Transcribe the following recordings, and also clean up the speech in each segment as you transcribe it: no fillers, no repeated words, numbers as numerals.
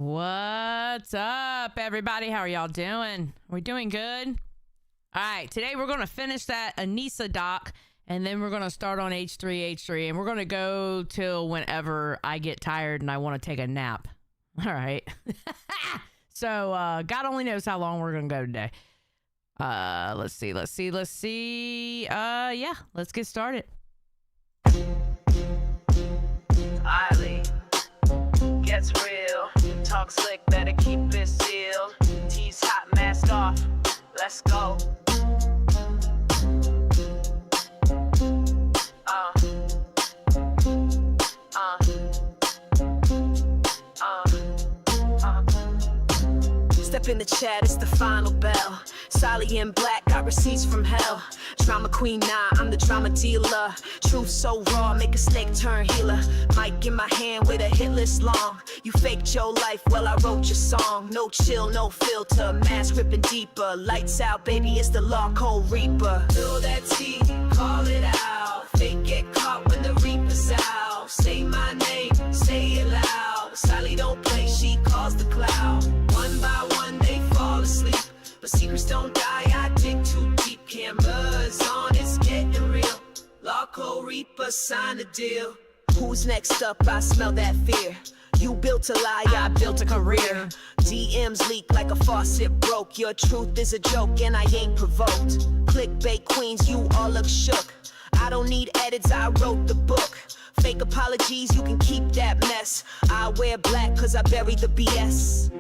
What's up, everybody? How are y'all doing? We're doing good. All right, today we're going to finish that Anisa doc, and then we're going to start on H3, and we're going to go till whenever I get tired and I want to take a nap. All right. So, God only knows how long we're going to go today. Let's see. Yeah, let's get started. Eiley gets real. Talk slick, better keep it sealed. T's hot, mask off. Let's go. Step in the chat, it's the final bell. Sally in black, got receipts from hell. Drama queen, nah, I'm the drama dealer. Truth so raw, make a snake turn healer. Mic in my hand with a hit list long. You faked your life, well I wrote your song. No chill, no filter, mask ripping deeper. Lights out, baby, it's the law code reaper. Fill that tea, call it out. Fake get caught when the reaper's out. Say my name, say it loud. Sally don't play, she calls the cloud. One by one they fall asleep, but secrets don't die, I dig too deep. Cameras on, it's getting real. Law code reaper, sign the deal. Who's next up? I smell that fear. You built a lie, I built a career. DMs leak like a faucet broke. Your truth is a joke and I ain't provoked. Clickbait queens, you all look shook. I don't need edits, I wrote the book. Fake apologies, you can keep that mess. I wear black cause I buried the BS.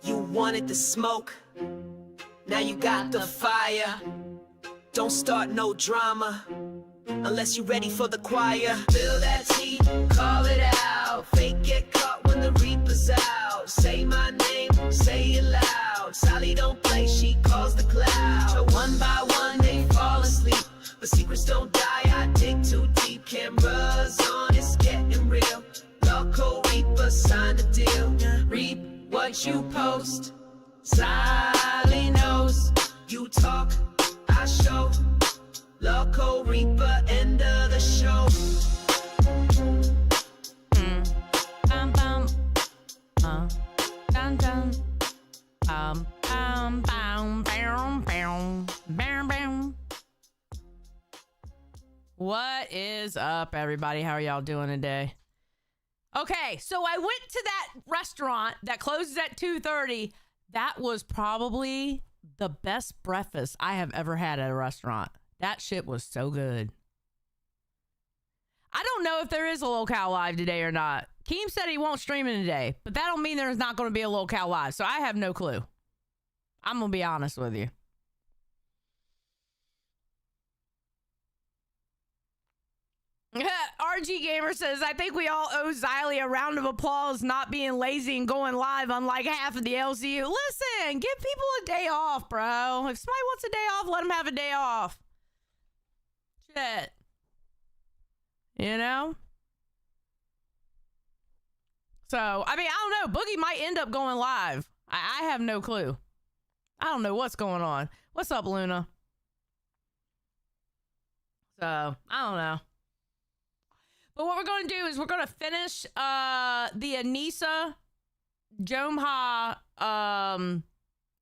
You wanted the smoke, now you got the fire. Don't start no drama unless you're ready for the choir. Fill that tea, call it out. Fake get caught when the reaper's out. Say my name, say it loud. Sally don't play, she calls the cloud. So one by one they fall asleep, but secrets don't die, I dig too deep. Cameras on, it's getting real. Law code reaper, sign the deal. Reap what you post. Sally knows. You talk, I show. Law code reaper, end of the show. Bum bum. Dum dum. Bum bum bum bum bum. What is up, everybody? How are y'all doing today? Okay, so I went to that restaurant that closes at 2:30. That was probably the best breakfast I have ever had at a restaurant. That shit was so good. I don't know if there is a locale live today or not. Keem said he won't stream it today, but that don't mean there's not going to be a locale live, so I have no clue. I'm going to be honest with you. RG Gamer says, I think we all owe Xylee a round of applause not being lazy and going live unlike half of the LCU. Listen, give people a day off, bro. If somebody wants a day off, let them have a day off. Shit. You know? So, I mean, I don't know. Boogie might end up going live. I have no clue. I don't know what's going on. What's up, Luna? So, I don't know. But what we're going to do is we're going to finish the Anisa Jomha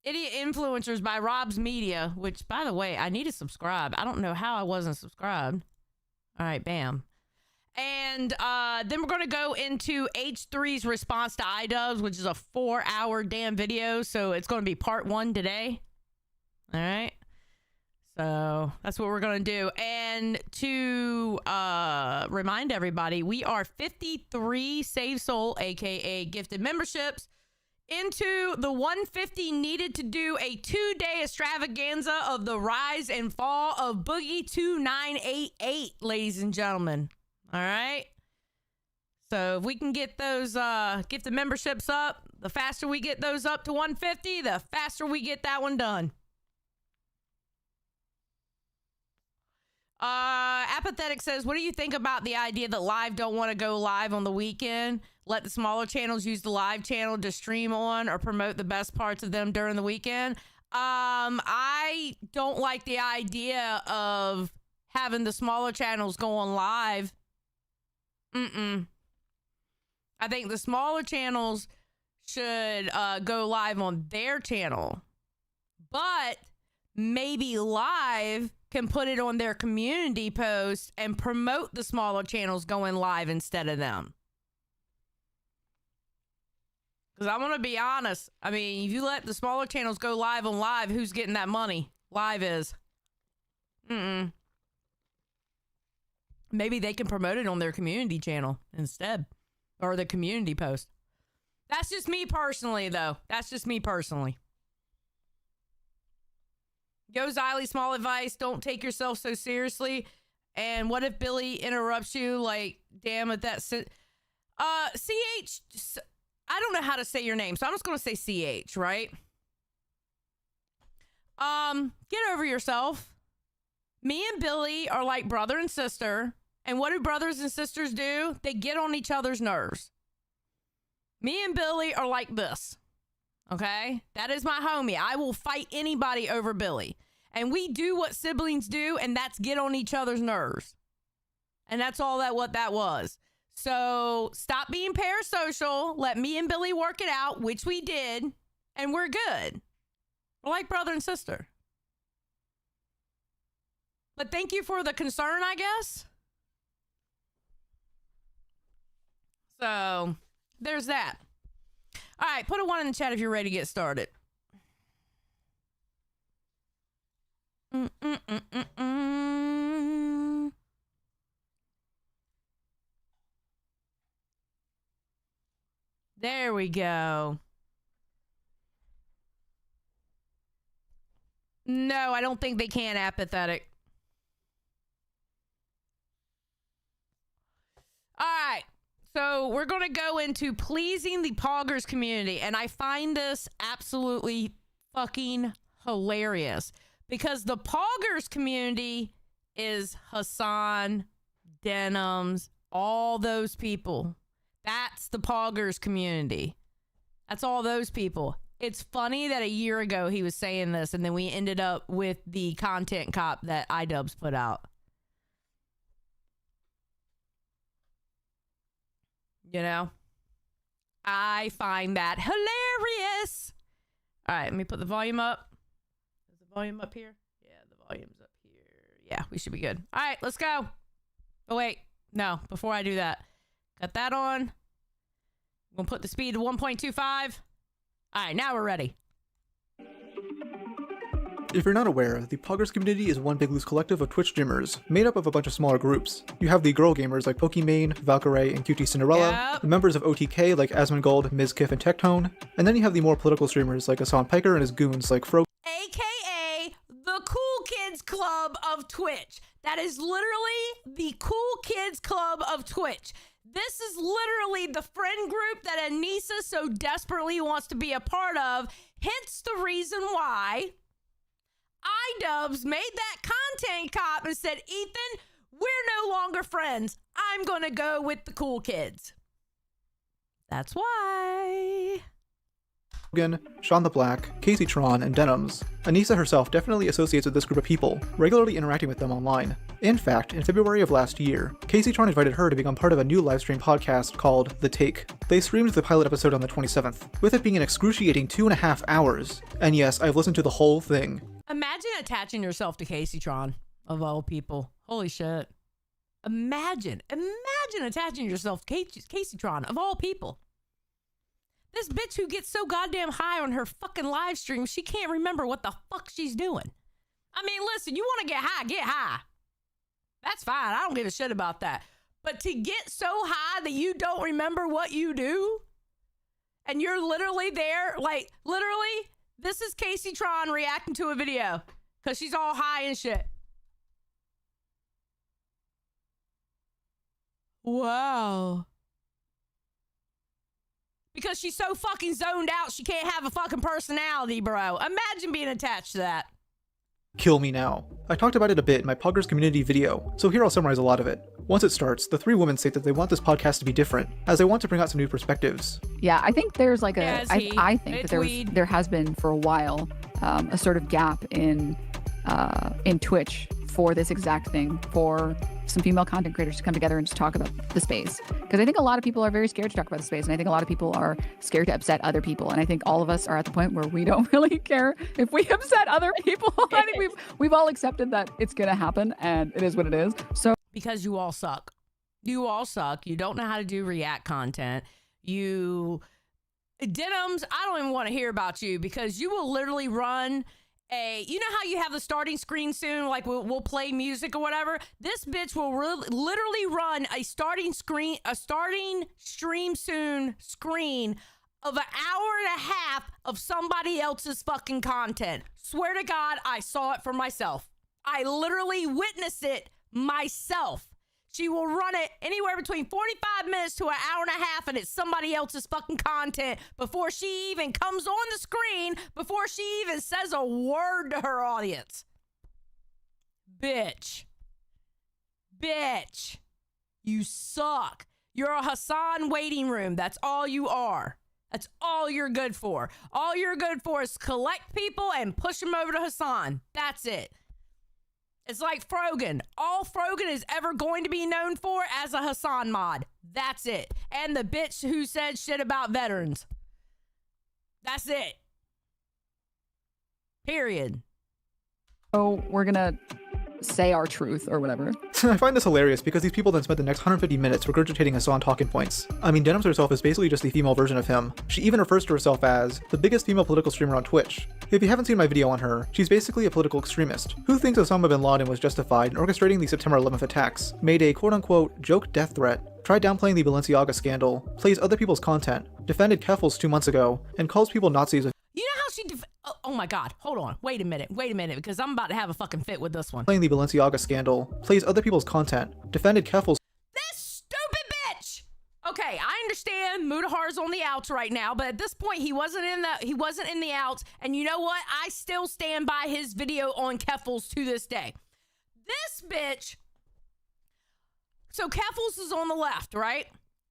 Idiot Influencers by Rob's Media, which, by the way, I need to subscribe. I don't know how I wasn't subscribed. All right, bam. And then we're going to go into H3's response to Idubbbz, which is a 4-hour damn video. So it's going to be part 1 today. All right. So that's what we're going to do. And to remind everybody, we are 53 Save Soul, aka gifted memberships, into the 150 needed to do a 2-day extravaganza of the rise and fall of Boogie 2988, ladies and gentlemen. All right. So if we can get those gifted memberships up, the faster we get those up to 150, the faster we get that one done. Apathetic says, what do you think about the idea that Live don't want to go live on the weekend? Let the smaller channels use the Live channel to stream on or promote the best parts of them during the weekend. I don't like the idea of having the smaller channels go on live. I think the smaller channels should go live on their channel. But maybe Live can put it on their community post and promote the smaller channels going live instead of them. Because I'm going to be honest. I mean, if you let the smaller channels go live on Live, who's getting that money? Live is. Maybe they can promote it on their community channel instead. Or the community post. That's just me personally, though. That's just me personally. Yo, Xylee, small advice. Don't take yourself so seriously. And what if Billy interrupts you? Like, damn it, that's... CH... I don't know how to say your name, so I'm just going to say CH, right? Get over yourself. Me and Billy are like brother and sister. And what do brothers and sisters do? They get on each other's nerves. Me and Billy are like this. Okay? That is my homie. I will fight anybody over Billy. And we do what siblings do, and that's get on each other's nerves. And that's all what that was. So stop being parasocial. Let me and Billy work it out, which we did, and we're good. We're like brother and sister. But thank you for the concern, I guess. So there's that. All right, put a 1 in the chat if you're ready to get started. There we go. No, I don't think they can. Apathetic. All right. So we're going to go into pleasing the Poggers community. And I find this absolutely fucking hilarious. Because the Poggers community is Hassan, Denims, all those people. That's the Poggers community. That's all those people. It's funny that a year ago he was saying this, and then we ended up with the content cop that Idubbbz put out. You know? I find that hilarious. All right, let me put the volume up. Is the volume up here? Yeah, the volume's up here. Yeah, we should be good. All right, let's go. Oh, wait. No, before I do that. Got that on. I'm going to put the speed to 1.25. All right, now we're ready. If you're not aware, the Poggers community is one big loose collective of Twitch streamers, made up of a bunch of smaller groups. You have the girl gamers like Pokimane, Valkyrae, and Cutie Cinderella, the members of OTK like Asmongold, Mizkif, and Tectone, and then you have the more political streamers like Hassan Piker and his goons like Fro, AKA the Cool Kids Club of Twitch. That is literally the Cool Kids Club of Twitch. This is literally the friend group that Anisa so desperately wants to be a part of, hence the reason why Idubbbz made that content cop and said, Ethan, we're no longer friends. I'm going to go with the cool kids. That's why. Sean the Black, Casey Tron, and Denims. Anisa herself definitely associates with this group of people, regularly interacting with them online. In fact, in February of last year, Casey Tron invited her to become part of a new livestream podcast called The Take. They streamed the pilot episode on the 27th, with it being an excruciating 2.5 hours. And yes, I've listened to the whole thing. Imagine attaching yourself to Casey Tron, of all people. Holy shit. Imagine attaching yourself to Casey Tron, of all people. This bitch who gets so goddamn high on her fucking live stream, she can't remember what the fuck she's doing. I mean, listen, you want to get high. That's fine. I don't give a shit about that. But to get so high that you don't remember what you do, and you're literally there, like, literally, this is Casey Tron reacting to a video because she's all high and shit. Wow. Because she's so fucking zoned out, she can't have a fucking personality, bro. Imagine being attached to that. Kill me now. I talked about it a bit in my Poggers community video, so here I'll summarize a lot of it. Once it starts, the three women state that they want this podcast to be different, as they want to bring out some new perspectives. Yeah, I think there's like a, I think it's that there has been for a while a sort of gap in Twitch for this exact thing, for some female content creators to come together and just talk about the space. Because I think a lot of people are very scared to talk about the space. And I think a lot of people are scared to upset other people. And I think all of us are at the point where we don't really care if we upset other people. I think we've all accepted that it's going to happen and it is what it is. So because you all suck. You all suck. You don't know how to do React content. Denims, I don't even want to hear about you because you will literally run you know how you have the starting screen soon, like we'll play music or whatever? This bitch will literally run a starting stream soon screen of an hour and a half of somebody else's fucking content. Swear to God, I saw it for myself. I literally witnessed it myself. She will run it anywhere between 45 minutes to an hour and a half, and it's somebody else's fucking content before she even comes on the screen, before she even says a word to her audience. Bitch. Bitch. You suck. You're a Hassan waiting room. That's all you are. That's all you're good for. All you're good for is collect people and push them over to Hassan. That's it. It's like Frogan. All Frogan is ever going to be known for as a Hassan mod. That's it. And the bitch who said shit about veterans. That's it. Period. Oh, we're going to say our truth or whatever. I find this hilarious because these people then spent the next 150 minutes regurgitating Hassan talking points. I mean, Denims herself is basically just the female version of him. She even refers to herself as the biggest female political streamer on Twitch. If you haven't seen my video on her, she's basically a political extremist who thinks Osama bin Laden was justified in orchestrating the September 11th attacks, made a quote-unquote joke death threat, tried downplaying the Balenciaga scandal, plays other people's content, defended Keffels 2 months ago, and calls people Nazis. You know how she oh my God, hold on, wait a minute, because I'm about to have a fucking fit with this one. Playing the Balenciaga scandal, plays other people's content, defended Keffels. This stupid bitch! Okay, I understand Mudahar's on the outs right now, but at this point he wasn't in the outs, and you know what? I still stand by his video on Keffels to this day. This bitch, so Keffels is on the left, right?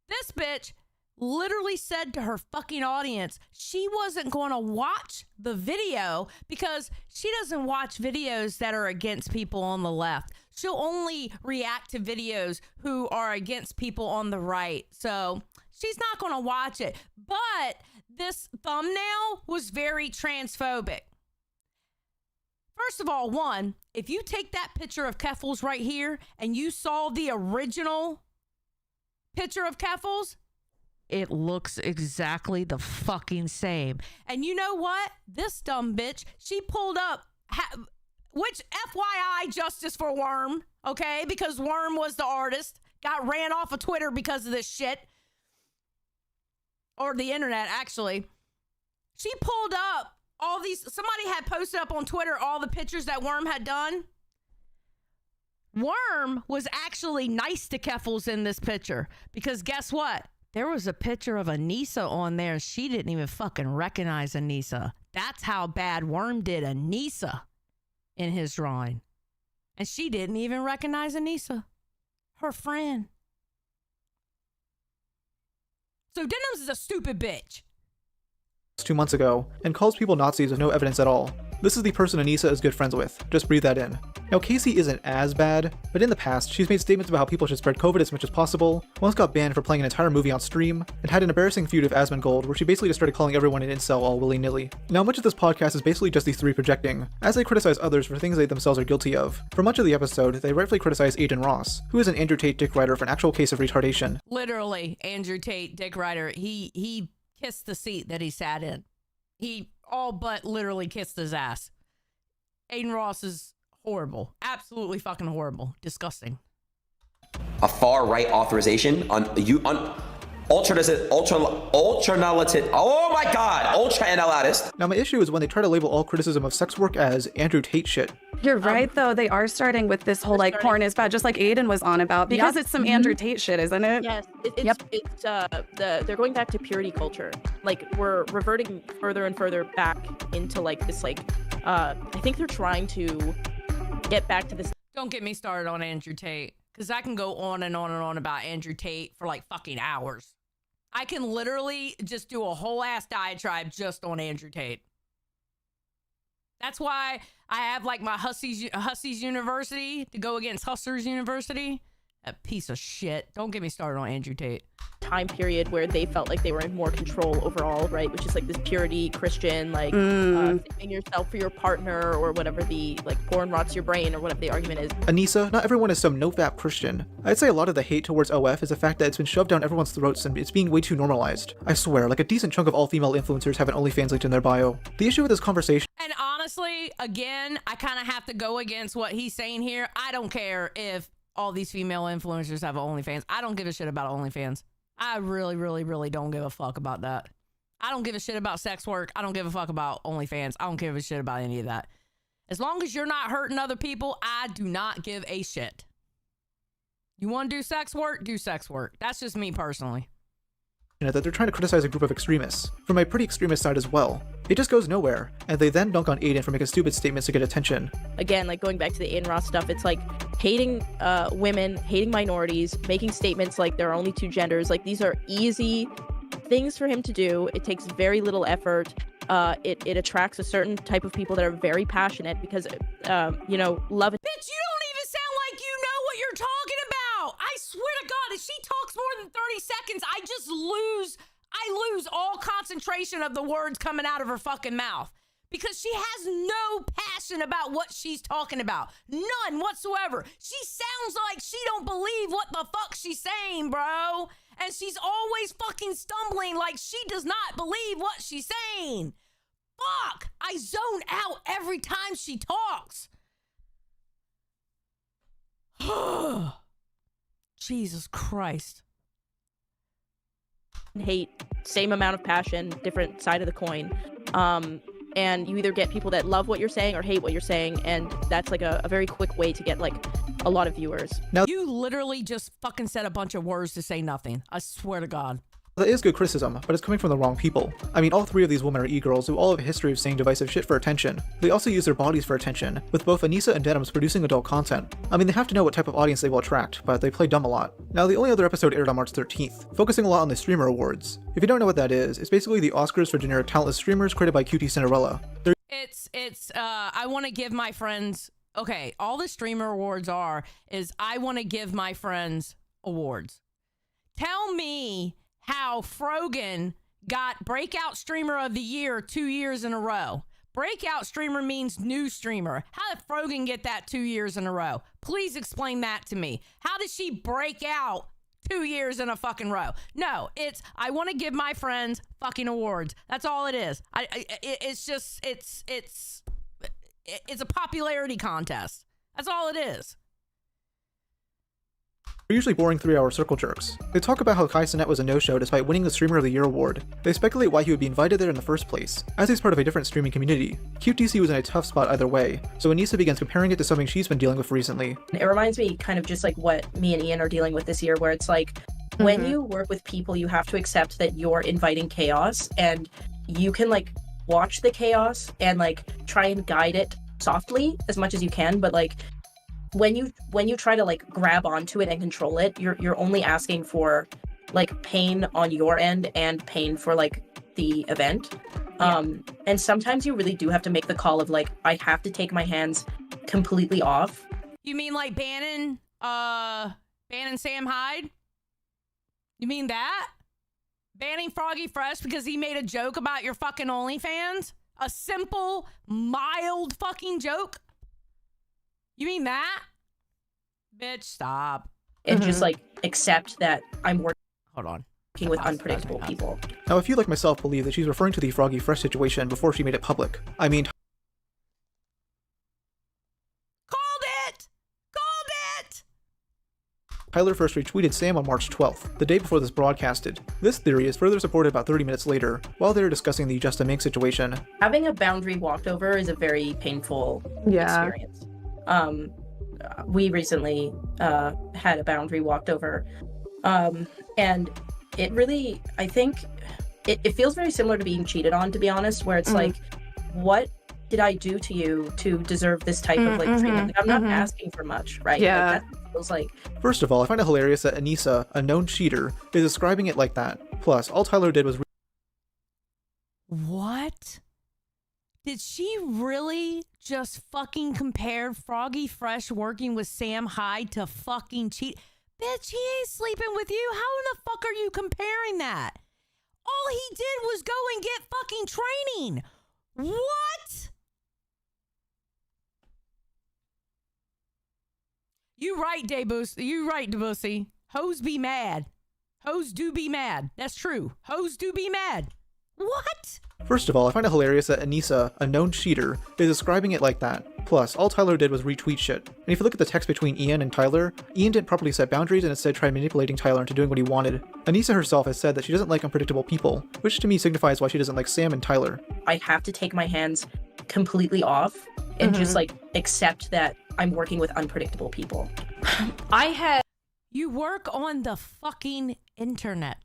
This bitch literally said to her fucking audience she wasn't going to watch the video because she doesn't watch videos that are against people on the left. She'll only react to videos who are against people on the right. So she's not going to watch it. But this thumbnail was very transphobic. First of all, one, if you take that picture of Keffels right here and you saw the original picture of Keffels, it looks exactly the fucking same. And you know what? This dumb bitch, she pulled up, which FYI, justice for Worm, okay? Because Worm was the artist, got ran off of Twitter because of this shit. Or the internet, actually. She pulled up all these, somebody had posted up on Twitter all the pictures that Worm had done. Worm was actually nice to Keffels in this picture. Because guess what? There was a picture of Anisa on there. She didn't even fucking recognize Anisa. That's how bad Worm did Anisa in his drawing. And she didn't even recognize Anisa, her friend. So Denims is a stupid bitch. 2 months ago, and calls people Nazis with no evidence at all. This is the person Anisa is good friends with. Just breathe that in. Now, Casey isn't as bad, but in the past, she's made statements about how people should spread COVID as much as possible, once got banned for playing an entire movie on stream, and had an embarrassing feud with Asmongold where she basically just started calling everyone an incel all willy-nilly. Now, much of this podcast is basically just these three projecting, as they criticize others for things they themselves are guilty of. For much of the episode, they rightfully criticize Aiden Ross, who is an Andrew Tate dick rider for an actual case of retardation. Literally, Andrew Tate dick rider. He kissed the seat that he sat in. He all but literally kissed his ass. Aiden Ross is horrible. Absolutely fucking horrible. Disgusting. A far right authorization on ultra analytist. Now, my issue is when they try to label all criticism of sex work as Andrew Tate shit. You're right, though. They are starting with this whole like porn is bad, just like Aiden was on about, because it's some Andrew Tate shit, isn't it? Yes, they're going back to purity culture. Like we're reverting further and further back into like this I think they're trying to get back to this. Don't get me started on Andrew Tate, because I can go on and on and on about Andrew Tate for like fucking hours. I can literally just do a whole ass diatribe just on Andrew Tate. That's why I have like my Hussies University to go against Hustlers University. That piece of shit. Don't get me started on Andrew Tate. Time period where they felt like they were in more control overall, right? Which is like this purity Christian, like saving yourself for your partner or whatever the like porn rots your brain or whatever the argument is. Anisa, not everyone is some no-fap Christian. I'd say a lot of the hate towards OF is the fact that it's been shoved down everyone's throats and it's being way too normalized. I swear, like a decent chunk of all female influencers have an OnlyFans linked in their bio. The issue with this conversation. And honestly, again, I kind of have to go against what he's saying here. I don't care if all these female influencers have OnlyFans. I don't give a shit about OnlyFans. I really, really, really don't give a fuck about that. I don't give a shit about sex work. I don't give a fuck about OnlyFans. I don't give a shit about any of that. As long as you're not hurting other people, I do not give a shit. You want to do sex work? Do sex work. That's just me personally. That they're trying to criticize a group of extremists, from a pretty extremist side as well. It just goes nowhere, and they then dunk on Aiden for making stupid statements to get attention. Again, like going back to the Aiden Ross stuff, it's like hating women, hating minorities, making statements like there are only two genders. Like these are easy things for him to do. It takes very little effort. It attracts a certain type of people that are very passionate because, you know, love it. Bitch, you don't even sound like you know what you're talking about. I swear to God, if she talks more than 30 seconds, I lose all concentration of the words coming out of her fucking mouth because she has no passion about what she's talking about. None whatsoever. She sounds like she don't believe what the fuck she's saying, bro. And she's always fucking stumbling like she does not believe what she's saying. Fuck. I zone out every time she talks. Jesus Christ. Hate, same amount of passion, different side of the coin. And you either get people that love what you're saying or hate what you're saying, and that's like a very quick way to get like a lot of viewers. Now, you literally just fucking said a bunch of words to say nothing. I swear to God. that is good criticism, but it's coming from the wrong people. I mean, all three of these women are e-girls who all have a history of saying divisive shit for attention. They also use their bodies for attention, with both Anisa and Deplatforming producing adult content. I mean, they have to know what type of audience they will attract, but they play dumb a lot. Now, the only other episode aired on March 13th, focusing a lot on the Streamer Awards. If you don't know what that is, it's basically the Oscars for generic talentless streamers created by QT Cinderella. I want to give my friends, okay, all the Streamer Awards is I want to give my friends awards. Tell me how Frogan got Breakout Streamer of the Year 2 years in a row. Breakout Streamer means new streamer. How did Frogan get that 2 years in a row? Please explain that to me. How did she break out 2 years in a fucking row? No, it's I want to give my friends fucking awards. That's all it is. It's a popularity contest. That's all it is. They're usually boring 3-hour circle jerks. They talk about how Kai Cenat was a no-show despite winning the Streamer of the Year award. They speculate why he would be invited there in the first place, as he's part of a different streaming community. QTC was in a tough spot either way, so Anisa begins comparing it to something she's been dealing with recently. It reminds me kind of just like what me and Ian are dealing with this year, where it's like, when you work with people, you have to accept that you're inviting chaos, and you can like watch the chaos and like try and guide it softly as much as you can, but like when you try to like grab onto it and control it, you're only asking for like pain on your end and pain for like the event. And sometimes you really do have to make the call of like, I have to take my hands completely off. You mean like banning Sam Hyde? You mean that? Banning Froggy Fresh because he made a joke about your fucking OnlyFans? A simple, mild fucking joke? You mean that? Bitch, stop. And just like accept that I'm Hold on. working with unpredictable people. Now, if you like myself believe that she's referring to the Froggy Fresh situation before she made it public, I mean, Tyler first retweeted Sam on March 12th, the day before this broadcasted. This theory is further supported about 30 minutes later, while they were discussing the Just a Mink situation. Having a boundary walked over is a very painful experience. We recently had a boundary walked over, and it really, I think, it feels very similar to being cheated on, to be honest, where it's like, what did I do to you to deserve this type of like treatment? Like, I'm not asking for much, right? Yeah. Like, that feels like... First of all, I find it hilarious that Anisa, a known cheater, is describing it like that. Plus, all Tyler did was... What? Did she really just fucking compare Froggy Fresh working with Sam Hyde to fucking cheat? Bitch, he ain't sleeping with you. How in the fuck are you comparing that? All he did was go and get fucking training. What? You right, Debussy. You right, Debussy. Hoes be mad. Hoes do be mad. That's true. Hoes do be mad. What? First of all, I find it hilarious that Anisa, a known cheater, is describing it like that. Plus, all Tyler did was retweet shit. And if you look at the text between Ian and Tyler, Ian didn't properly set boundaries and instead tried manipulating Tyler into doing what he wanted. Anisa herself has said that she doesn't like unpredictable people, which to me signifies why she doesn't like Sam and Tyler. I have to take my hands completely off and just like accept that I'm working with unpredictable people. You work on the fucking internet.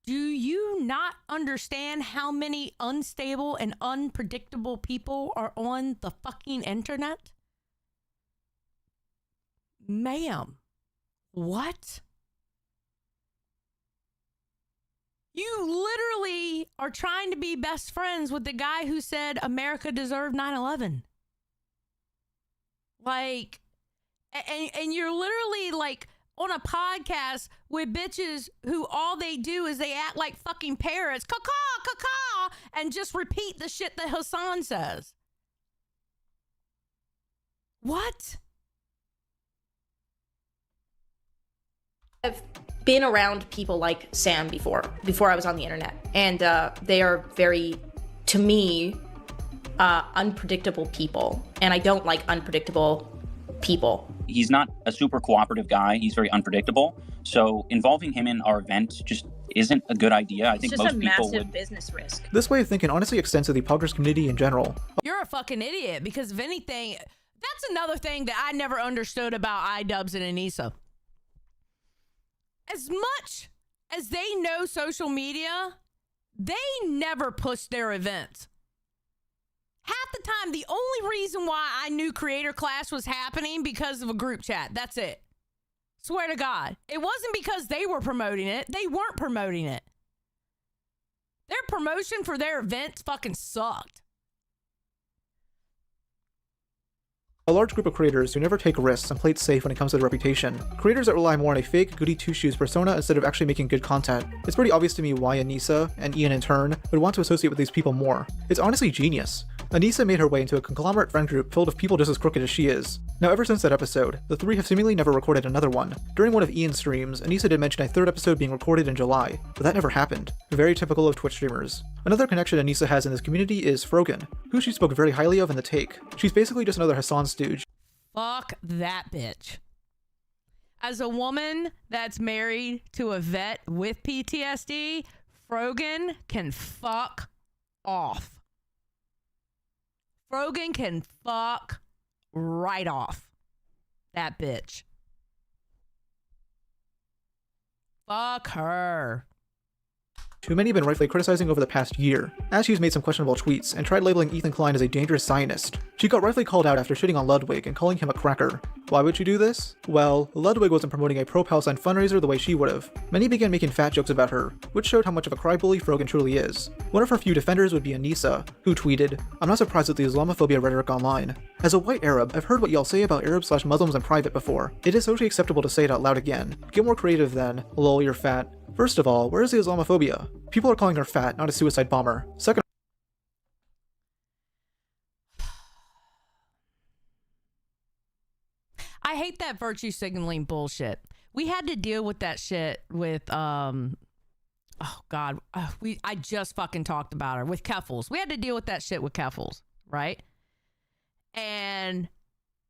Do you not understand how many unstable and unpredictable people are on the fucking internet? Ma'am, what? You literally are trying to be best friends with the guy who said America deserved 9/11. Like, and you're literally like on a podcast with bitches who all they do is they act like fucking parrots, caw-caw, caw-caw, and just repeat the shit that Hassan says. What? I've been around people like Sam before I was on the internet, and they are very, to me, unpredictable people, and I don't like unpredictable people. He's not a super cooperative guy. He's very unpredictable. So involving him in our event just isn't a good idea. I think It's just most a people massive would. business risk. This way of thinking honestly extends to the Poggers community in general. You're a fucking idiot, because if anything, that's another thing that I never understood about Idubbbz and Anisa. As much as they know social media, they never push their events. Half the time, the only reason why I knew Creator Clash was happening because of a group chat. That's it. Swear to God. It wasn't because they were promoting it. They weren't promoting it. Their promotion for their events fucking sucked. A large group of creators who never take risks and play it safe when it comes to their reputation. Creators that rely more on a fake, goody two-shoes persona instead of actually making good content. It's pretty obvious to me why Anisa, and Ian in turn, would want to associate with these people more. It's honestly genius. Anisa made her way into a conglomerate friend group filled with people just as crooked as she is. Now ever since that episode, the three have seemingly never recorded another one. During one of Ian's streams, Anisa did mention a third episode being recorded in July, but that never happened. Very typical of Twitch streamers. Another connection Anisa has in this community is Frogan, who she spoke very highly of in the take. She's basically just another Hassan stooge. Fuck that bitch. As a woman that's married to a vet with PTSD, Frogan can fuck off. Frogan can fuck right off. That bitch. Fuck her. Who many have been rightfully criticizing over the past year, as she's made some questionable tweets and tried labeling Ethan Klein as a dangerous Zionist. She got rightfully called out after shitting on Ludwig and calling him a cracker. Why would she do this? Well, Ludwig wasn't promoting a pro-Palestine fundraiser the way she would've. Many began making fat jokes about her, which showed how much of a crybaby Frogan truly is. One of her few defenders would be Anisa, who tweeted, "I'm not surprised at the Islamophobia rhetoric online. As a white Arab, I've heard what y'all say about Arabs/Muslims in private before. It is socially acceptable to say it out loud again. Get more creative then. Lol, you're fat. First of all, where is the Islamophobia? People are calling her fat, not a suicide bomber. Second, I hate that virtue signaling bullshit. We had to deal with that shit with oh god, I just fucking talked about her with Keffels. We had to deal with that shit with Keffels, right? And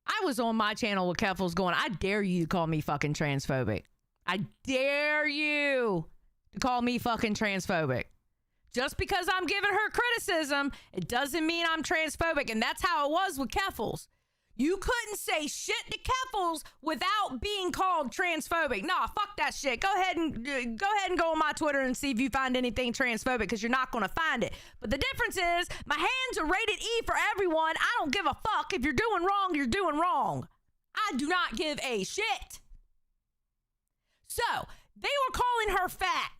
I was on my channel with Keffels going, I dare you to call me fucking transphobic. I dare you to call me fucking transphobic. Just because I'm giving her criticism, it doesn't mean I'm transphobic. And that's how it was with Keffels. You couldn't say shit to Keffels without being called transphobic. Nah, fuck that shit. Go ahead and go on my Twitter and see if you find anything transphobic, because you're not going to find it. But the difference is my hands are rated E for everyone. I don't give a fuck. If you're doing wrong, you're doing wrong. I do not give a shit. So they were calling her fat.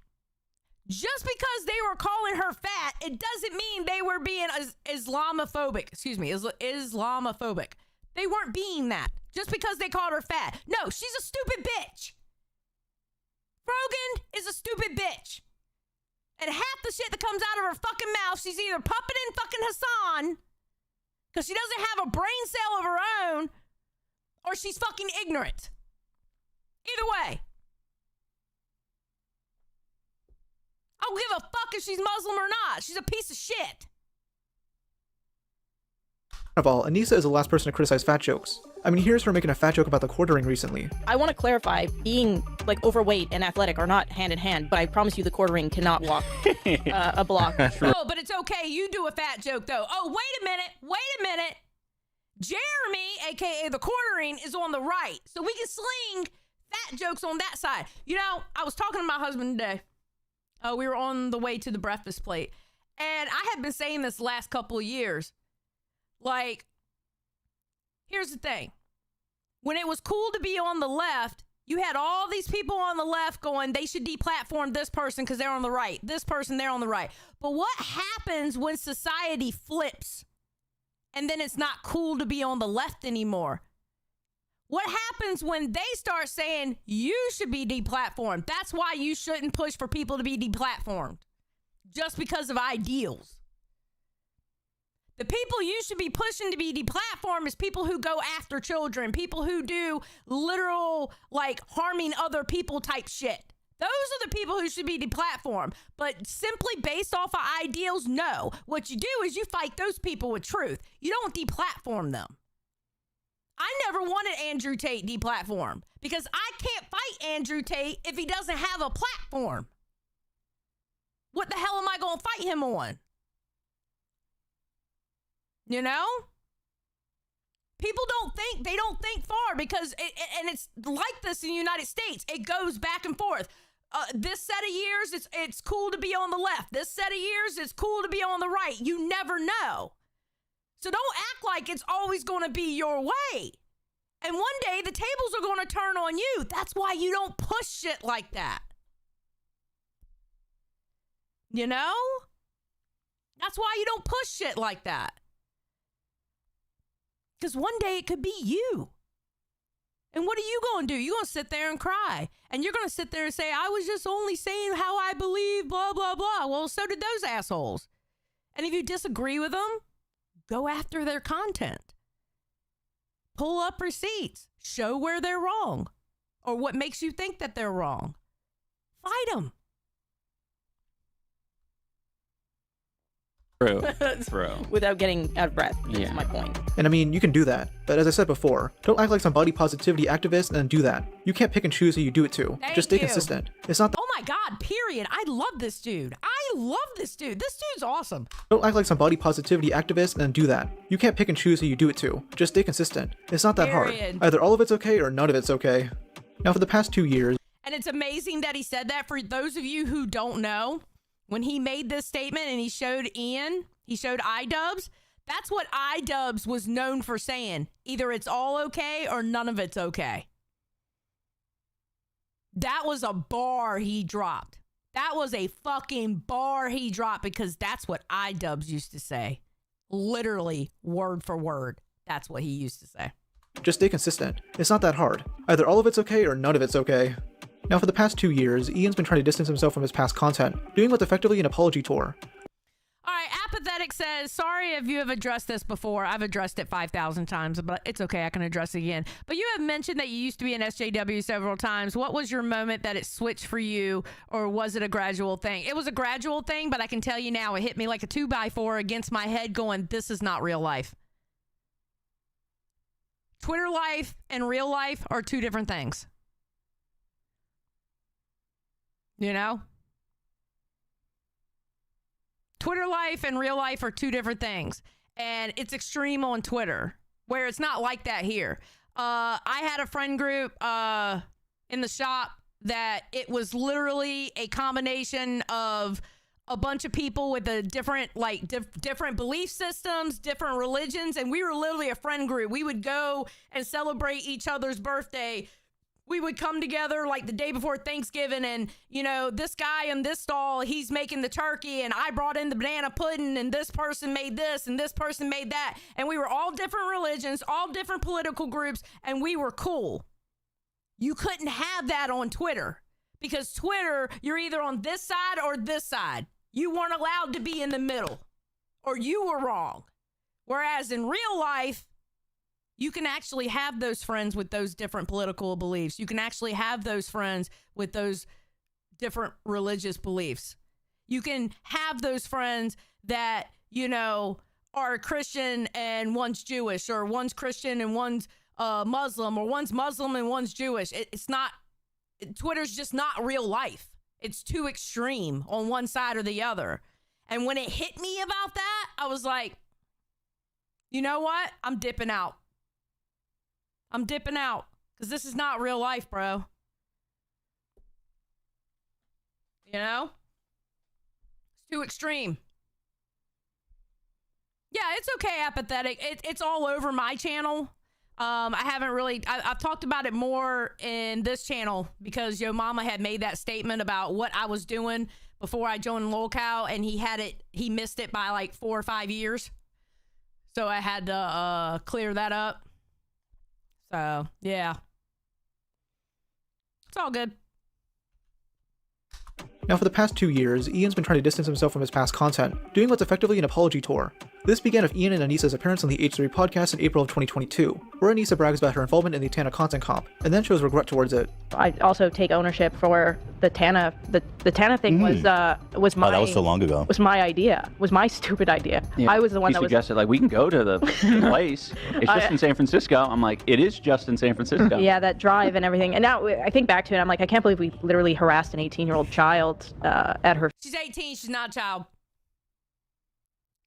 Just because they were calling her fat, it doesn't mean they were being Islamophobic. Excuse me, Islamophobic. They weren't being that. Just because they called her fat. No, she's a stupid bitch. Rogan is a stupid bitch. And half the shit that comes out of her fucking mouth, she's either puppeting fucking Hassan, because she doesn't have a brain cell of her own, or she's fucking ignorant. Either way. I don't give a fuck if she's Muslim or not. She's a piece of shit. Of all, Anisa is the last person to criticize fat jokes. I mean, here's her making a fat joke about the quartering recently. I want to clarify, being like overweight and athletic are not hand in hand, but I promise you the quartering cannot walk a block. Oh, but it's okay. You do a fat joke, though. Oh, wait a minute. Jeremy, aka the quartering, is on the right. So we can sling fat jokes on that side. You know, I was talking to my husband today. We were on the way to the breakfast plate. And I had been saying this last couple of years. Like, here's the thing. When it was cool to be on the left, you had all these people on the left going, they should deplatform this person because they're on the right. This person, they're on the right. But what happens when society flips and then it's not cool to be on the left anymore? What happens when they start saying you should be deplatformed? That's why you shouldn't push for people to be deplatformed. Just because of ideals. The people you should be pushing to be deplatformed is people who go after children, people who do literal, like, harming other people type shit. Those are the people who should be deplatformed. But simply based off of ideals, no. What you do is you fight those people with truth. You don't deplatform them. I never wanted Andrew Tate deplatformed because I can't fight Andrew Tate if he doesn't have a platform. What the hell am I going to fight him on? You know? People they don't think far because, and it's like this in the United States. It goes back and forth. This set of years, it's cool to be on the left. This set of years, it's cool to be on the right. You never know. So don't act like it's always going to be your way. And one day the tables are going to turn on you. That's why you don't push shit like that. You know? That's why you don't push shit like that. Because one day it could be you. And what are you going to do? You're going to sit there and cry. And you're going to sit there and say, I was just only saying how I believe, blah, blah, blah. Well, so did those assholes. And if you disagree with them, go after their content. Pull up receipts. Show where they're wrong. Or what makes you think that they're wrong. Fight them. True. Without getting out of breath, is my point. And I mean, you can do that, but as I said before, don't act like some body positivity activist and then do that. You can't pick and choose who you do it to. Just stay consistent. It's not that. Oh my God, period. I love this dude. This dude's awesome. Don't act like some body positivity activist and then do that. You can't pick and choose who you do it to. Just stay consistent. It's not that hard. Either all of it's okay or none of it's okay. Now for the past 2 years. And it's amazing that he said that. For those of you who don't know, when he made this statement and he showed Idubbbz, that's what Idubbbz was known for saying. Either it's all okay or none of it's okay. That was a bar he dropped. That was a fucking bar he dropped because that's what Idubbbz used to say. Literally, word for word. That's what he used to say. Just stay consistent. It's not that hard. Either all of it's okay or none of it's okay. Now for the past 2 years, Ian's been trying to distance himself from his past content, doing what's effectively an apology tour. All right, Apathetic says, sorry if you have addressed this before. I've addressed it 5,000 times, but it's okay. I can address it again. But you have mentioned that you used to be an SJW several times. What was your moment that it switched for you, or was it a gradual thing? It was a gradual thing, but I can tell you now, it hit me like a 2x4 against my head going, this is not real life. Twitter life and real life are two different things. You know? Twitter life and real life are two different things. And it's extreme on Twitter, where it's not like that here. I had a friend group in the shop that it was literally a combination of a bunch of people with a different, different belief systems, different religions, and we were literally a friend group. We would go and celebrate each other's birthday we would come together like the day before Thanksgiving and, you know, this guy in this stall, he's making the turkey and I brought in the banana pudding and this person made this and this person made that. And we were all different religions, all different political groups, and we were cool. You couldn't have that on Twitter because Twitter, you're either on this side or this side. You weren't allowed to be in the middle or you were wrong. Whereas in real life, you can actually have those friends with those different political beliefs. You can actually have those friends with those different religious beliefs. You can have those friends that, you know, are Christian and one's Jewish, or one's Christian and one's Muslim, or one's Muslim and one's Jewish. It's not, Twitter's just not real life. It's too extreme on one side or the other. And when it hit me about that, I was like, you know what? I'm dipping out. I'm dipping out because this is not real life, bro. You know? It's too extreme. Yeah, it's okay, apathetic. It's all over my channel. I haven't really, I've talked about it more in this channel because Yo Mama had made that statement about what I was doing before I joined LolCow, and he missed it by like 4 or 5 years. So I had to clear that up. So, yeah. It's all good. Now, for the past 2 years, Ian's been trying to distance himself from his past content, doing what's effectively an apology tour. This began with Ian and Anisa's appearance on the H3 podcast in April of 2022, where Anisa brags about her involvement in the Tana content comp, and then shows regret towards it. I also take ownership for the Tana. The Tana thing was my. Oh, that was so long ago. Was my idea. Was my stupid idea. Yeah. I was the one that suggested like we can go to the place. It's just in San Francisco. I'm like, it is just in San Francisco. Yeah, that drive and everything. And now I think back to it, I'm like, I can't believe we literally harassed an 18-year-old child at her. She's 18. She's not a child.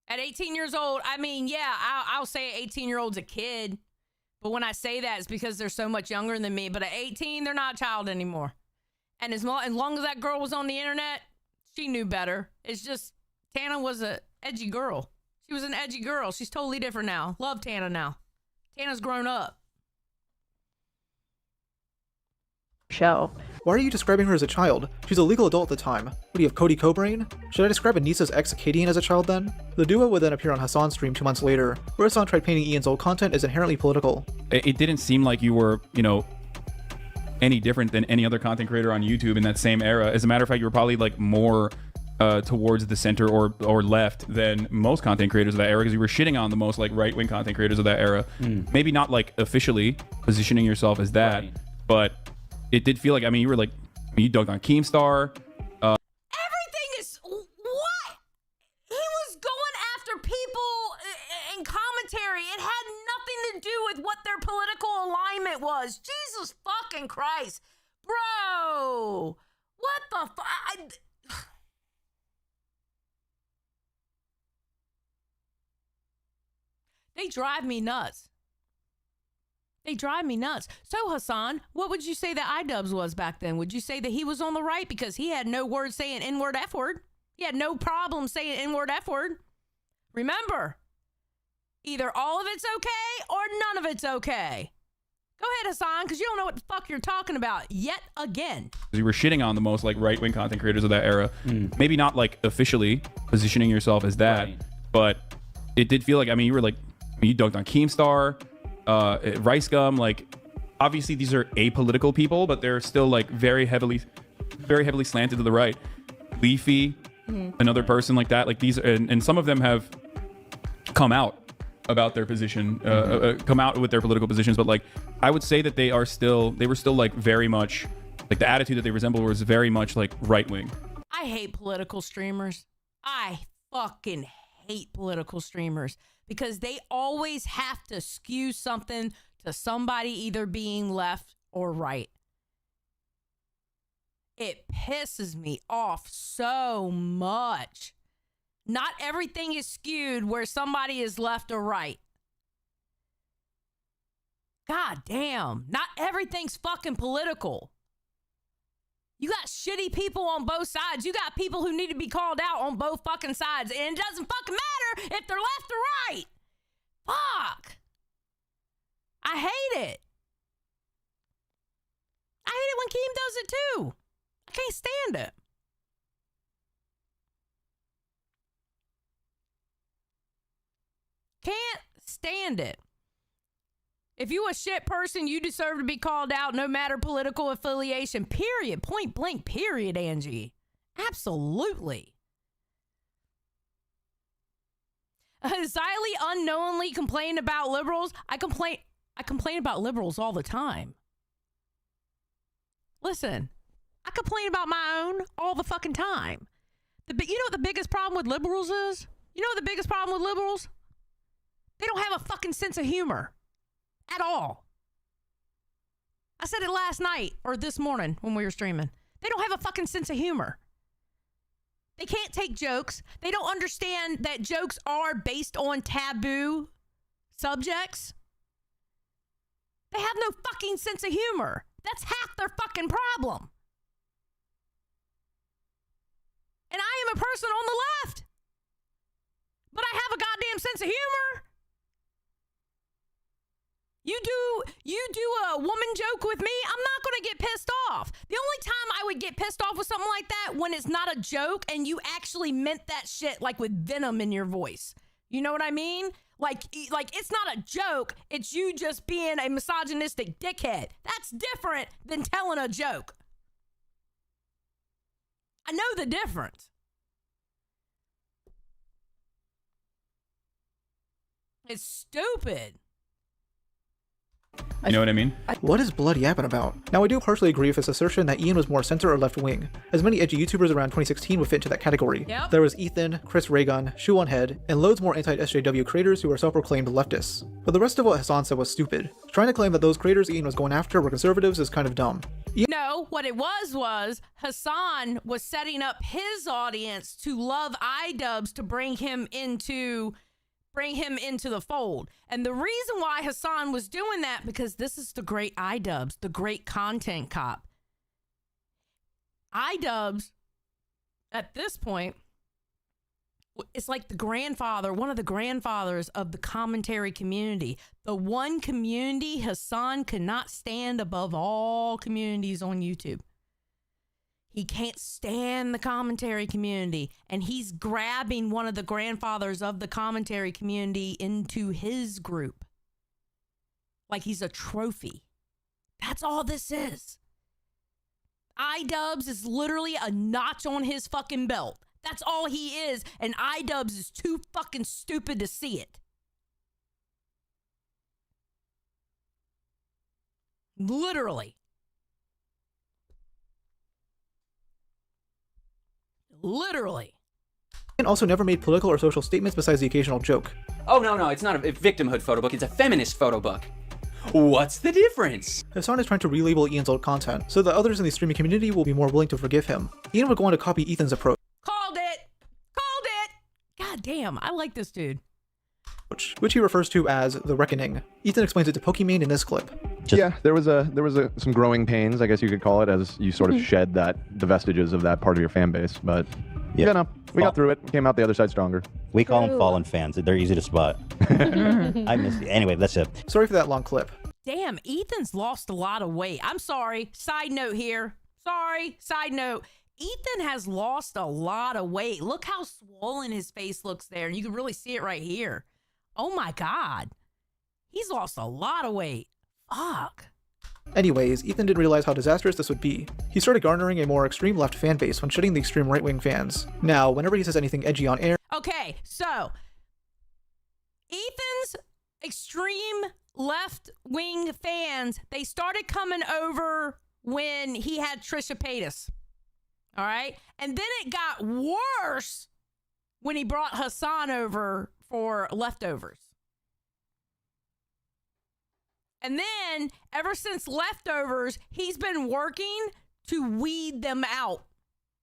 At 18 years old, I mean, yeah, I'll say an 18-year-old's a kid. But when I say that, it's because they're so much younger than me. But at 18, they're not a child anymore. And as long as that girl was on the internet, she knew better. It's just Tana was an edgy girl. She was an edgy girl. She's totally different now. Love Tana now. Tana's grown up. Show. Why are you describing her as a child? She's a legal adult at the time. What do you have, Cody Cobrain? Should I describe Anisa's ex Acadian as a child then? The duo would then appear on Hassan's stream 2 months later, where Hassan tried painting Ian's old content as inherently political. It didn't seem like you were, you know, any different than any other content creator on YouTube in that same era. As a matter of fact, you were probably like more towards the center or left than most content creators of that era, because you were shitting on the most like right-wing content creators of that era. Maybe not like officially positioning yourself as that, right, but it did feel like, I mean, you were like, you dunked on Keemstar. Everything is, what? He was going after people in commentary. It had nothing to do with what their political alignment was. Jesus fucking Christ. Bro. What the fuck? They drive me nuts. They drive me nuts. So, Hassan, what would you say that Idubbbz was back then? Would you say that he was on the right because he had no word saying N-word, F-word? He had no problem saying N-word, F-word. Remember, either all of it's okay or none of it's okay. Go ahead, Hassan, because you don't know what the fuck you're talking about yet again. You were shitting on the most like right-wing content creators of that era. Maybe not like officially positioning yourself as that, right, but it did feel like, I mean, you were like, you dunked on Keemstar, Rice Gum. Like, obviously these are apolitical people, but they're still like very heavily slanted to the right. Leafy, another person like that. Like these, and some of them have come out about their position, come out with their political positions. But like, I would say that they were still like very much like the attitude that they resembled was very much like right wing. I hate political streamers. I fucking hate political streamers. Because they always have to skew something to somebody either being left or right. It pisses me off so much. Not everything is skewed where somebody is left or right. God damn. Not everything's fucking political. You got shitty people on both sides. You got people who need to be called out on both fucking sides. And it doesn't fucking matter if they're left or right. Fuck. I hate it. Keem does it too. I can't stand it. Can't stand it. If you a shit person, you deserve to be called out, no matter political affiliation. Period. Point blank. Period, Angie. Absolutely. Xylee unknowingly complained about liberals. I complain about liberals all the time. Listen, I complain about my own all the fucking time. You know what the biggest problem with liberals is? You know what the biggest problem with liberals? They don't have a fucking sense of humor. At all. I said it last night or this morning when we were streaming. They don't have a fucking sense of humor. They can't take jokes. They don't understand that jokes are based on taboo subjects. They have no fucking sense of humor. That's half their fucking problem. And I am a person on the left. But I have a goddamn sense of humor. You do a woman joke with me, I'm not going to get pissed off. The only time I would get pissed off with something like that when it's not a joke and you actually meant that shit like with venom in your voice. You know what I mean? Like it's not a joke. It's you just being a misogynistic dickhead. That's different than telling a joke. I know the difference. It's stupid. You know what I mean? What is Blood yapping about? Now, I do partially agree with his assertion that Ian was more center or left wing, as many edgy YouTubers around 2016 would fit into that category. Yep. There was Ethan, Chris Raygun, Shoe on Head, and loads more anti-SJW creators who are self-proclaimed leftists. But the rest of what Hassan said was stupid. Trying to claim that those creators Ian was going after were conservatives is kind of dumb. No, what it was Hassan was setting up his audience to love Idubbbz to bring him into the fold. And the reason why Hassan was doing that, because this is the great Idubbbz, the great content cop. Idubbbz, at this point, it's like the grandfather, one of the grandfathers of the commentary community. The one community Hassan cannot stand above all communities on YouTube. He can't stand the commentary community, and he's grabbing one of the grandfathers of the commentary community into his group. Like he's a trophy. That's all this is. Idubbbz is literally a notch on his fucking belt. That's all he is, and Idubbbz is too fucking stupid to see it. Literally. Literally. Ian also never made political or social statements besides the occasional joke. Oh, no, it's not a victimhood photo book. It's a feminist photo book. What's the difference? Hassan is trying to relabel Ian's old content so that others in the streaming community will be more willing to forgive him. Ian would go on to copy Ethan's approach. Called it. God damn, I like this dude. Which he refers to as the Reckoning. Ethan explains it to Pokimane in this clip. Yeah, there was some growing pains, I guess you could call it, as you sort of shed the vestiges of that part of your fan base. But we got through it. Came out the other side stronger. We call them fallen fans. They're easy to spot. I miss you. Anyway, that's it. Sorry for that long clip. Damn, Ethan's lost a lot of weight. I'm sorry. Side note here. Side note. Ethan has lost a lot of weight. Look how swollen his face looks there. And you can really see it right here. Oh my God. He's lost a lot of weight. Fuck. Anyways, Ethan didn't realize how disastrous this would be. He started garnering a more extreme left fan base when shedding the extreme right-wing fans. Now, whenever he says anything edgy on air... Okay, so Ethan's extreme left-wing fans, they started coming over when he had Trisha Paytas. All right? And then it got worse when he brought Hassan over for leftovers. And then, ever since leftovers, he's been working to weed them out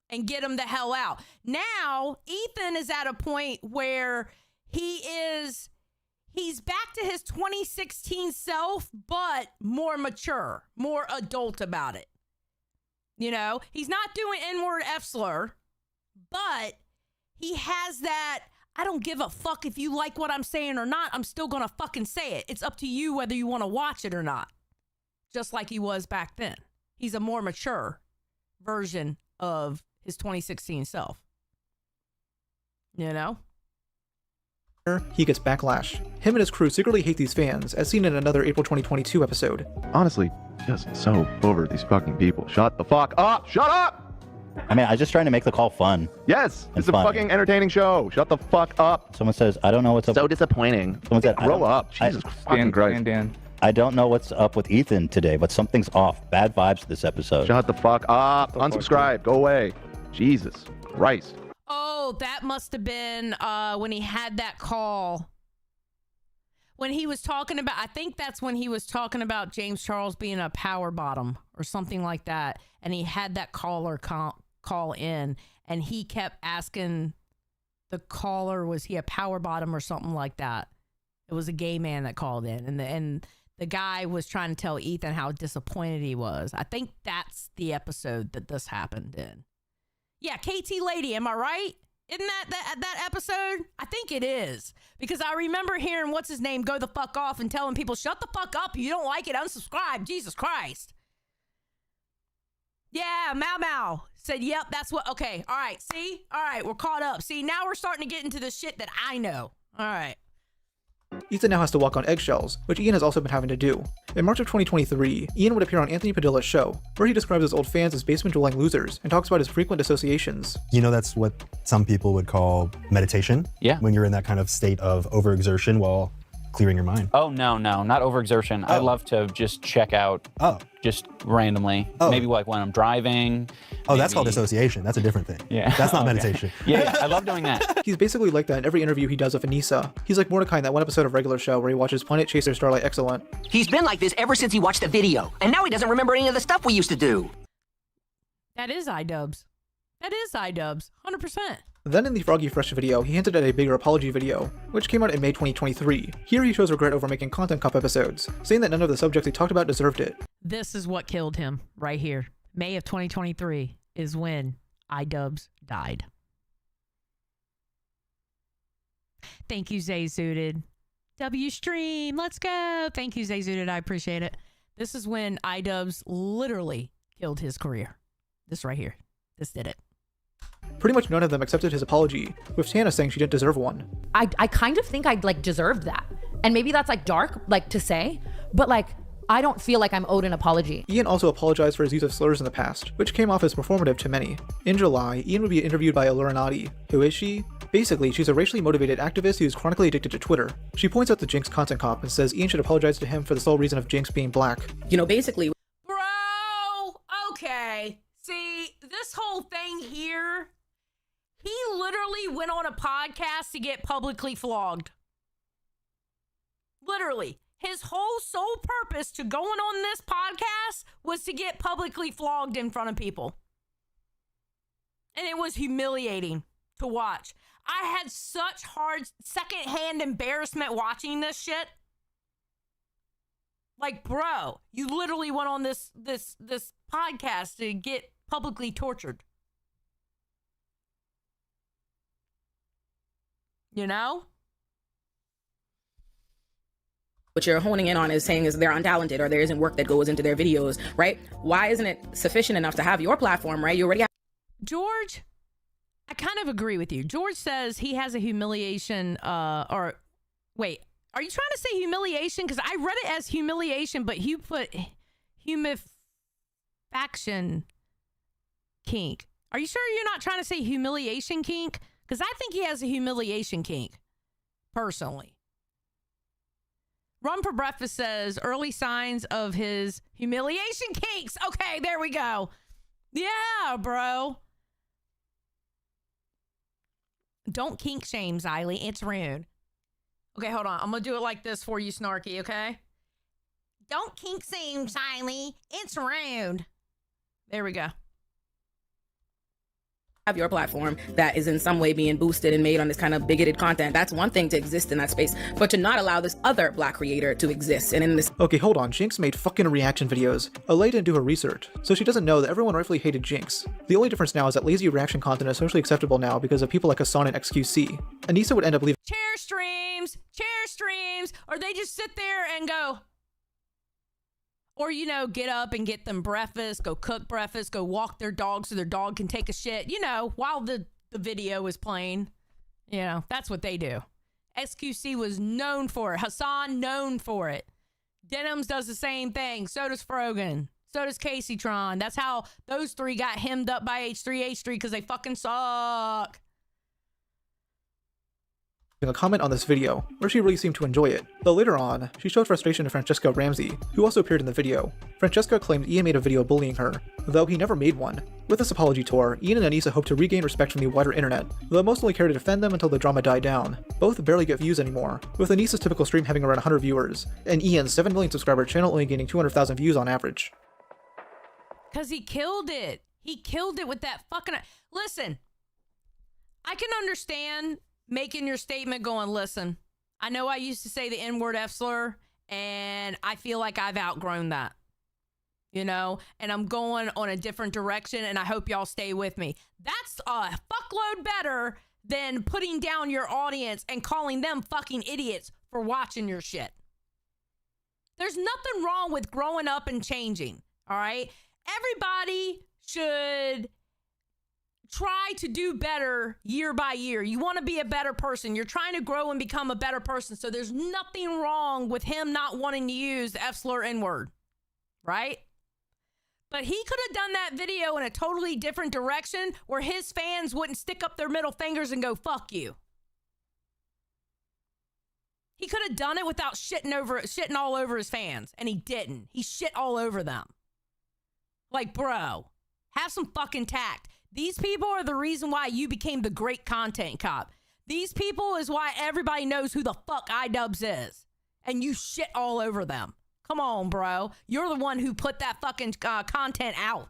and get them the hell out. Now, Ethan is at a point where he's back to his 2016 self, but more mature, more adult about it. You know, he's not doing N-word F-slur, but he has that, I don't give a fuck if you like what I'm saying or not. I'm still going to fucking say it. It's up to you whether you want to watch it or not. Just like he was back then. He's a more mature version of his 2016 self. You know? He gets backlash. Him and his crew secretly hate these fans, as seen in another April 2022 episode. Honestly, just so over these fucking people. Shut the fuck up! Shut up! I mean, I was just trying to make the call fun. Yes, and it's a fun. fucking entertaining show. Shut the fuck up. Someone says, I don't know what's up. So disappointing. Someone said, grow up. Jesus fucking Christ. Dan. I don't know what's up with Ethan today, but something's off. Bad vibes this episode. Shut the fuck up. Unsubscribe. Go away. Jesus Christ. Oh, that must have been when he had that call. When he was talking about, I think that's when he was talking about James Charles being a power bottom or something like that. And he had that caller call in, and he kept asking the caller, was he a power bottom or something like that? It was a gay man that called in, and the guy was trying to tell Ethan how disappointed he was. I think that's the episode that this happened in. Yeah, KT Lady, am I right? Isn't that episode? I think it is. Because I remember hearing what's his name go the fuck off and telling people, shut the fuck up. You don't like it, unsubscribe. Jesus Christ. Yeah, Mau said, yep, that's what. Okay, all right, see? All right, we're caught up. See, now we're starting to get into the shit that I know. All right. Ethan now has to walk on eggshells, which Ian has also been having to do. In March of 2023, Ian would appear on Anthony Padilla's show, where he describes his old fans as basement-dwelling losers and talks about his frequent associations. You know, that's what some people would call meditation. Yeah. When you're in that kind of state of overexertion while clearing your mind. Oh, no, not overexertion. I love to just check out just randomly. Maybe like when I'm driving. Oh, that's called dissociation. That's a different thing. Yeah. That's not meditation. Yeah, I love doing that. He's basically like that in every interview he does with Anisa. He's like Mordecai in that one episode of Regular Show where he watches Planet Chaser Starlight Excellent. He's been like this ever since he watched the video, and now he doesn't remember any of the stuff we used to do. That is Idubbbz. That is Idubbbz. 100%. Then in the Froggy Fresh video, he hinted at a bigger apology video, which came out in May 2023. Here he shows regret over making Content Cop episodes, saying that none of the subjects he talked about deserved it. This is what killed him right here. May of 2023 is when Idubbbz died. Thank you, Zay Zooted. W Stream, let's go. Thank you, Zay Zooted. I appreciate it. This is when Idubbbz literally killed his career. This right here. This did it. Pretty much none of them accepted his apology, with Tana saying she didn't deserve one. I kind of think I'd like deserved that. And maybe that's like dark, like to say, but like, I don't feel like I'm owed an apology. Ian also apologized for his use of slurs in the past, which came off as performative to many. In July, Ian would be interviewed by Alurinati. Who is she? Basically, she's a racially motivated activist who's chronically addicted to Twitter. She points out the Jinx Content Cop and says Ian should apologize to him for the sole reason of Jinx being black. You know, basically... Bro, okay. See, this whole thing here, he literally went on a podcast to get publicly flogged. Literally. His whole sole purpose to going on this podcast was to get publicly flogged in front of people. And it was humiliating to watch. I had such hard secondhand embarrassment watching this shit. Like, bro, you literally went on this podcast to get publicly tortured. You know? What you're honing in on is saying is they're untalented or there isn't work that goes into their videos, right? Why isn't it sufficient enough to have your platform, right? You already have. George, I kind of agree with you. George says he has a humiliation, wait, are you trying to say humiliation? Because I read it as humiliation, but you put humifaction kink. Are you sure you're not trying to say humiliation kink? Because I think he has a humiliation kink, personally. Run for Breakfast says early signs of his humiliation kinks. Okay, there we go. Yeah, bro. Don't kink shame, Xylee. It's rude. Okay, hold on. I'm going to do it like this for you, Snarky, okay? Don't kink shame, Xylee. It's rude. There we go. Have your platform that is in some way being boosted and made on this kind of bigoted content. That's one thing to exist in that space, but to not allow this other black creator to exist. And in this... Okay, hold on. Jinx made fucking reaction videos. Alay didn't do her research, so she doesn't know that everyone rightfully hated Jinx. The only difference now is that lazy reaction content is socially acceptable now because of people like Hassan and XQC. Anisa would end up leaving chair streams, or they just sit there and go, Or, you know, get up and get them breakfast, go cook breakfast, go walk their dog so their dog can take a shit, you know, while the video is playing. You know, that's what they do. SQC was known for it. Hassan, known for it. Denims does the same thing. So does Frogan. So does Casey Tron. That's how those three got hemmed up by H3 because they fucking suck. A comment on this video, where she really seemed to enjoy it, though later on, she showed frustration to Francesca Ramsey, who also appeared in the video. Francesca claimed Ian made a video bullying her, though he never made one. With this apology tour, Ian and Anisa hope to regain respect from the wider internet, though most only care to defend them until the drama died down. Both barely get views anymore, with Anisa's typical stream having around 100 viewers, and Ian's 7 million subscriber channel only gaining 200,000 views on average. Because he killed it. He killed it with that fucking... Listen, I can understand making your statement going, listen, I know I used to say the N-word F slur, and I feel like I've outgrown that, you know, and I'm going on a different direction, and I hope y'all stay with me. That's a fuckload better than putting down your audience and calling them fucking idiots for watching your shit. There's nothing wrong with growing up and changing, all right? Everybody should try to do better year by year. You want to be a better person. You're trying to grow and become a better person. So there's nothing wrong with him not wanting to use the F slur N-word, right? But he could have done that video in a totally different direction where his fans wouldn't stick up their middle fingers and go, fuck you. He could have done it without shitting all over his fans, and he didn't. He shit all over them. Like, bro, have some fucking tact. These people are the reason why you became the great content cop. These people is why everybody knows who the fuck Idubbbz is. And you shit all over them. Come on, bro. You're the one who put that fucking content out.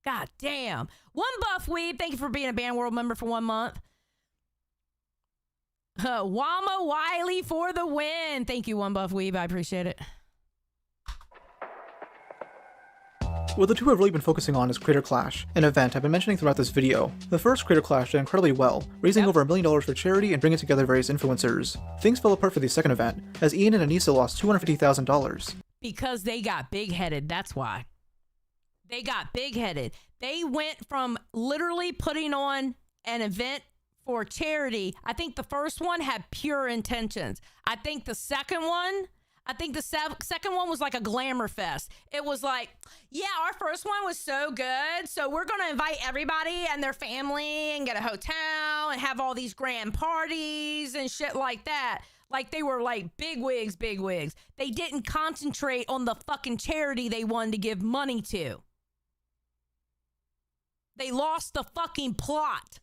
God damn. One Buff Weeb, thank you for being a Band World member for 1 month. Wama Wiley for the win. Thank you, One Buff Weeb. I appreciate it. What the two have really been focusing on is Creator Clash, an event I've been mentioning throughout this video. The first Creator Clash did incredibly well, raising over $1 million for charity and bringing together various influencers. Things fell apart for the second event, as Ian and Anisa lost $250,000. Because they got big-headed, that's why. They got big-headed. They went from literally putting on an event for charity. I think the first one had pure intentions. I think the second one was like a glamour fest. It was like, yeah, our first one was so good, so we're going to invite everybody and their family and get a hotel and have all these grand parties and shit like that. Like they were like bigwigs. They didn't concentrate on the fucking charity they wanted to give money to. They lost the fucking plot.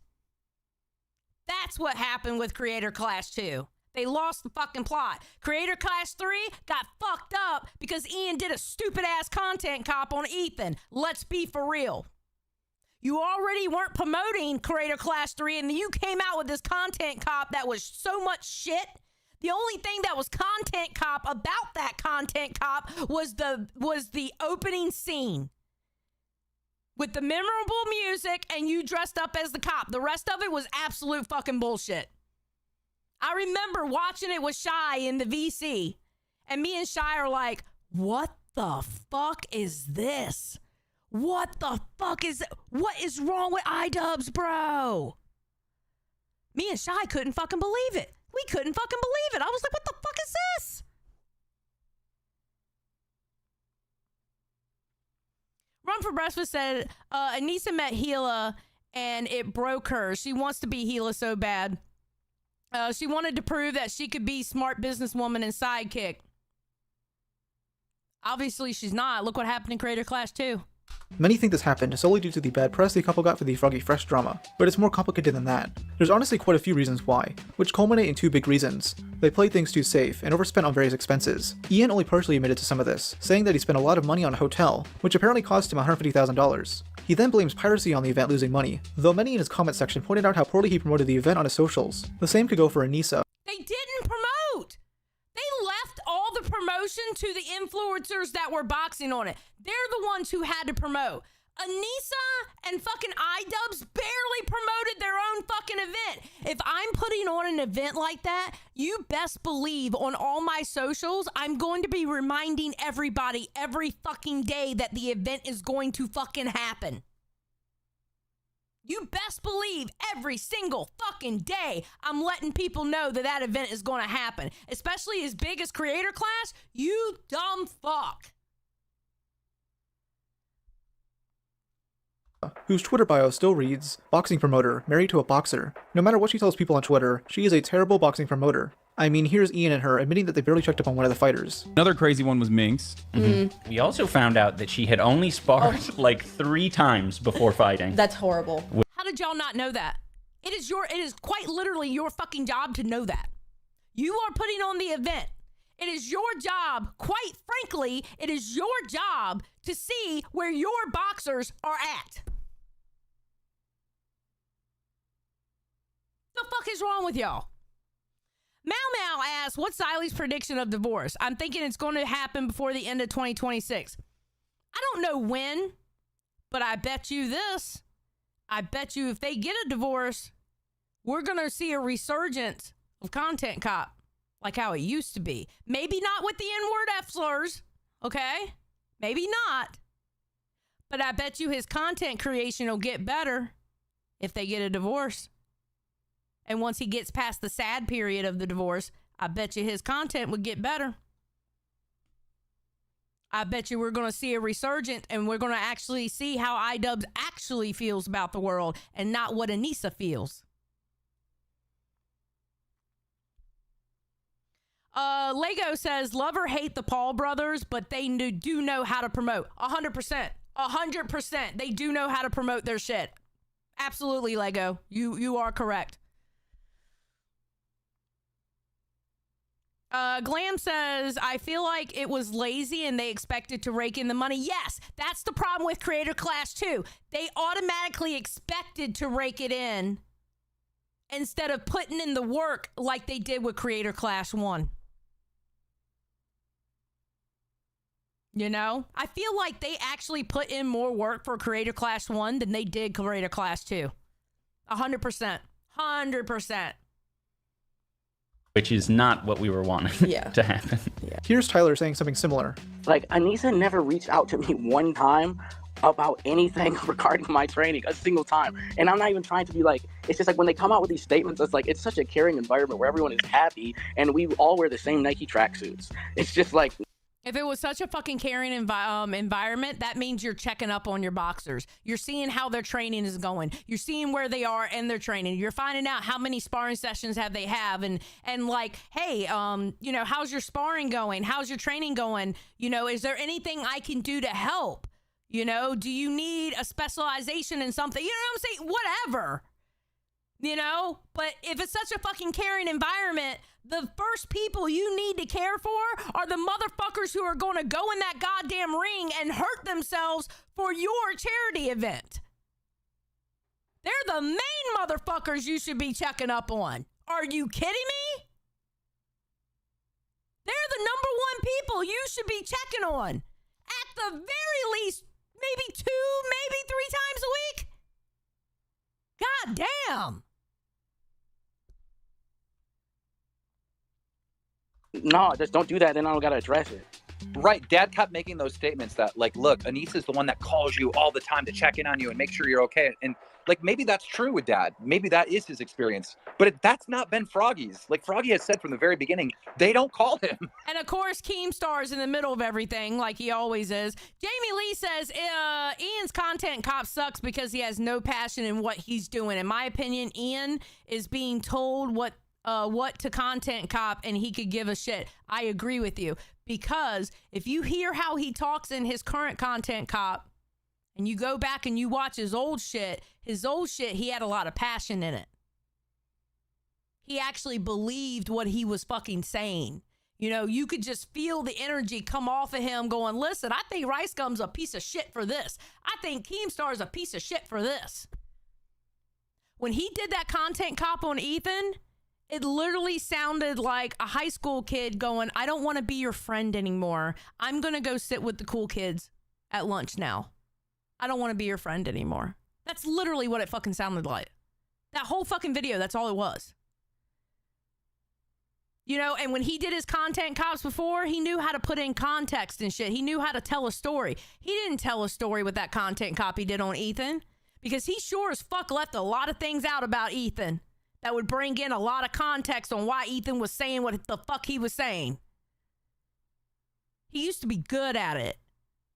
That's what happened with Creator Clash 2. They lost the fucking plot. Creator Clash 3 got fucked up because Ian did a stupid ass content cop on Ethan. Let's be for real. You already weren't promoting Creator Clash 3 and then you came out with this content cop that was so much shit. The only thing that was content cop about that content cop was the opening scene with the memorable music and you dressed up as the cop. The rest of it was absolute fucking bullshit. I remember watching it with Shy in the VC, and me and Shy are like, what the fuck is this? What the fuck is what is wrong with Idubbbz, bro? Me and Shy couldn't fucking believe it. We couldn't fucking believe it. I was like, what the fuck is this? Run for Breakfast said, Anisa met Gila, and it broke her. She wants to be Gila so bad. She wanted to prove that she could be smart businesswoman and sidekick. Obviously, she's not. Look what happened in Creator Clash 2. Many think this happened solely due to the bad press the couple got for the Froggy Fresh drama, but it's more complicated than that. There's honestly quite a few reasons why, which culminate in two big reasons. They played things too safe and overspent on various expenses. Ian only partially admitted to some of this, saying that he spent a lot of money on a hotel, which apparently cost him $150,000. He then blames piracy on the event losing money, though many in his comment section pointed out how poorly he promoted the event on his socials. The same could go for Anisa. They didn't promote! They left all the promotion to the influencers that were boxing on it. They're the ones who had to promote. Anisa and fucking Idubbbz barely promoted their own fucking event. If I'm putting on an event like that, you best believe on all my socials, I'm going to be reminding everybody every fucking day that the event is going to fucking happen. You best believe every single fucking day I'm letting people know that that event is going to happen. Especially as big as Creator Class, you dumb fuck. Whose Twitter bio still reads, boxing promoter, married to a boxer. No matter what she tells people on Twitter, she is a terrible boxing promoter. I mean, here's Ian and her admitting that they barely checked up on one of the fighters. Another crazy one was Minx. We also found out that she had only sparred like 3 times before fighting. That's horrible. How did y'all not know that? It is quite literally your fucking job to know that. You are putting on the event. It is your job, quite frankly, it is your job to see where your boxers are at. The fuck is wrong with y'all? Mau Mau asks, what's Xylie's prediction of divorce? I'm thinking it's going to happen before the end of 2026. I don't know when, but I bet you this. I bet you if they get a divorce, we're going to see a resurgence of Content Cop, like how it used to be. Maybe not with the N-word F slurs, okay? Maybe not. But I bet you his content creation will get better if they get a divorce. And once he gets past the sad period of the divorce, I bet you his content would get better. I bet you we're going to see a resurgence and we're going to actually see how Idubbbz actually feels about the world and not what Anisa feels. Lego says, love or hate the Paul brothers, but they do know how to promote. 100%. 100%. They do know how to promote their shit. Absolutely, Lego. You are correct. Glam says, I feel like it was lazy and they expected to rake in the money. Yes, that's the problem with Creator Class 2. They automatically expected to rake it in instead of putting in the work like they did with Creator Class 1. You know? I feel like they actually put in more work for Creator Class 1 than they did Creator Class 2. 100%. 100%. Which is not what we were wanting to happen. Here's Tyler saying something similar. Like, Anisa never reached out to me one time about anything regarding my training, a single time. And I'm not even trying to be like, it's just like when they come out with these statements, it's like, it's such a caring environment where everyone is happy and we all wear the same Nike tracksuits. It's just like... If it was such a fucking caring environment, that means you're checking up on your boxers. You're seeing how their training is going. You're seeing where they are in their training. You're finding out how many sparring sessions have they have, and like, hey, you know, how's your sparring going? How's your training going? You know, is there anything I can do to help? You know, do you need a specialization in something? You know what I'm saying? Whatever. You know, but if it's such a fucking caring environment, the first people you need to care for are the motherfuckers who are going to go in that goddamn ring and hurt themselves for your charity event. They're the main motherfuckers you should be checking up on. Are you kidding me? They're the number one people you should be checking on. At the very least, maybe 2, maybe 3 times a week. God damn. No, just don't do that, then I don't gotta address it. Right, Dad kept making those statements that, like, look, Anisa's the one that calls you all the time to check in on you and make sure you're okay. And, like, maybe that's true with Dad. Maybe that is his experience. But that's not been Froggy's. Like, Froggy has said from the very beginning, they don't call him. And, of course, Keemstar's in the middle of everything, like he always is. Jamie Lee says, Ian's content cop sucks because he has no passion in what he's doing. In my opinion, Ian is being told what to content cop and he could give a shit. I agree with you, because if you hear how he talks in his current content cop and you go back and you watch his old shit, he had a lot of passion in it. He actually believed what he was fucking saying. You know, you could just feel the energy come off of him going, listen, I think Rice Gum's a piece of shit for this. I think Keemstar's a piece of shit for this. When he did that content cop on Ethan, it literally sounded like a high school kid going, I don't want to be your friend anymore. I'm going to go sit with the cool kids at lunch now. I don't want to be your friend anymore. That's literally what it fucking sounded like. That whole fucking video, that's all it was. You know, and when he did his content cops before, he knew how to put in context and shit. He knew how to tell a story. He didn't tell a story with that content cop he did on Ethan, because he sure as fuck left a lot of things out about Ethan that would bring in a lot of context on why Ethan was saying what the fuck he was saying. He used to be good at it,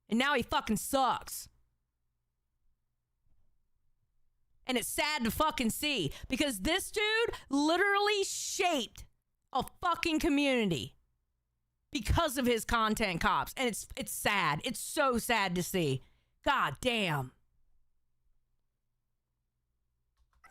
and now he fucking sucks. And it's sad to fucking see, because this dude literally shaped a fucking community because of his content cops. And it's sad. It's so sad to see. God damn.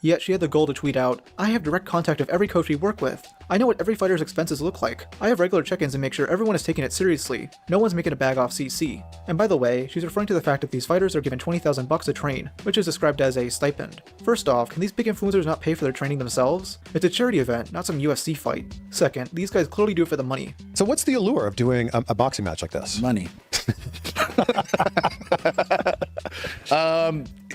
Yet she had the goal to tweet out, "I have direct contact of every coach we work with. I know what every fighter's expenses look like. I have regular check-ins and make sure everyone is taking it seriously. No one's making a bag off CC." And by the way, she's referring to the fact that these fighters are given $20,000 to train, which is described as a stipend. First off, can these big influencers not pay for their training themselves? It's a charity event, not some UFC fight. Second, these guys clearly do it for the money. So what's the allure of doing a boxing match like this? Money.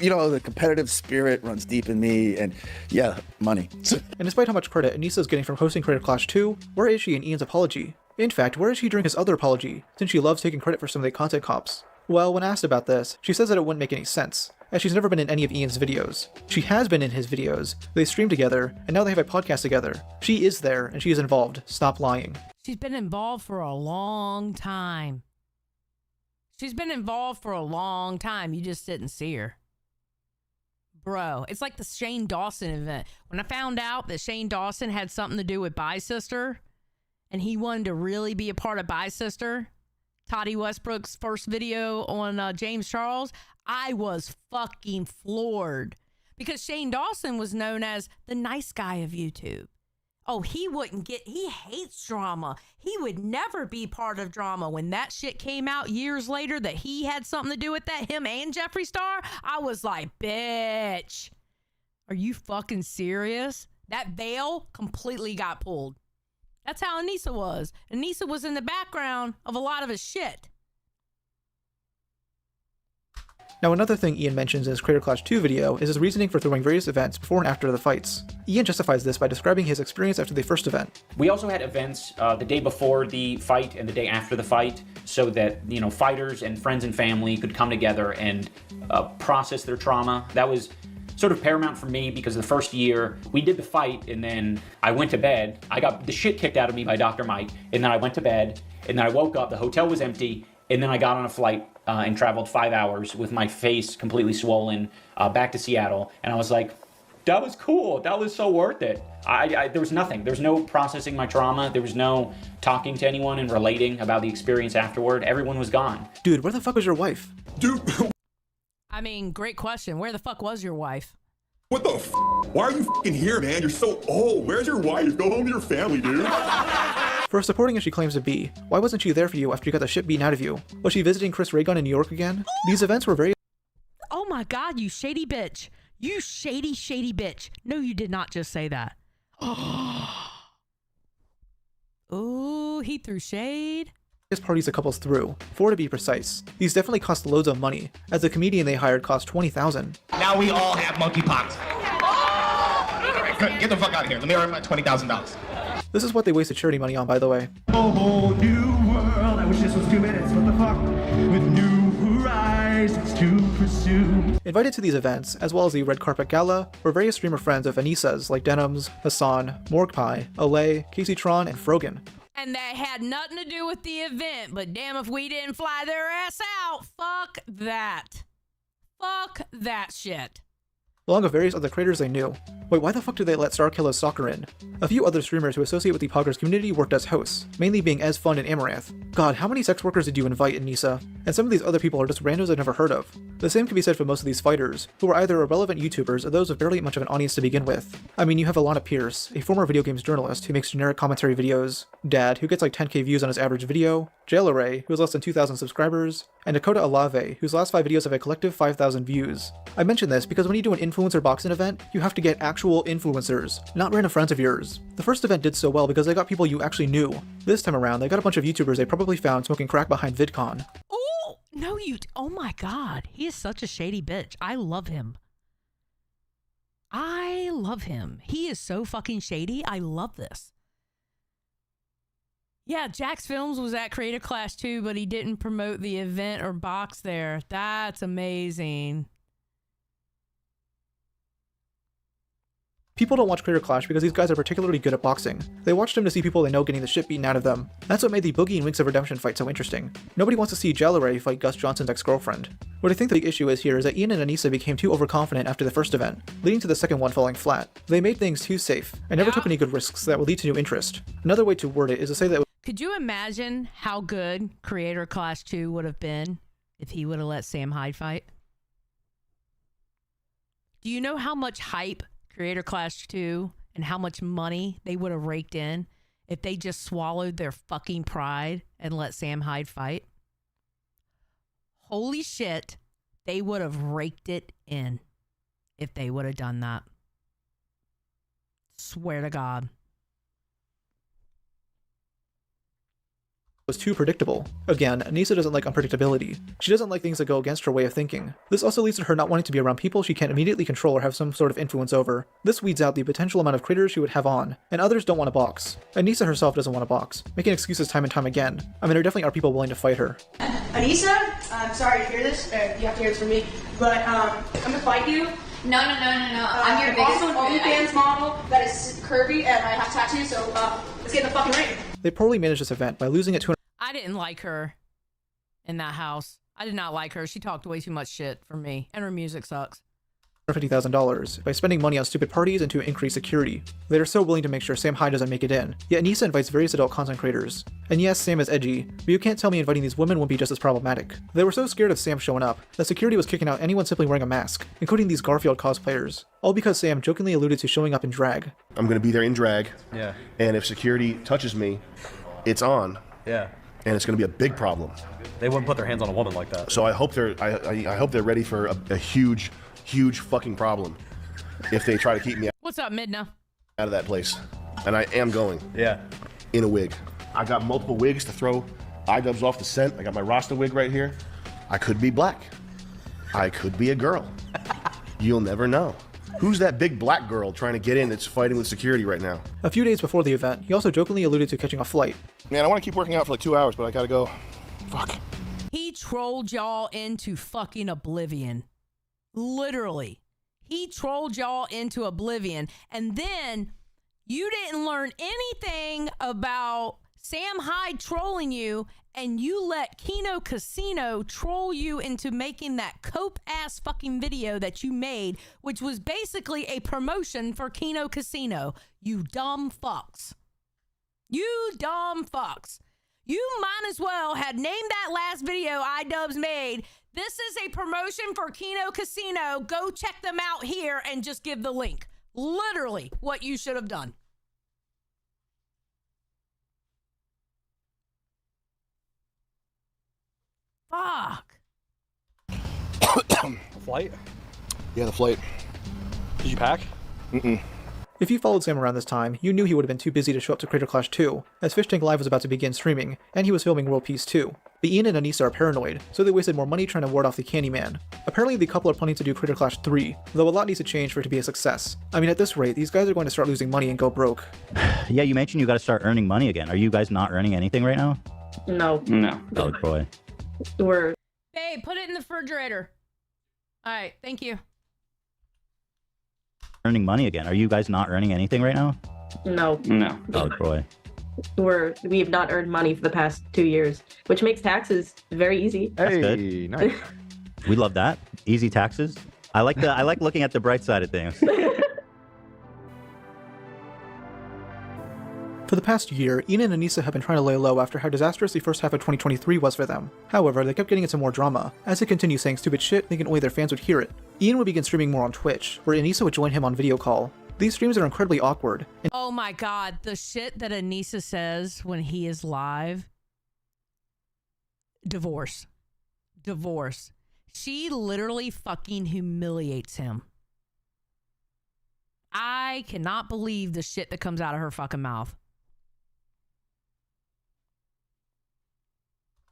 You know, the competitive spirit runs deep in me, and yeah, money. And despite how much credit Anisa is getting from hosting Creator Clash 2, where is she in Ian's apology? In fact, where is she during his other apology, since she loves taking credit for some of the content cops? Well, when asked about this, she says that it wouldn't make any sense, as she's never been in any of Ian's videos. She has been in his videos, they stream together, and now they have a podcast together. She is there, and she is involved. Stop lying. She's been involved for a long time. She's been involved for a long time. You just didn't see her. Bro, it's like the Shane Dawson event. When I found out that Shane Dawson had something to do with Bi Sister, and he wanted to really be a part of Bi Sister, Toddy Westbrook's first video on James Charles, I was fucking floored. Because Shane Dawson was known as the nice guy of YouTube. Oh, he hates drama. He would never be part of drama. When that shit came out years later that he had something to do with that, him and Jeffree Star, I was like, bitch, are you fucking serious? That veil completely got pulled. That's how Anisa was. Anisa was in the background of a lot of his shit. Now, another thing Ian mentions in his Creator Clash 2 video is his reasoning for throwing various events before and after the fights. Ian justifies this by describing his experience after the first event. We also had events the day before the fight and the day after the fight, so that, you know, fighters and friends and family could come together and process their trauma. That was sort of paramount for me, because the first year we did the fight and then I went to bed. I got the shit kicked out of me by Dr. Mike, and then I went to bed, and then I woke up, the hotel was empty, and then I got on a flight and traveled 5 hours with my face completely swollen back to Seattle. And I was like, that was cool. That was so worth it. There was nothing. There was no processing my trauma. There was no talking to anyone and relating about the experience afterward. Everyone was gone. Dude, where the fuck was your wife? Dude. I mean, great question. Where the fuck was your wife? What the f? Why are you fucking here, man? You're so old. Where's your wife? Go home to your family, dude. For as supporting as she claims to be, why wasn't she there for you after you got the shit beaten out of you? Was she visiting Chris Ray Gun in New York again? These events were very— Oh my God, you shady bitch. You shady, shady bitch. No, you did not just say that. Ooh, he threw shade. parties the couples threw, 4 to be precise. These definitely cost loads of money, as the comedian they hired cost $20,000. Now we all have monkeypox. Get the fuck out of here. Let me earn my $20,000. This is what they wasted charity money on, by the way. A whole new world. I wish this was 2 minutes. What the fuck? With new horizons to pursue. Invited to these events, as well as the Red Carpet Gala, were various streamer friends of Anisa's like Denims, Hassan, Morgpie, Alay, Casey Tron, and Frogan. And that had nothing to do with the event, but damn if we didn't fly their ass out. Fuck that. Fuck that shit. Along with various other creators they knew. Wait, why the fuck did they let Starkilla's Soccer in? A few other streamers who associate with the Poggers community worked as hosts, mainly being Ez Fun and Amaranth. God, how many sex workers did you invite, Anisa? And some of these other people are just randos I've never heard of. The same can be said for most of these fighters, who are either irrelevant YouTubers or those with barely much of an audience to begin with. I mean, you have Alana Pierce, a former video games journalist who makes generic commentary videos, Dad, who gets like 10k views on his average video, Jaileray, who has less than 2,000 subscribers, and Dakota Alave, whose last 5 videos have a collective 5,000 views. I mention this because when you do an influencer boxing event, you have to get actual influencers, not random friends of yours. The first event did so well because they got people you actually knew. This time around, they got a bunch of YouTubers they probably found smoking crack behind VidCon. Ooh, No, oh my God. He is such a shady bitch. I love him. I love him. He is so fucking shady. I love this. Yeah, Jack's Films was at Creator Clash too, but he didn't promote the event or box there. That's amazing. People don't watch Creator Clash because these guys are particularly good at boxing. They watch them to see people they know getting the shit beaten out of them. That's what made the Boogie and Winks of Redemption fight so interesting. Nobody wants to see Jalaray fight Gus Johnson's ex-girlfriend. What I think the big issue is here is that Ian and Anisa became too overconfident after the first event, leading to the second one falling flat. They made things too safe, and never took any good risks that would lead to new interest. Another way to word it is to say that— Could you imagine how good Creator Clash 2 would have been if he would have let Sam Hyde fight? Do you know how much hype Creator Clash 2 and how much money they would have raked in if they just swallowed their fucking pride and let Sam Hyde fight? Holy shit, they would have raked it in if they would have done that. Swear to God. Was too predictable. Again, Anisa doesn't like unpredictability. She doesn't like things that go against her way of thinking. This also leads to her not wanting to be around people she can't immediately control or have some sort of influence over. This weeds out the potential amount of creators she would have on, and others don't want to box. Anisa herself doesn't want to box, making excuses time and time again. I mean, there definitely are people willing to fight her. Anisa, I'm sorry to hear this. You have to hear this from me, but I'm gonna fight you. No. I'm your biggest also an OnlyFans model that is curvy and I have tattoos, so let's get in the fucking ring. They poorly managed this event by losing it to I didn't like her in that house. I did not like her. She talked way too much shit for me, and her music sucks. $50,000 by spending money on stupid parties and to increase security. They are so willing to make sure Sam Hyde doesn't make it in. Yet Anisa invites various adult content creators. And yes, Sam is edgy, but you can't tell me inviting these women won't be just as problematic. They were so scared of Sam showing up that security was kicking out anyone simply wearing a mask, including these Garfield cosplayers. All because Sam jokingly alluded to showing up in drag. I'm gonna be there in drag. Yeah. And if security touches me, it's on. Yeah. And it's gonna be a big problem. They wouldn't put their hands on a woman like that. So I hope I hope they're ready for a huge fucking problem if they try to keep me What's up, Midna? out of that place. And I am going. Yeah. In a wig. I got multiple wigs to throw Idubbbz off the scent. I got my Rasta wig right here. I could be black. I could be a girl. You'll never know. Who's that big black girl trying to get in that's fighting with security right now? A few days before the event, he also jokingly alluded to catching a flight. Man, I want to keep working out for like 2 hours, but I gotta go. Fuck. He trolled y'all into fucking oblivion. Literally. He trolled y'all into oblivion. And then you didn't learn anything about Sam Hyde trolling you, and you let Kino Casino troll you into making that cope-ass fucking video that you made, which was basically a promotion for Kino Casino. You dumb fucks. You dumb fucks. You might as well had named that last video Idubbbz made. This is a promotion for Kino Casino. Go check them out here and just give the link. Literally what you should have done. Fuck. Flight? Yeah, the flight. Did you pack? Mm-mm. If you followed Sam around this time, you knew he would have been too busy to show up to Creator Clash 2, as Fish Tank Live was about to begin streaming, and he was filming World Peace 2. But Ian and Anisa are paranoid, so they wasted more money trying to ward off the Candyman. Apparently the couple are planning to do Creator Clash 3, though a lot needs to change for it to be a success. I mean, at this rate, these guys are going to start losing money and go broke. Yeah, you mentioned you got to start earning money again. Are you guys not earning anything right now? No. No. Oh boy. We're Hey, put it in the refrigerator. All right, thank you. Earning money again. Are you guys not earning anything right now? no. No. Oh boy. We have not earned money for the past 2 years, which makes taxes very easy. That's good. Nice. We love that. Easy taxes. I like looking at the bright side of things. For the past year, Ian and Anisa have been trying to lay low after how disastrous the first half of 2023 was for them. However, they kept getting into more drama. As they continued saying stupid shit, thinking only their fans would hear it. Ian would begin streaming more on Twitch, where Anisa would join him on video call. These streams are incredibly awkward. Oh my God, the shit that Anisa says when he is live. Divorce. She literally fucking humiliates him. I cannot believe the shit that comes out of her fucking mouth.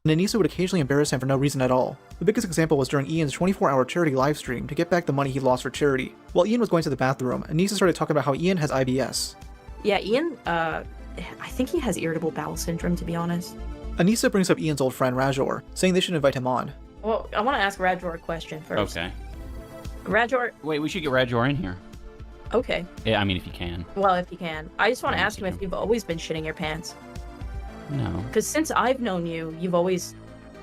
and Anisa would occasionally embarrass him for no reason at all. The biggest example was during Ian's 24-hour charity livestream to get back the money he lost for charity. While Ian was going to the bathroom, Anisa started talking about how Ian has IBS. Yeah, Ian, I think he has irritable bowel syndrome, to be honest. Anisa brings up Ian's old friend Rajor, saying they should invite him on. Well, I want to ask Rajor a question first. Okay. Rajor... Wait, we should get Rajor in here. Okay. Yeah, I mean, if you can. Well, if you can. I just want to ask him if you've always been shitting your pants. No. Because since I've known you, you've always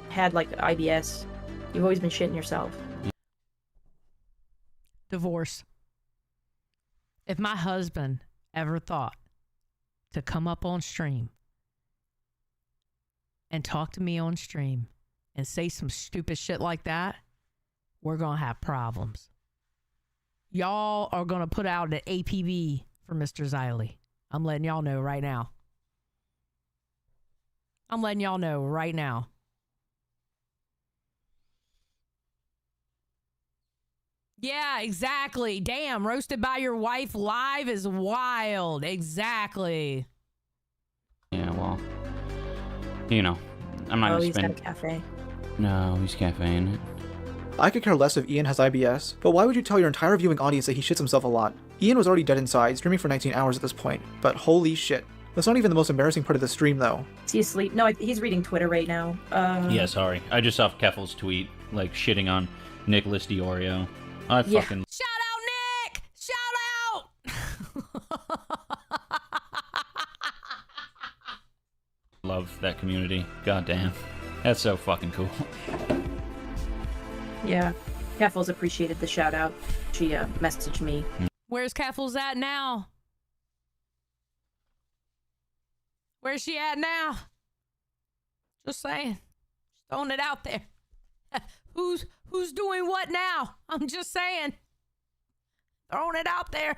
had, like, IBS. You've always been shitting yourself. Divorce. If my husband ever thought to come up on stream and talk to me on stream and say some stupid shit like that, we're going to have problems. Y'all are going to put out an APB for Mr. Xiley. I'm letting y'all know right now. I'm letting y'all know right now. Yeah, exactly. Damn, roasted by your wife live is wild. Exactly. Yeah, well, you know, I'm not gonna he's spend. got a cafe. No, he's caffeine. I could care less if Ian has IBS, but why would you tell your entire viewing audience that he shits himself a lot? Ian was already dead inside, streaming for 19 hours at this point, but holy shit. That's not even the most embarrassing part of the stream, though. Is he asleep? No, he's reading Twitter right now. Yeah, sorry. I just saw Keffel's tweet, like, shitting on Nicholas Diorio. I fucking... Shout out, Nick! Shout out! love that community. God damn. That's so fucking cool. Yeah. Keffel's appreciated the shout out. She messaged me. Where's Keffels at now? Where's she at now? Just saying. Just throwing it out there. Who's doing what now? I'm just saying. Throwing it out there.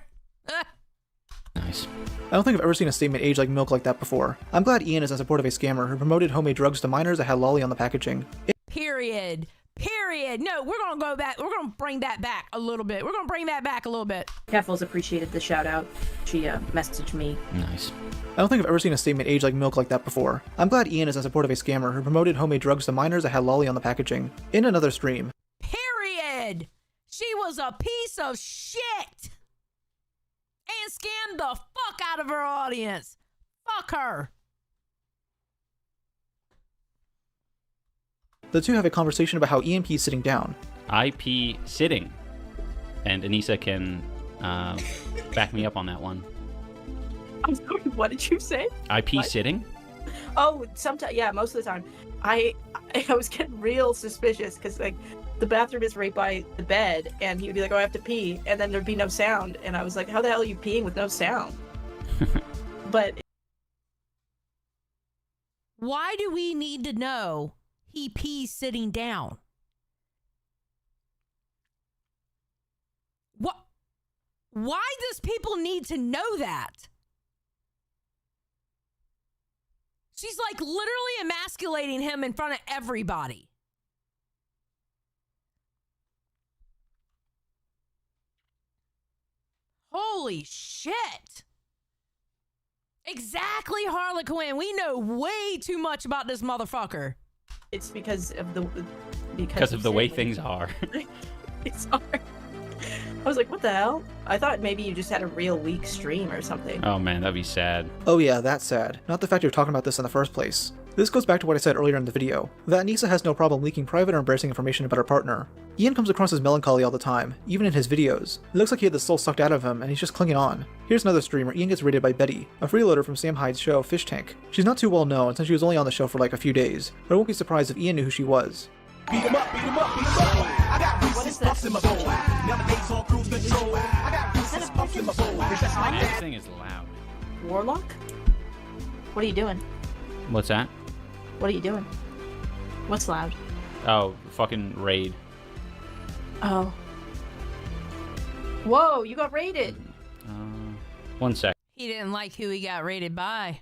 Nice. I don't think I've ever seen a statement age like milk like that before. I'm glad Ian is in support of a scammer who promoted homemade drugs to minors that had lolly on the packaging. Period. No, we're gonna go back. We're gonna bring that back a little bit. Keffel's appreciated the shout out. She messaged me. Nice. I don't think I've ever seen a statement age like milk like that before. I'm glad Ian is in support of a scammer who promoted homemade drugs to minors that had lolly on the packaging. In another stream. Period. She was a piece of shit. And scammed the fuck out of her audience. Fuck her. The two have a conversation about how EMP is sitting down. IP sitting. And Anisa can back me up on that one. I'm sorry, what did you say? IP What? sitting? Oh, sometimes, yeah, most of the time. I was getting real suspicious because, like, the bathroom is right by the bed, and he would be like, oh, I have to pee, and then there'd be no sound, and I was like, how the hell are you peeing with no sound? But Why do we need to know he pees sitting down? What? Why does people need to know that? She's like literally emasculating him in front of everybody. Holy shit. Exactly, Harlequin. We know way too much about this motherfucker. it's because of the way things are. It's hard. I was like, what the hell? I thought maybe you just had a real weak stream or something. Oh man, that'd be sad. Oh yeah, that's sad. Not the fact you're talking about this in the first place. This goes back to what I said earlier in the video, that Anisa has no problem leaking private or embarrassing information about her partner. Ian comes across as melancholy all the time, even in his videos. It looks like he had the soul sucked out of him and he's just clinging on. Here's another stream where Ian gets raided by Betty, a freeloader from Sam Hyde's show Fish Tank. She's not too well known since she was only on the show for like a few days, but I won't be surprised if Ian knew who she was. Beat him up, beat him up, beat him up. I got racist puffs in my bowl. Nowadays on cruise control. I got racist puffs in my bowl. It's just like This thing is loud. Warlock? What are you doing? What's that? What are you doing? What's loud? Oh, fucking raid. Oh. Whoa, you got raided. 1 sec. He didn't like who he got raided by.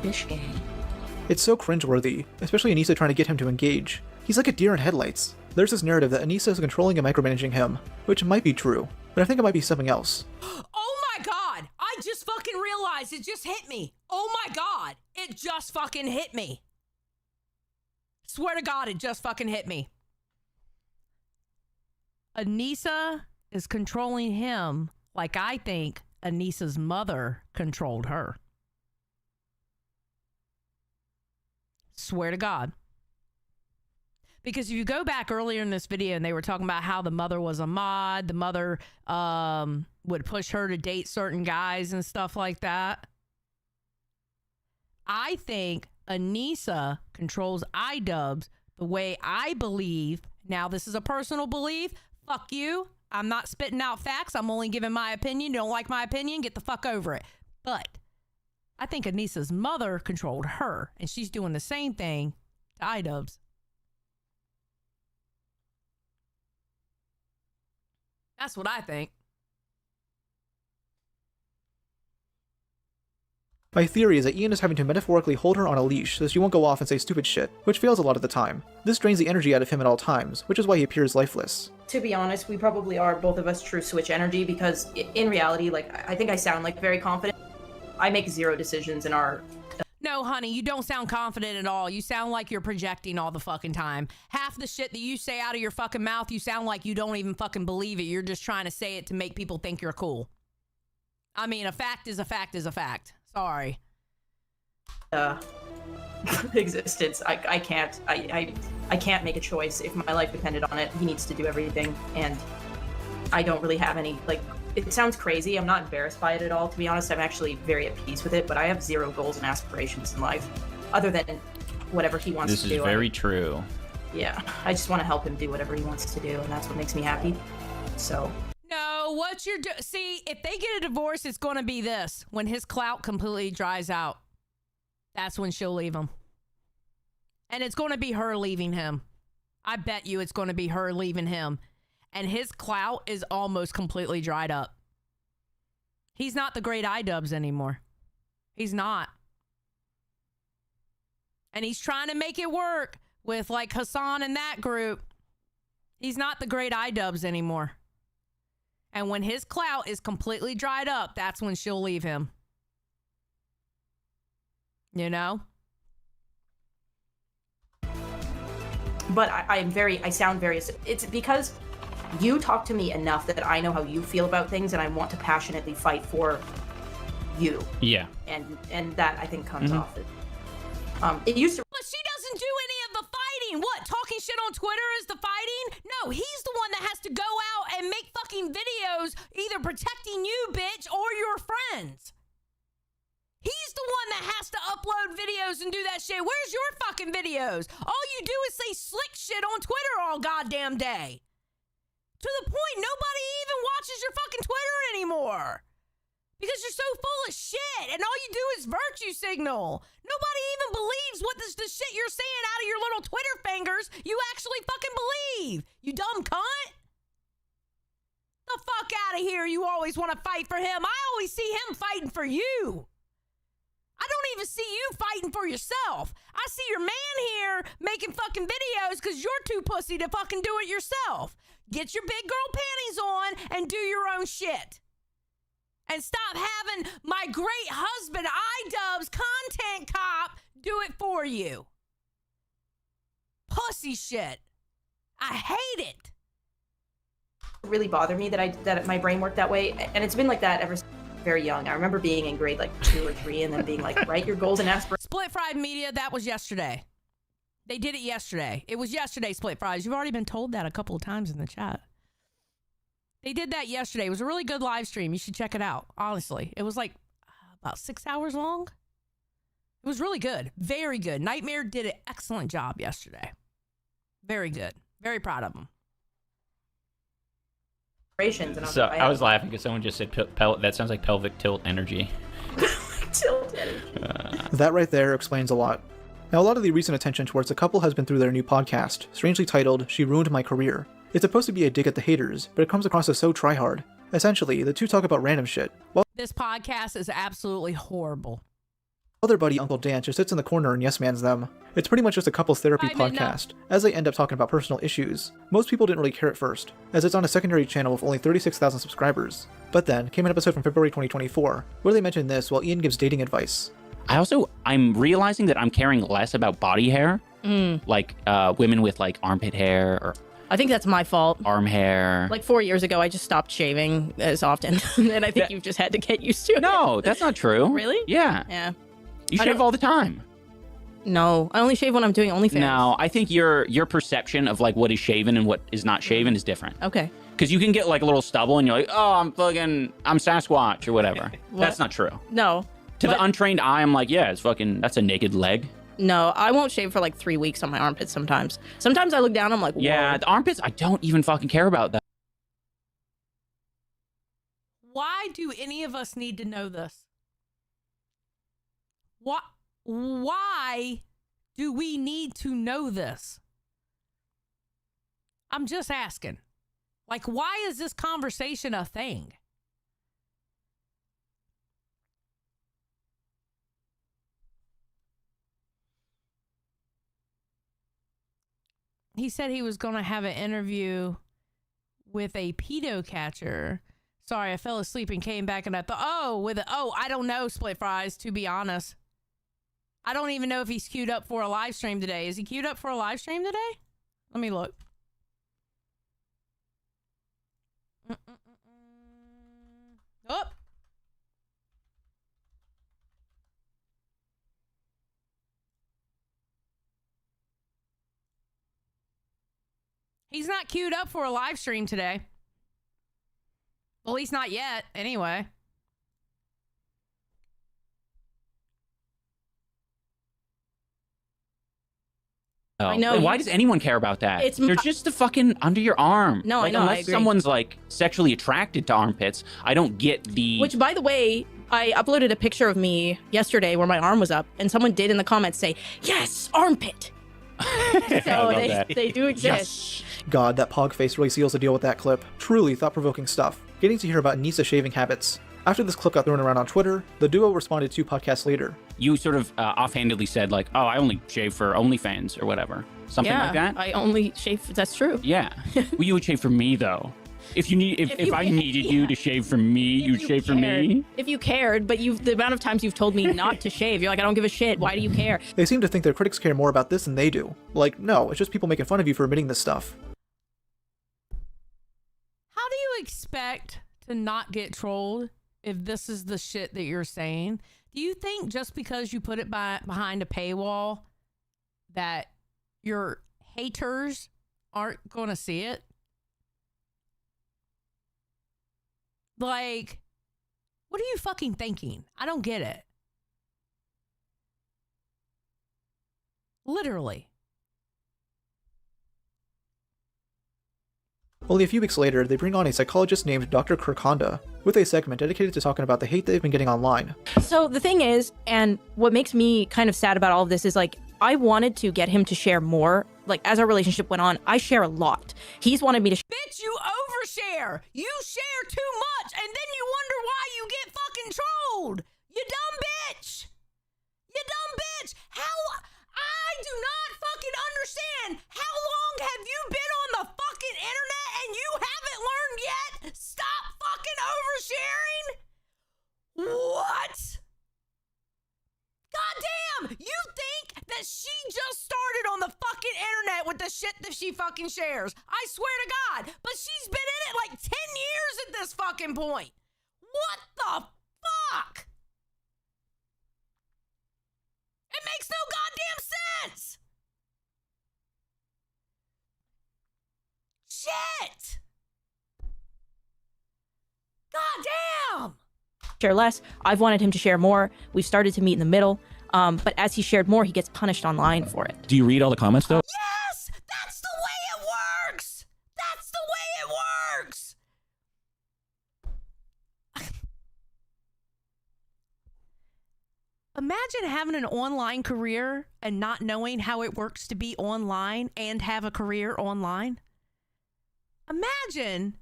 Fish gang. It's so cringeworthy, especially Anisa trying to get him to engage. He's like a deer in headlights. There's this narrative that Anisa is controlling and micromanaging him, which might be true, but I think it might be something else. Oh my god! I just fucking realized guys, it just hit me. Oh my God. It just fucking hit me. Swear to God, it just fucking hit me. Anisa is controlling him like I think Anisa's mother controlled her. Swear to God. Because if you go back earlier in this video and they were talking about how the mother was a mod, the mother would push her to date certain guys and stuff like that. I think Anisa controls Idubbbz the way I believe. Now, this is a personal belief. Fuck you. I'm not spitting out facts. I'm only giving my opinion. You don't like my opinion? Get the fuck over it. But I think Anisa's mother controlled her, and she's doing the same thing to Idubbbz. That's what I think. My theory is that Ian is having to metaphorically hold her on a leash so she won't go off and say stupid shit, which fails a lot of the time. This drains the energy out of him at all times, which is why he appears lifeless. To be honest, we probably are, both of us, true switch energy, because in reality, like, I think I sound like very confident. I make zero decisions in our... No, honey, you don't sound confident at all. You sound like you're projecting all the fucking time. Half the shit that you say out of your fucking mouth, you sound like you don't even fucking believe it. You're just trying to say it to make people think you're cool. I mean, a fact is a fact is a fact. Sorry. Existence. I can't. I can't make a choice. If my life depended on it, he needs to do everything, and I don't really have any, like... It sounds crazy. I'm not embarrassed by it at all, to be honest. I'm actually very at peace with it, but I have zero goals and aspirations in life other than whatever he wants to do. This is very true. Yeah, I just want to help him do whatever he wants to do, and that's what makes me happy. So... No, what you're doing... See, if they get a divorce, it's going to be this. When his clout completely dries out, that's when she'll leave him. And it's going to be her leaving him. I bet you it's going to be her leaving him. And his clout is almost completely dried up. He's not the great Idubbbz anymore. He's not. And he's trying to make it work with like Hassan and that group. He's not the great Idubbbz anymore. And when his clout is completely dried up, that's when she'll leave him. You know? But I sound very... It's because... You talk to me enough that I know how you feel about things, and I want to passionately fight for you. Yeah. And that, I think, comes off. It used to... But she doesn't do any of the fighting. What, talking shit on Twitter is the fighting? No, he's the one that has to go out and make fucking videos either protecting you, bitch, or your friends. He's the one that has to upload videos and do that shit. Where's your fucking videos? All you do is say slick shit on Twitter all goddamn day. To the point nobody even watches your fucking Twitter anymore. Because you're so full of shit and all you do is virtue signal. Nobody even believes what the shit you're saying out of your little Twitter fingers you actually fucking believe. You dumb cunt. The fuck out of here. You always want to fight for him. I always see him fighting for you. I don't even see you fighting for yourself. I see your man here making fucking videos because you're too pussy to fucking do it yourself. Get your big girl panties on and do your own shit. And stop having my great husband, Idubbbz, content cop, do it for you. Pussy shit. I hate it. It really bothered me that my brain worked that way. And it's been like that ever since very young. I remember being in grade like 2 or 3 and then being like, write your goals and aspirations. Split Fried Media, that was yesterday. They did it yesterday. It was yesterday, Split Fries. You've already been told that a couple of times in the chat. They did that yesterday. It was a really good live stream. You should check it out, honestly. It was like about 6 hours long. It was really good. Very good. Nightmare did an excellent job yesterday. Very good. Very proud of him. And so I was laughing because someone just said that sounds like pelvic tilt energy. Tilt energy. That right there explains a lot. Now, a lot of the recent attention towards the couple has been through their new podcast, strangely titled She Ruined My Career. It's supposed to be a dig at the haters, but it comes across as so tryhard. Essentially, the two talk about random shit. This podcast is absolutely horrible. Other buddy Uncle Dan just sits in the corner and yes-mans them. It's pretty much just a couples therapy podcast, as they end up talking about personal issues. Most people didn't really care at first, as it's on a secondary channel with only 36,000 subscribers. But then came an episode from February 2024, where they mention this while Ian gives dating advice. I'm realizing that I'm caring less about body hair, like women with like armpit hair or I think that's my fault. Arm hair. Like 4 years ago, I just stopped shaving as often, and I think you've just had to get used to it. No, that's not true. Really? Yeah. Yeah. You shave all the time. No, I only shave when I'm doing OnlyFans. No, I think your perception of like what is shaven and what is not shaven is different. Okay. Because you can get like a little stubble and you're like, oh, I'm Sasquatch or whatever. That's not true. No. To the untrained eye, I'm like, yeah, that's a naked leg. No, I won't shave for like 3 weeks on my armpits sometimes. Sometimes I look down, I'm like, whoa. Yeah, the armpits, I don't even fucking care about that. Why do any of us need to know this? Why do we need to know this? I'm just asking. Like, why is this conversation a thing? He said he was going to have an interview with a pedo catcher. Sorry, I fell asleep and came back and I thought, I don't know, Split Fries, to be honest. I don't even know if he's queued up for a live stream today. Is he queued up for a live stream today? Let me look. Oh. He's not queued up for a live stream today. Well, at least not yet, anyway. Oh. I know. Why does anyone care about that? They're just the fucking under your arm. No, like, I know, I unless agree. someone's like sexually attracted to armpits, I don't get the. Which, by the way, I uploaded a picture of me yesterday where my arm was up, and someone did in the comments say, yes, armpit. So they do exist. God, that pog face really seals the deal with that clip. Truly thought-provoking stuff. Getting to hear about Anisa shaving habits. After this clip got thrown around on Twitter, the duo responded 2 podcasts later. You sort of offhandedly said like, oh, I only shave for OnlyFans or whatever. Something like that? I only shave, that's true. Yeah. Well, you would shave for me though. If I needed you to shave for me, you'd shave for me. If you cared, but the amount of times you've told me not to shave, you're like, I don't give a shit. Why do you care? They seem to think their critics care more about this than they do. Like, no, it's just people making fun of you for admitting this stuff. How do you expect to not get trolled if this is the shit that you're saying? Do you think just because you put it behind a paywall that your haters aren't going to see it? Like, what are you fucking thinking? I don't get it. Literally. Only a few weeks later, they bring on a psychologist named Dr. Kirk Honda, with a segment dedicated to talking about the hate they've been getting online. So the thing is, and what makes me kind of sad about all of this is like, I wanted to get him to share more. Like, as our relationship went on, I share a lot. He's wanted me to Bitch, you overshare. You share too much, and then you wonder why you get fucking trolled. You dumb bitch. You dumb bitch. I do not fucking understand. How long have you been on the fucking internet and you haven't learned yet? Stop fucking oversharing. What? Goddamn! You think that she just started on the fucking internet with the shit that she fucking shares? I swear to God. But she's been in it like 10 years at this fucking point. What the fuck? It makes no goddamn sense. Shit. Goddamn. share less. I've wanted him to share more. We've started to meet in the middle. But as he shared more, he gets punished online for it. Do you read all the comments though? Yes! That's the way it works! That's the way it works! Imagine having an online career and not knowing how it works to be online and have a career online. Imagine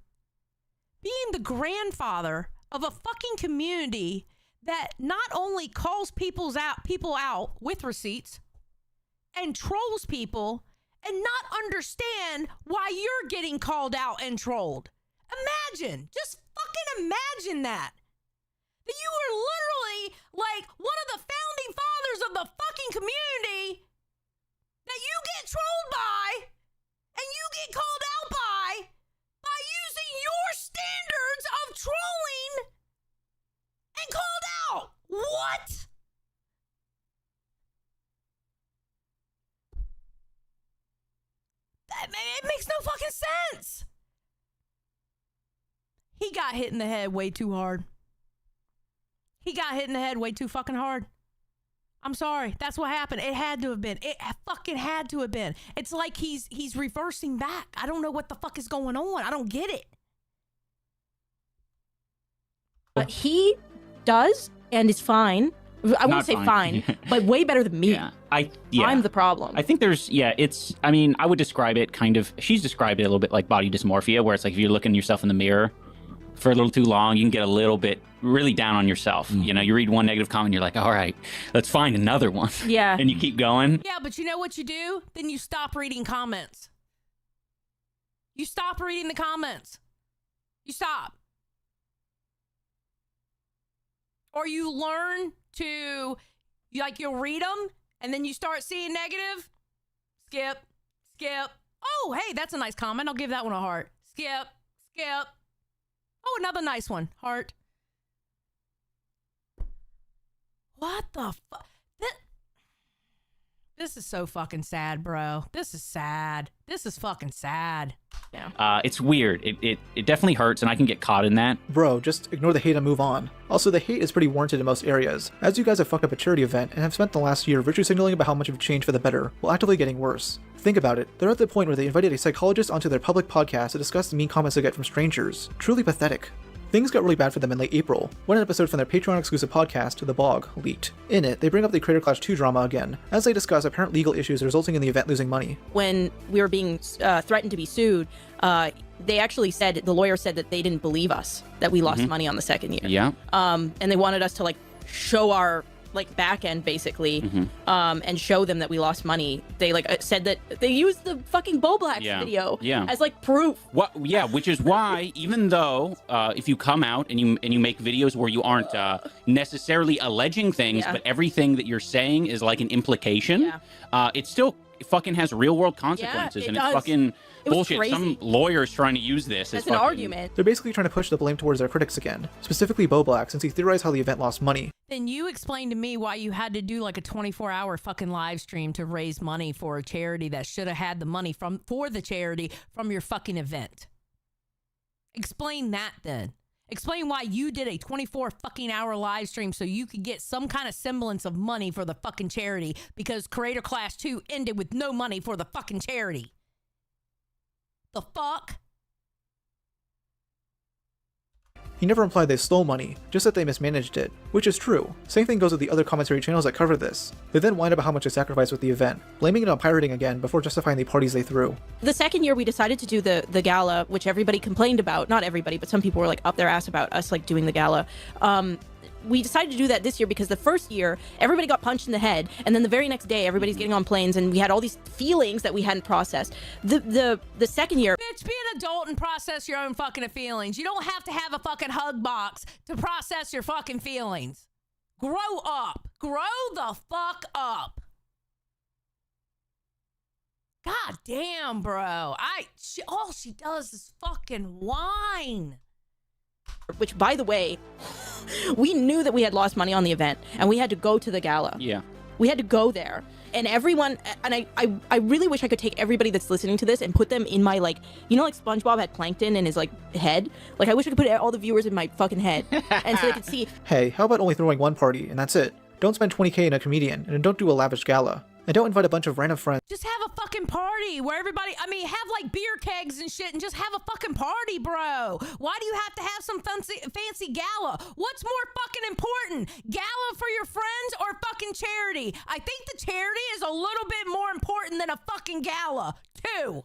being the grandfather of a fucking community that not only calls people out with receipts and trolls people and not understand why you're getting called out and trolled. Imagine, just fucking imagine that. That you are literally like one of the founding fathers of the fucking community that you get trolled by and you get called out by using your standards of trolling and called out. What? It makes no fucking sense. He got hit in the head way too hard. He got hit in the head way too fucking hard. I'm sorry. That's what happened. It had to have been. It fucking had to have been. It's like he's reversing back. I don't know what the fuck is going on. I don't get it. But he does and is fine. I won't say fine, but way better than me. I'm the problem. I think I mean, I would describe it kind of, she's described it a little bit like body dysmorphia, where it's like if you're looking at yourself in the mirror for a little too long, you can get a little bit really down on yourself. You know, you read one negative comment, you're like, all right, let's find another one. Yeah. And you keep going. Yeah, but you know what you do? Then you stop reading comments. You stop reading the comments. You stop. Or you learn to, you'll read them, and then you start seeing negative. Skip. Oh, hey, that's a nice comment. I'll give that one a heart. Skip. Oh, another nice one. Heart. What the fuck? This is so fucking sad, bro. This is sad. This is fucking sad. Yeah. It's weird. It definitely hurts, and I can get caught in that. Bro, just ignore the hate and move on. Also, the hate is pretty warranted in most areas, as you guys have fucked up a charity event and have spent the last year virtue signaling about how much you've changed for the better, while actively getting worse. Think about it. They're at the point where they invited a psychologist onto their public podcast to discuss the mean comments they get from strangers. Truly pathetic. Things got really bad for them in late April, when an episode from their Patreon-exclusive podcast, The Bog, leaked. In it, they bring up the Creator Clash 2 drama again, as they discuss apparent legal issues resulting in the event losing money. When we were being threatened to be sued, they actually said, the lawyer said that they didn't believe us, that we lost money on the second year. Yeah. And they wanted us to show our back end basically, and show them that we lost money. They said that they used the fucking Bo Black video as proof. What? Yeah, which is why even though if you come out and you make videos where you aren't necessarily alleging things, but everything that you're saying is like an implication, it still fucking has real world consequences, and it's fucking bullshit. Some lawyer's trying to use this as an argument. They're basically trying to push the blame towards their critics again, specifically Bo Black, since he theorized how the event lost money. Then you explain to me why you had to do a 24-hour fucking live stream to raise money for a charity that should have had the money for the charity from your fucking event. Explain that then. Explain why you did a 24 fucking hour live stream so you could get some kind of semblance of money for the fucking charity, because Creator Clash 2 ended with no money for the fucking charity. The fuck? He never implied they stole money, just that they mismanaged it, which is true. Same thing goes with the other commentary channels that cover this. They then whine about how much they sacrificed with the event, blaming it on pirating again before justifying the parties they threw. The second year we decided to do the gala, which everybody complained about, not everybody, but some people were up their ass about us doing the gala. We decided to do that this year because the first year everybody got punched in the head, and then the very next day everybody's getting on planes, and we had all these feelings that we hadn't processed. The second year, bitch, be an adult and process your own fucking feelings. You don't have to have a fucking hug box to process your fucking feelings. Grow up. Grow the fuck up. God damn, bro. All she does is fucking whine. Which, by the way, we knew that we had lost money on the event, and we had to go to the gala. Yeah. We had to go there. And everyone, and I really wish I could take everybody that's listening to this and put them in my, SpongeBob had plankton in his, head? I wish I could put all the viewers in my fucking head, and so they could see. Hey, how about only throwing one party, and that's it? Don't spend $20K in a comedian, and don't do a lavish gala. And don't invite a bunch of random friends. Just have a fucking party where everybody, have beer kegs and shit and just have a fucking party, bro. Why do you have to have some fancy gala? What's more fucking important? Gala for your friends or fucking charity? I think the charity is a little bit more important than a fucking gala, too.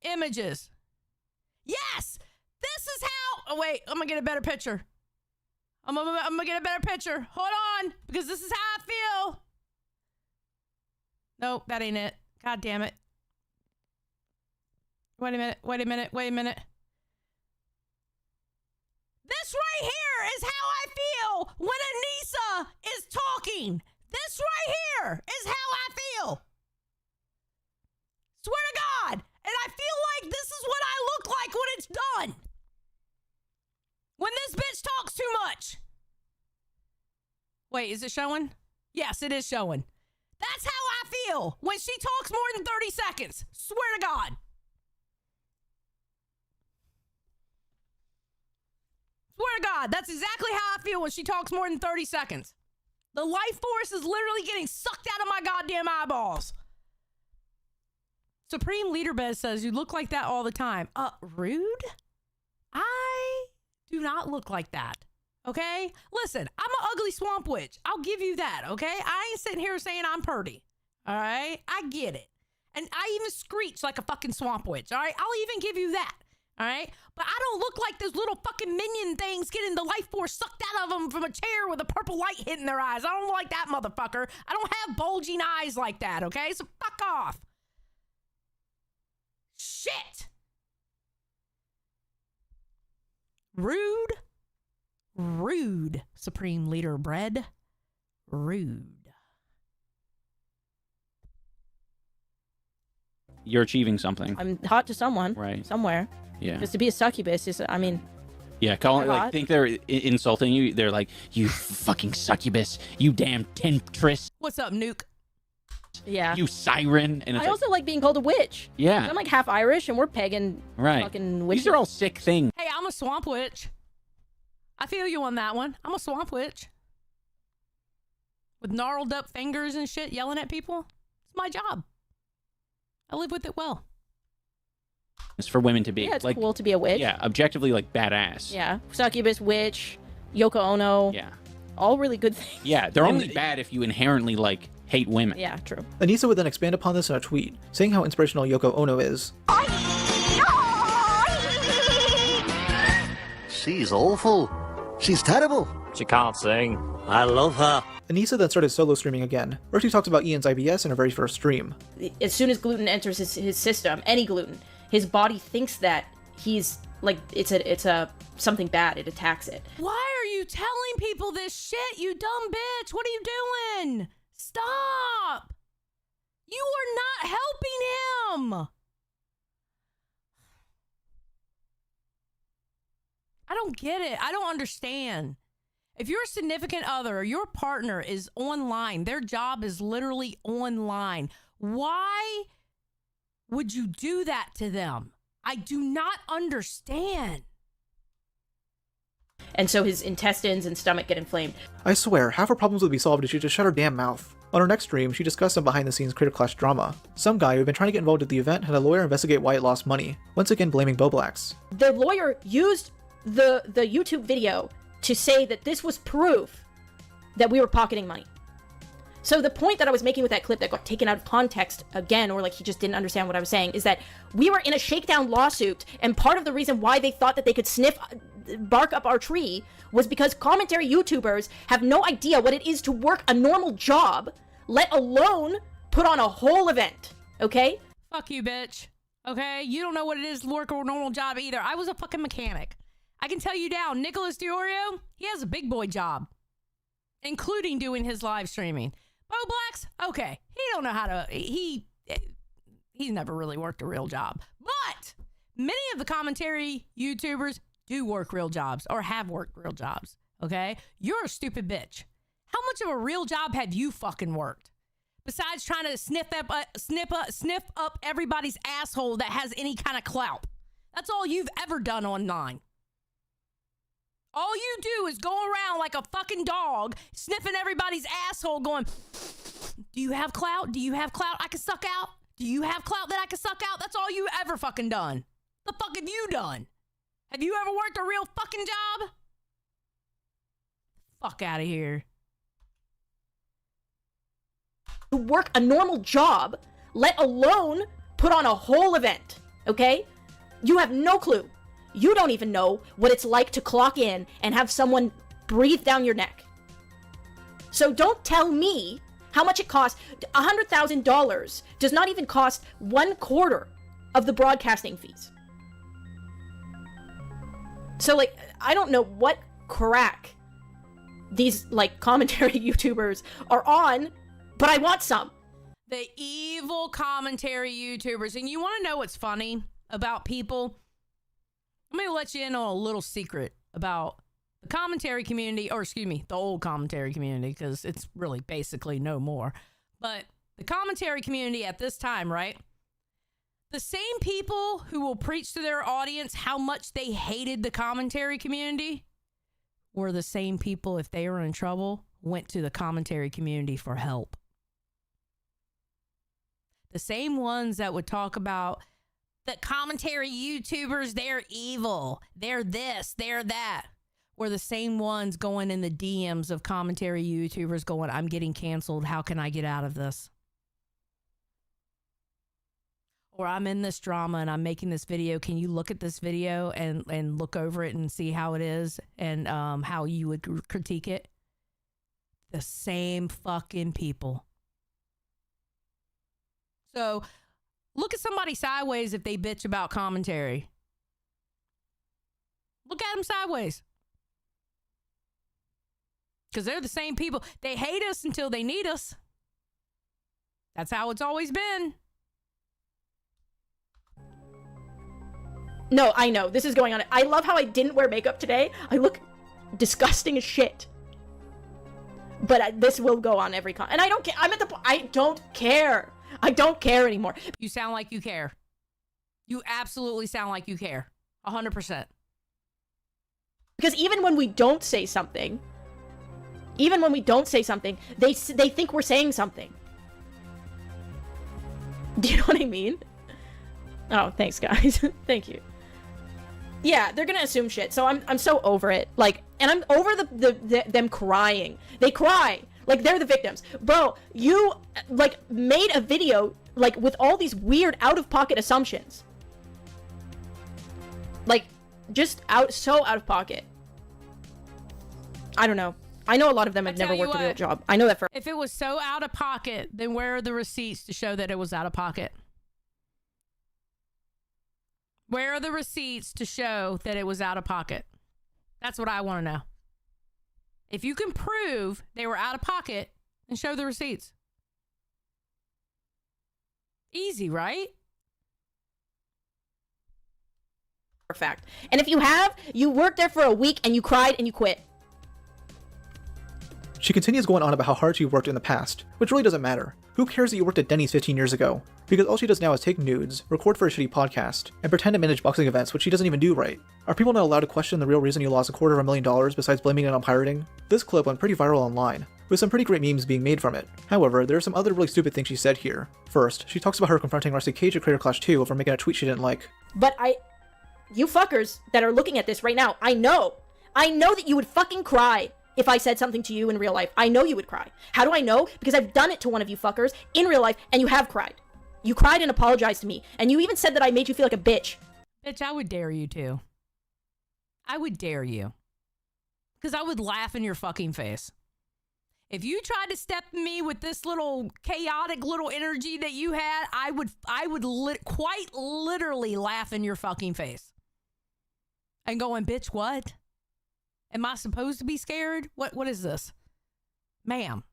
Images. Yes! This is how... Oh, wait. I'm going to get a better picture. I'm gonna get a better picture. Hold on. Because this is how I feel. Nope, that ain't it. God damn it. Wait a minute. This right here is how I feel when Anisa is talking. This right here is how I feel. Swear to God. And I feel like this is what I look like when it's done. When this bitch talks too much. Wait, is it showing? Yes, it is showing. That's how I feel when she talks more than 30 seconds. Swear to God. Swear to God, that's exactly how I feel when she talks more than 30 seconds. The life force is literally getting sucked out of my goddamn eyeballs. Supreme Idubbbz says, you look like that all the time. Rude? I do not look like that. Okay? Listen, I'm an ugly swamp witch. I'll give you that, okay? I ain't sitting here saying I'm pretty. All right? I get it. And I even screech like a fucking swamp witch, all right? I'll even give you that, all right? But I don't look like those little fucking minion things getting the life force sucked out of them from a chair with a purple light hitting their eyes. I don't like that motherfucker. I don't have bulging eyes like that, okay? So fuck off. Shit. Rude. Rude, Supreme Leader Bread. Rude. You're achieving something. I'm hot to someone. Right. Somewhere. Yeah. Just to be a succubus is, I mean... Yeah, like, think they're insulting you. They're like, you fucking succubus. You damn temptress. What's up, Nuke? Yeah. You siren. And it's I also like being called a witch. Yeah. I'm like half Irish and we're pagan fucking witches. These are all sick things. Hey, I'm a swamp witch. I feel you on that one. I'm a swamp witch. With gnarled up fingers and shit yelling at people. It's my job. I live with it well. It's for women to be. Yeah, it's like, cool to be a witch. Yeah, objectively, like, badass. Yeah. Succubus, witch, Yoko Ono. Yeah. All really good things. Yeah, they're only bad if you inherently, like, hate women. Yeah, true. Anisa would then expand upon this in a tweet, saying how inspirational Yoko Ono is. She's awful. She's terrible. She can't sing. I love her. Anisa then started solo streaming again, where she talks about Ian's IBS in her very first stream. As soon as gluten enters his system, any gluten, his body thinks that he's like it's a something bad. It attacks it. Why are you telling people this shit, you dumb bitch? What are you doing? Stop! You are not helping him! I don't get it. I don't understand. If your significant other or your partner is online, their job is literally online, why would you do that to them? I do not understand. And so his intestines and stomach get inflamed. I swear, half her problems would be solved if she just shut her damn mouth. On her next stream, she discussed some behind-the-scenes Creator Clash drama. Some guy who had been trying to get involved at the event had a lawyer investigate why it lost money, once again blaming Boblax. The lawyer used the YouTube video to say that this was proof that we were pocketing money. So the point that I was making with that clip that got taken out of context again, or like he just didn't understand what I was saying, is that we were in a shakedown lawsuit, and part of the reason why they thought that they could bark up our tree was because commentary YouTubers have no idea what it is to work a normal job, let alone put on a whole event, okay? Fuck you, bitch. Okay? You don't know what it is to work a normal job either. I was a fucking mechanic. I can tell you now, Nicholas Diorio, he has a big boy job, including doing his live streaming. Boblax, okay, he don't know how to, he's never really worked a real job. But many of the commentary YouTubers do work real jobs or have worked real jobs, okay? You're a stupid bitch. How much of a real job have you fucking worked? Besides trying to sniff up everybody's asshole that has any kind of clout. That's all you've ever done online. All you do is go around like a fucking dog, sniffing everybody's asshole going, do you have clout? Do you have clout I can suck out? Do you have clout that I can suck out? That's all you ever fucking done. The fuck have you done? Have you ever worked a real fucking job? Fuck out of here. To work a normal job, let alone put on a whole event, okay? You have no clue. You don't even know what it's like to clock in and have someone breathe down your neck. So don't tell me how much it costs. $100,000 does not even cost 1/4 of the broadcasting fees. So, like, I don't know what crack these, like, commentary YouTubers are on, but I want some. The evil commentary YouTubers. And you want to know what's funny about people? I'm going to let you in on a little secret about the commentary community, or excuse me, the old commentary community, because it's really basically no more. But the commentary community at this time, right? The same people who will preach to their audience how much they hated the commentary community were the same people, if they were in trouble, went to the commentary community for help. The same ones that would talk about the commentary YouTubers, they're evil, they're this, they're that, were the same ones going in the DMs of commentary YouTubers going, I'm getting canceled, how can I get out of this? Or I'm in this drama and I'm making this video, can you look at this video and look over it and see how it is and how you would critique it? The same fucking people. So look at somebody sideways if they bitch about commentary. Look at them sideways. Because they're the same people. They hate us until they need us. That's how it's always been. No, I know. This is going on. I love how I didn't wear makeup today. I look disgusting as shit. But this will go on every con. And I don't care. I'm at the point. I don't care. I don't care anymore. You sound like you care. You absolutely sound like you care. 100%. Because even when we don't say something, they think we're saying something. Do you know what I mean? Oh, thanks, guys. Thank you. Yeah, they're gonna assume shit. So I'm so over it. Like, and I'm over them crying. They cry like they're the victims. Bro, you like made a video like with all these weird out-of-pocket assumptions. Like, just so out of pocket. I don't know. I know a lot of them have never worked a real job. I know that for. If it was so out of pocket, then where are the receipts to show that it was out of pocket? Where are the receipts to show that it was out of pocket? That's what I want to know. If you can prove they were out of pocket, then show the receipts. Easy, right? For a fact. And if you have, you worked there for a week and you cried and you quit. She continues going on about how hard she worked in the past, which really doesn't matter. Who cares that you worked at Denny's 15 years ago? Because all she does now is take nudes, record for a shitty podcast, and pretend to manage boxing events, which she doesn't even do right. Are people not allowed to question the real reason you lost $250,000 besides blaming it on pirating? This clip went pretty viral online, with some pretty great memes being made from it. However, there are some other really stupid things she said here. First, she talks about her confronting Rusty Cage at Creator Clash 2 over making a tweet she didn't like. But you fuckers that are looking at this right now, I know that you would fucking cry if I said something to you in real life. I know you would cry. How do I know? Because I've done it to one of you fuckers in real life, and you have cried. You cried and apologized to me, and you even said that I made you feel like a bitch. Bitch, I would dare you to. I would dare you. Because I would laugh in your fucking face. If you tried to step me with this little chaotic little energy that you had, I would quite literally laugh in your fucking face. And going, bitch, what? Am I supposed to be scared? What is this? Ma'am.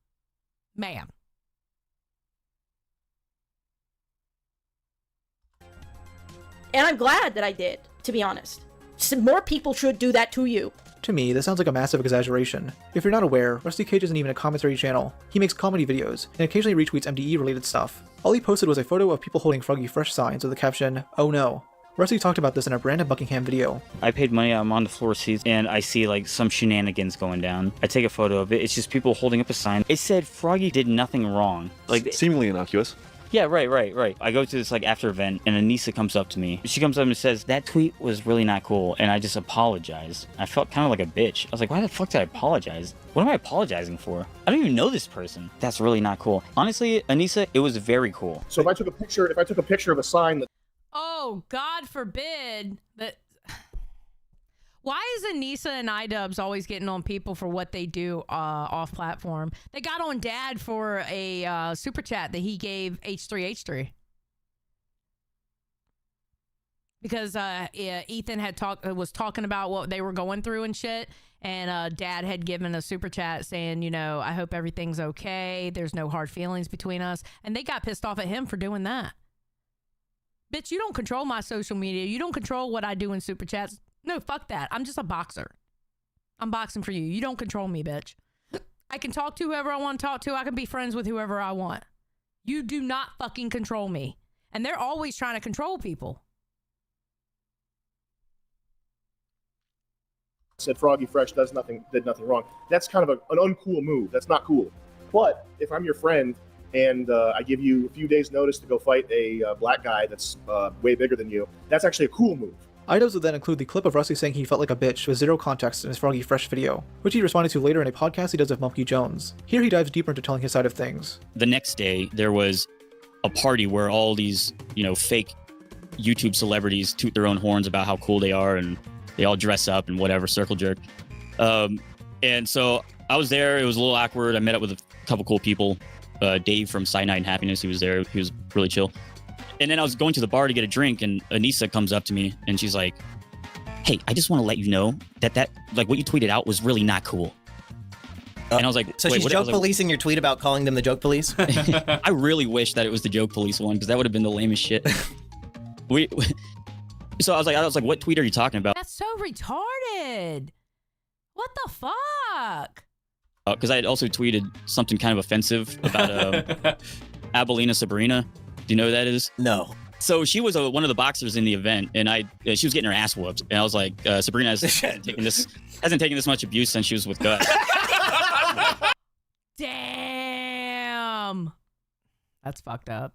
And I'm glad that I did, to be honest. Some more people should do that to you. To me, this sounds like a massive exaggeration. If you're not aware, Rusty Cage isn't even a commentary channel. He makes comedy videos, and occasionally retweets MDE-related stuff. All he posted was a photo of people holding Froggy Fresh signs with the caption, "Oh no." Rusty talked about this in a Brandon Buckingham video. I paid money, I'm on the floor seats, and I see like some shenanigans going down. I take a photo of it, it's just people holding up a sign. It said Froggy did nothing wrong. Like seemingly innocuous. Yeah, right. I go to this like after event, and Anisa comes up to me. She comes up and says, that tweet was really not cool, and I just apologized. I felt kind of like a bitch. I was like, why the fuck did I apologize? What am I apologizing for? I don't even know this person. That's really not cool. Honestly, Anisa, it was very cool. So if I took a picture of a sign that... Oh, God forbid that. Why is Anisa and Idubbbz always getting on people for what they do off platform? They got on Dad for a super chat that he gave H3H3. Because Ethan was talking about what they were going through and shit, and Dad had given a super chat saying, you know, I hope everything's okay. There's no hard feelings between us. And they got pissed off at him for doing that. Bitch, you don't control my social media. You don't control what I do in super chats. No, fuck that. I'm just a boxer. I'm boxing for you. You don't control me, bitch. I can talk to whoever I want to talk to. I can be friends with whoever I want. You do not fucking control me. And they're always trying to control people. Said Froggy Fresh did nothing wrong. That's kind of an uncool move. That's not cool. But if I'm your friend and I give you a few days' notice to go fight a black guy that's way bigger than you, that's actually a cool move. Idubbbz would then include the clip of Rusty saying he felt like a bitch with zero context in his Froggy Fresh video, which he responded to later in a podcast he does with Monkey Jones. Here he dives deeper into telling his side of things. The next day, there was a party where all these, fake YouTube celebrities toot their own horns about how cool they are, and they all dress up and whatever, circle jerk. And so I was there. It was a little awkward. I met up with a couple cool people. Dave from Cyanide and Happiness, he was there. He was really chill. And then I was going to the bar to get a drink, and Anisa comes up to me, and she's like, hey, I just want to let you know that what you tweeted out was really not cool. And I was like, so she's joke policing your tweet about calling them the joke police? I really wish that it was the joke police one, because that would have been the lamest shit. So I was like, what tweet are you talking about? That's so retarded. What the fuck? Because I had also tweeted something kind of offensive about Abelina Sabrina. Do you know who that is? No. So she was one of the boxers in the event, and she was getting her ass whooped. And I was like, Sabrina hasn't taken this much abuse since she was with Gus. Damn. That's fucked up.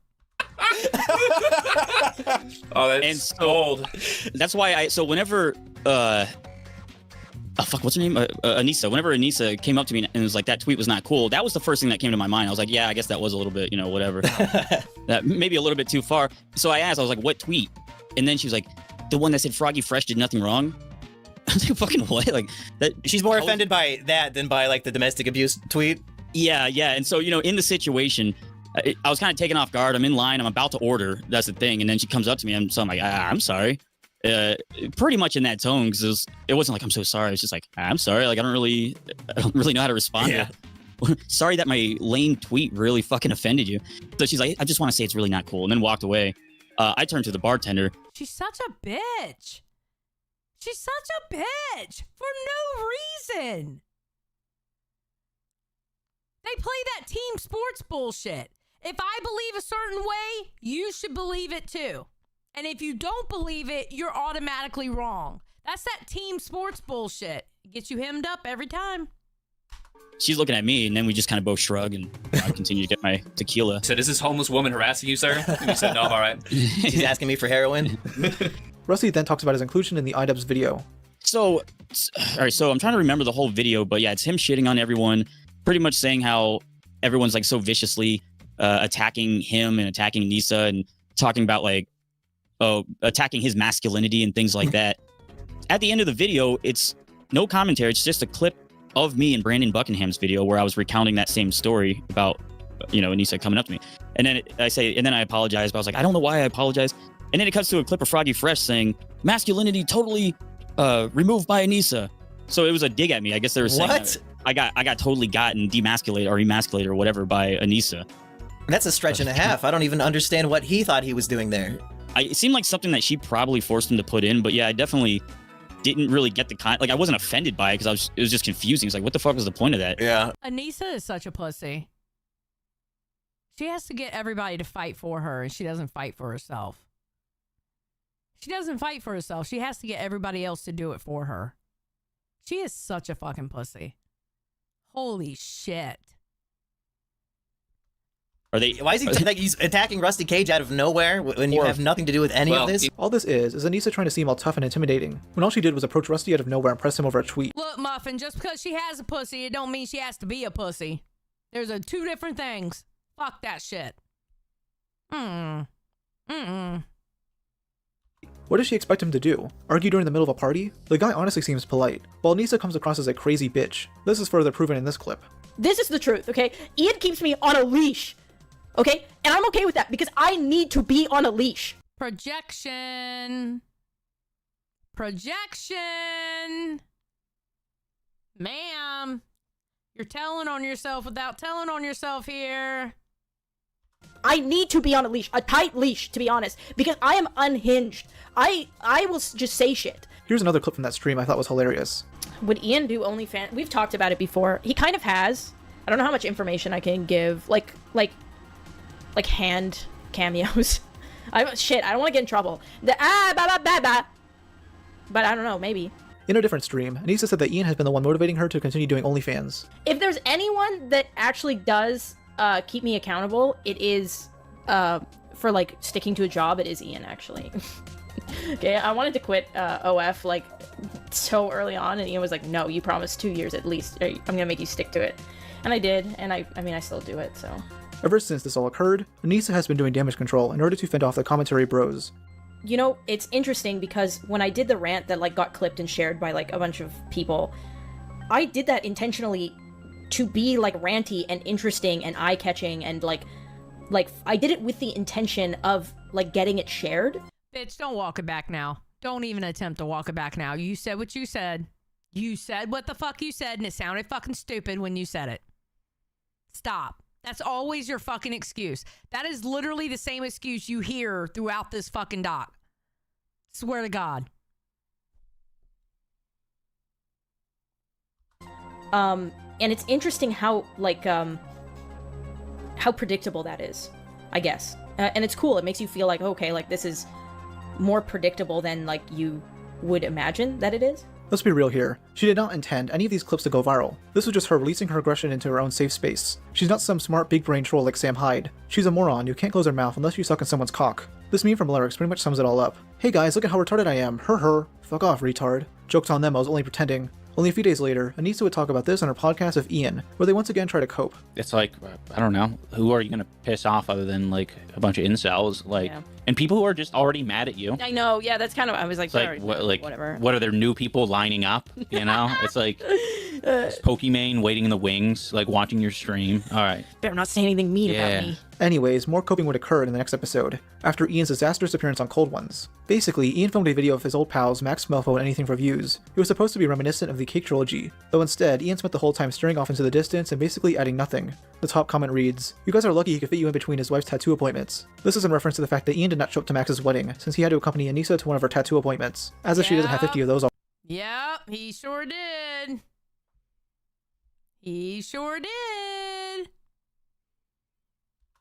Oh, that's gold. That's why so whenever what's her name? Anisa. Whenever Anisa came up to me and was like, that tweet was not cool, that was the first thing that came to my mind. I was like, yeah, I guess that was a little bit, whatever. That maybe a little bit too far. So I asked, I was like, what tweet? And then she was like, the one that said Froggy Fresh did nothing wrong. I was like, fucking what? Like that. She's more offended by that than by like the domestic abuse tweet. Yeah. And so, in the situation, I was kind of taken off guard. I'm in line. I'm about to order. That's the thing. And then she comes up to me, and so I'm like, I'm sorry. Pretty much in that tone, because it wasn't like, I'm so sorry. It's just like, I'm sorry. Like, I don't really know how to respond. Yeah. Sorry that my lame tweet really fucking offended you. So she's like, I just want to say it's really not cool, and then walked away. I turned to the bartender. She's such a bitch. She's such a bitch for no reason. They play that team sports bullshit. If I believe a certain way, you should believe it too. And if you don't believe it, you're automatically wrong. That's that team sports bullshit. It gets you hemmed up every time. She's looking at me, and then we just kind of both shrug, and I continue to get my tequila. So is this homeless woman harassing you, sir? And you said, no, I'm all right. She's asking me for heroin. Rusty then talks about his inclusion in the Idubbbz video. So, all right, so I'm trying to remember the whole video, but yeah, it's him shitting on everyone, pretty much saying how everyone's like so viciously attacking him and attacking Anisa, and talking about like, attacking his masculinity and things like that. At the end of the video, it's no commentary. It's just a clip of me and Brandon Buckingham's video where I was recounting that same story about, Anisa coming up to me. And then I apologized, but I was like, I don't know why I apologize. And then it cuts to a clip of Froggy Fresh saying, masculinity totally removed by Anisa. So it was a dig at me. I guess they were saying what? I got totally gotten demasculated or emasculated or whatever by Anisa. That's a stretch and a half. I don't even understand what he thought he was doing there. It seemed like something that she probably forced him to put in, but yeah, I definitely didn't really get the I wasn't offended by it, because it was just confusing. It's like, what the fuck was the point of that? Yeah. Anisa is such a pussy. She has to get everybody to fight for her, and she doesn't fight for herself. She doesn't fight for herself. She has to get everybody else to do it for her. She is such a fucking pussy. Holy shit. Why is he like he's attacking Rusty Cage out of nowhere when you have nothing to do with any of this? All this is Anisa trying to seem all tough and intimidating, when all she did was approach Rusty out of nowhere and press him over a tweet. Look, Muffin, just because she has a pussy, it don't mean she has to be a pussy. There's two different things. Fuck that shit. What does she expect him to do? Argue during the middle of a party? The guy honestly seems polite, while Anisa comes across as a crazy bitch. This is further proven in this clip. This is the truth, okay? Ian keeps me on a leash, okay? And I'm okay with that because I need to be on a leash. Projection. Ma'am, you're telling on yourself without telling on yourself here. I need to be on a leash, a tight leash, to be honest, because I am unhinged. I will just say shit. Here's another clip from that stream I thought was hilarious. Would Ian do OnlyFans? We've talked about it before. He kind of has. I don't know how much information I can give. Like hand cameos. I don't want to get in trouble. But I don't know, maybe. In a different stream, Anisa said that Ian has been the one motivating her to continue doing OnlyFans. If there's anyone that actually does keep me accountable, it is for like sticking to a job, it is Ian, actually. Okay, I wanted to quit OF like so early on, and Ian was like, no, you promised 2 years at least. I'm gonna make you stick to it. And I did, and I mean I still do it, so. Ever since this all occurred, Anisa has been doing damage control in order to fend off the commentary bros. You know, it's interesting because when I did the rant that like got clipped and shared by like a bunch of people, I did that intentionally to be like ranty and interesting and eye-catching, and like I did it with the intention of like getting it shared. Bitch, don't walk it back now. Don't even attempt to walk it back now. You said what you said. You said what the fuck you said, and it sounded fucking stupid when you said it. Stop. That's always your fucking excuse. That is literally the same excuse you hear throughout this fucking doc. Swear to God. And it's interesting how, like, how predictable that is, I guess. And it's cool. It makes you feel like, okay, like, this is more predictable than, like, you would imagine that it is. Let's be real here. She did not intend any of these clips to go viral. This was just her releasing her aggression into her own safe space. She's not some smart big brain troll like Sam Hyde. She's a moron who can't close her mouth unless you suck in someone's cock. This meme from Lyrics pretty much sums it all up. Hey guys, look at how retarded I am. Her. Fuck off, retard. Joke's on them, I was only pretending. Only a few days later, Anisa would talk about this on her podcast with Ian, where they once again try to cope. It's like, I don't know, who are you going to piss off other than like a bunch of incels? Like, yeah. And people who are just already mad at you. I know, yeah, that's kind of, I was like, whatever. What are there new people lining up? You know, it's like Pokimane waiting in the wings, like watching your stream. All right. Better not say anything mean about me. Anyways, more coping would occur in the next episode, after Ian's disastrous appearance on Cold Ones. Basically, Ian filmed a video of his old pals Max Melfo and Anything for Views. It was supposed to be reminiscent of the Cake trilogy, though instead, Ian spent the whole time staring off into the distance and basically adding nothing. The top comment reads, "You guys are lucky he could fit you in between his wife's tattoo appointments." This is in reference to the fact that Ian did not show up to Max's wedding, since he had to accompany Anisa to one of her tattoo appointments, as if she doesn't have 50 of those. Yep, he sure did. He sure did.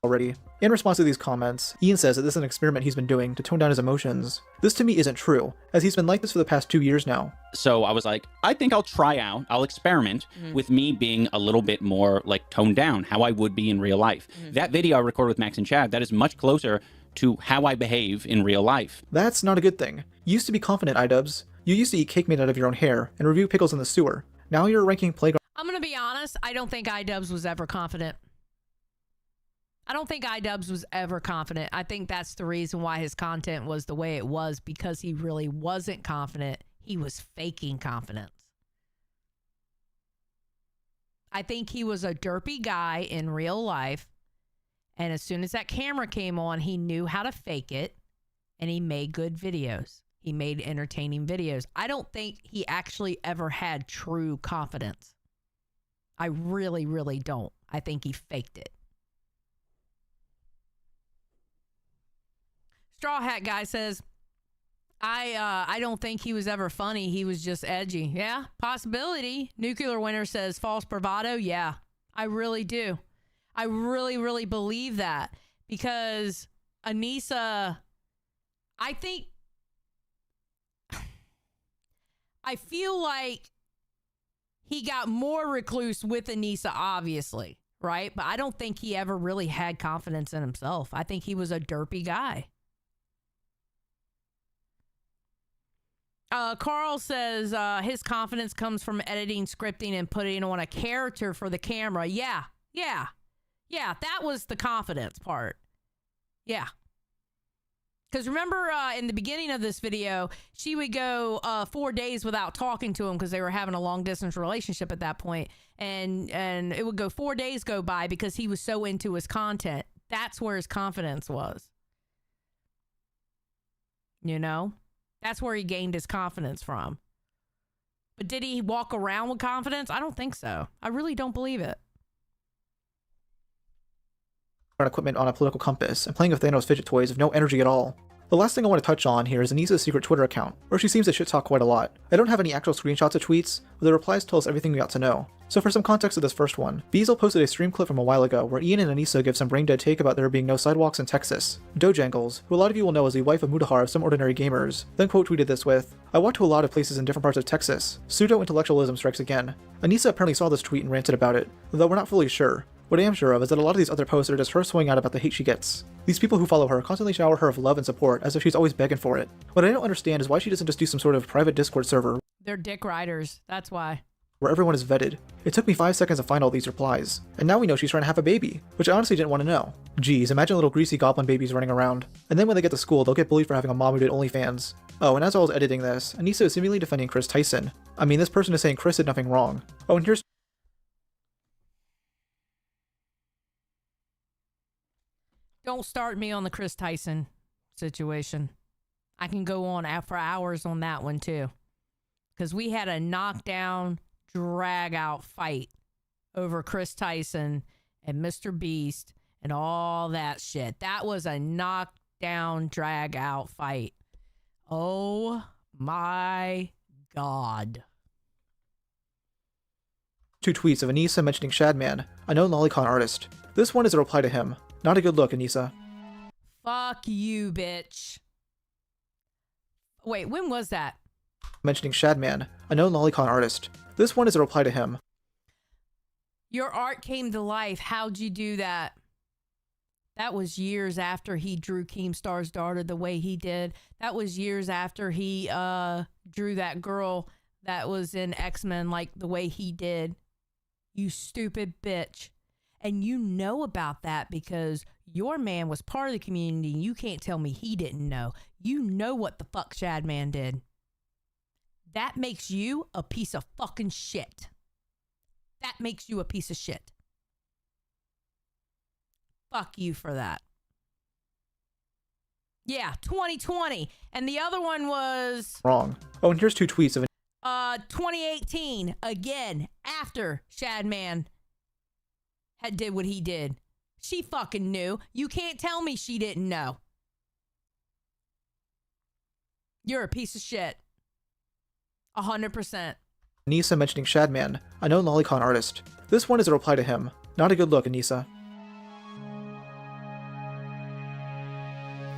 Already. In response to these comments, Ian says that this is an experiment he's been doing to tone down his emotions. This to me isn't true, as he's been like this for the past 2 years now. So I was like, I think I'll try out, I'll experiment with me being a little bit more like toned down, how I would be in real life. That video I recorded with Max and Chad, that is much closer to how I behave in real life. That's not a good thing. You used to be confident, Idubbbz. You used to eat cake made out of your own hair and review pickles in the sewer. Now you're ranking playground. I'm gonna be honest, I don't think Idubbbz was ever confident. I don't think Idubbbz was ever confident. I think that's the reason why his content was the way it was, because he really wasn't confident. He was faking confidence. I think he was a derpy guy in real life, and as soon as that camera came on, he knew how to fake it, and he made good videos. He made entertaining videos. I don't think he actually ever had true confidence. I really, really don't. I think he faked it. Straw Hat Guy says, I don't think he was ever funny. He was just edgy. Yeah, possibility. Nuclear Winter says false bravado. Yeah, I really do. I really, really believe that, because Anisa, I feel like he got more recluse with Anisa, obviously, right? But I don't think he ever really had confidence in himself. I think he was a derpy guy. Carl says his confidence comes from editing, scripting, and putting on a character for the camera. Yeah, that was the confidence part. Yeah. Because remember, in the beginning of this video, she would go 4 days without talking to him because they were having a long-distance relationship at that point. And it would go 4 days go by because he was so into his content. That's where his confidence was. You know? That's where he gained his confidence from. But did he walk around with confidence? I don't think so. I really don't believe it. Equipment on a political compass and playing with Thanos fidget toys with no energy at all. The last thing I want to touch on here is Anisa's secret Twitter account, where she seems to shit talk quite a lot. I don't have any actual screenshots of tweets, but the replies tell us everything we got to know. So for some context of this first one, Beazle posted a stream clip from a while ago where Ian and Anisa give some brain-dead take about there being no sidewalks in Texas. Dojangles, who a lot of you will know as the wife of Mudahar of Some Ordinary Gamers, then quote tweeted this with, "I walked to a lot of places in different parts of Texas. Pseudo-intellectualism strikes again." Anisa apparently saw this tweet and ranted about it, though we're not fully sure. What I am sure of is that a lot of these other posts are just her swinging out about the hate she gets. These people who follow her constantly shower her of love and support as if she's always begging for it. What I don't understand is why she doesn't just do some sort of private Discord server. They're dick riders, that's why. Where everyone is vetted. It took me 5 seconds to find all these replies. And now we know she's trying to have a baby, which I honestly didn't want to know. Geez, imagine little greasy goblin babies running around. And then when they get to school, they'll get bullied for having a mom who did OnlyFans. Oh, and as I was editing this, Anisa is seemingly defending Chris Tyson. I mean, this person is saying Chris did nothing wrong. Oh, and here's Don't start me on the Chris Tyson situation. I can go on for hours on that one too. Because we had a knockdown, drag out fight over Chris Tyson and Mr. Beast and all that shit. That was a knockdown, drag out fight. Oh my God. 2 tweets of Anisa mentioning Shadman, a known lolicon artist. This one is a reply to him. Not a good look, Anisa. Fuck you, bitch. Wait, when was that? Mentioning Shadman, a known lolicon artist. This one is a reply to him. Your art came to life. How'd you do that? That was years after he drew Keemstar's daughter the way he did. That was years after he drew that girl that was in X-Men like the way he did. You stupid bitch. And you know about that because your man was part of the community and you can't tell me he didn't know. You know what the fuck Shadman did. That makes you a piece of fucking shit. That makes you a piece of shit. Fuck you for that. Yeah, 2020. And the other one was... Wrong. Oh, and here's 2 tweets of... 2018. Again, after Shadman had did what he did. She fucking knew. You can't tell me she didn't know. You're a piece of shit. 100%. Anisa mentioning Shadman, a known lolicon artist. This one is a reply to him. Not a good look, Anisa.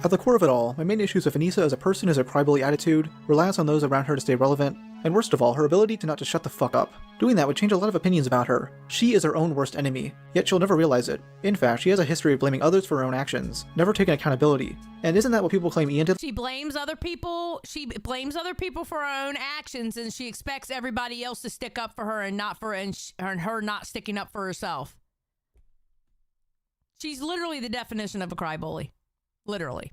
At the core of it all, my main issues with Anisa as a person is her crybaby attitude, reliance on those around her to stay relevant, and worst of all, her ability to not just shut the fuck up. Doing that would change a lot of opinions about her. She is her own worst enemy, yet she'll never realize it. In fact, she has a history of blaming others for her own actions, never taking accountability. And isn't that what people claim Ian did? She blames other people. She blames other people for her own actions, and she expects everybody else to stick up for her and not for and her not sticking up for herself. She's literally the definition of a crybaby. Literally.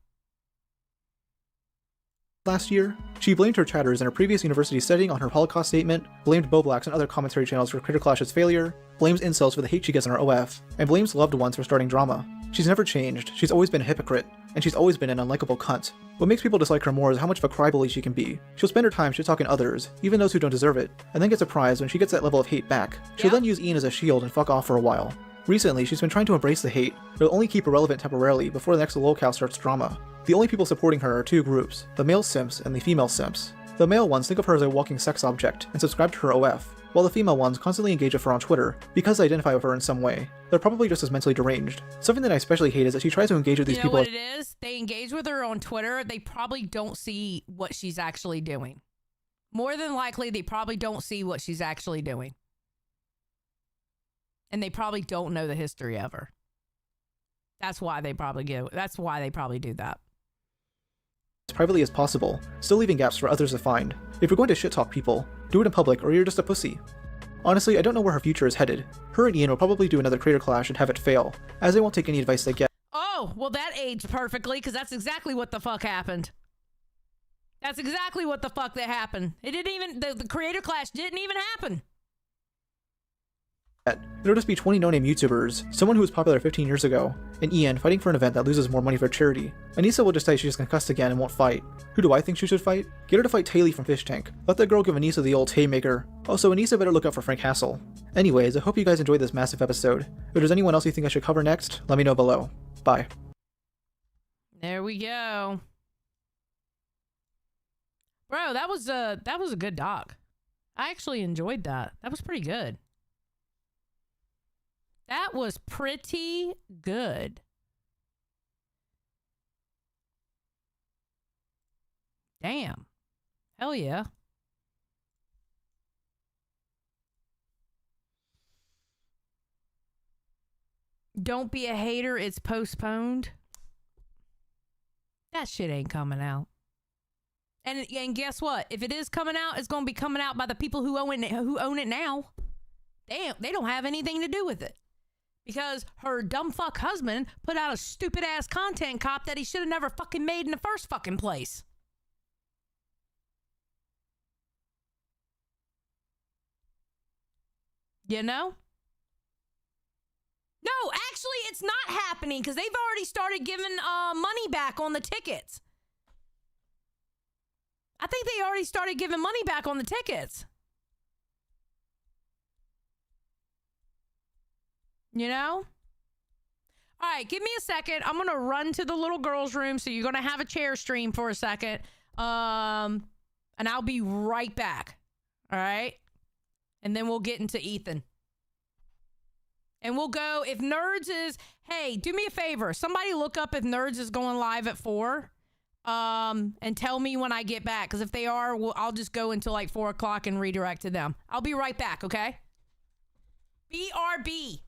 Last year, she blamed her chatters in her previous university setting on her Holocaust statement, blamed Boblax and other commentary channels for Critter Clash's failure, blames incels for the hate she gets on her OF, and blames loved ones for starting drama. She's never changed, she's always been a hypocrite, and she's always been an unlikable cunt. What makes people dislike her more is how much of a crybaby she can be. She'll spend her time shit-talking others, even those who don't deserve it, and then get surprised when she gets that level of hate back. She'll then use Ian as a shield and fuck off for a while. Recently, she's been trying to embrace the hate, but it'll only keep her relevant temporarily before the next lolcow starts drama. The only people supporting her are 2 groups, the male simps and the female simps. The male ones think of her as a walking sex object and subscribe to her OF, while the female ones constantly engage with her on Twitter because they identify with her in some way. They're probably just as mentally deranged. Something that I especially hate is that she tries to engage with these people. You know what it is? They engage with her on Twitter. They probably don't see what she's actually doing. More than likely, they probably don't see what she's actually doing. And they probably don't know the history of her. That's why they probably do that. As privately as possible, still leaving gaps for others to find. If you're going to shit talk people, do it in public or you're just a pussy. Honestly, I don't know where her future is headed. Her and Ian will probably do another creator clash and have it fail, as they won't take any advice they get. Oh, Oh, well, that aged perfectly because that's exactly what the fuck happened. That's exactly what the fuck that happened. It didn't even, the creator clash didn't even happen. There'll just be 20 no-name YouTubers, someone who was popular 15 years ago, and Ian fighting for an event that loses more money for charity. Anisa will just say she's concussed again and won't fight. Who do I think she should fight? Get her to fight Taylor from Fish Tank. Let that girl give Anisa the old haymaker. Also, Anisa better look out for Frank Hassel. Anyways, I hope you guys enjoyed this massive episode. If there's anyone else you think I should cover next, let me know below. Bye. There we go. Bro, that was a good doc. I actually enjoyed that. That was pretty good. That was pretty good. Damn. Hell yeah. Don't be a hater, it's postponed. That shit ain't coming out. And guess what? If it is coming out, it's going to be coming out by the people who own it now. Damn, they don't have anything to do with it. Because her dumb fuck husband put out a stupid ass content cop that he should have never fucking made in the first fucking place. You know? No, actually, it's not happening because they've already started giving money back on the tickets. I think they already started giving money back on the tickets. You know? All right, give me a second. I'm going to run to the little girl's room, so you're going to have a chair stream for a second. And I'll be right back. All right? And then we'll get into Ethan. And we'll go, if Nerds is, hey, do me a favor. Somebody look up if Nerds is going live at 4. And tell me when I get back. Because if they are, I'll just go until like 4 o'clock and redirect to them. I'll be right back, okay? BRB.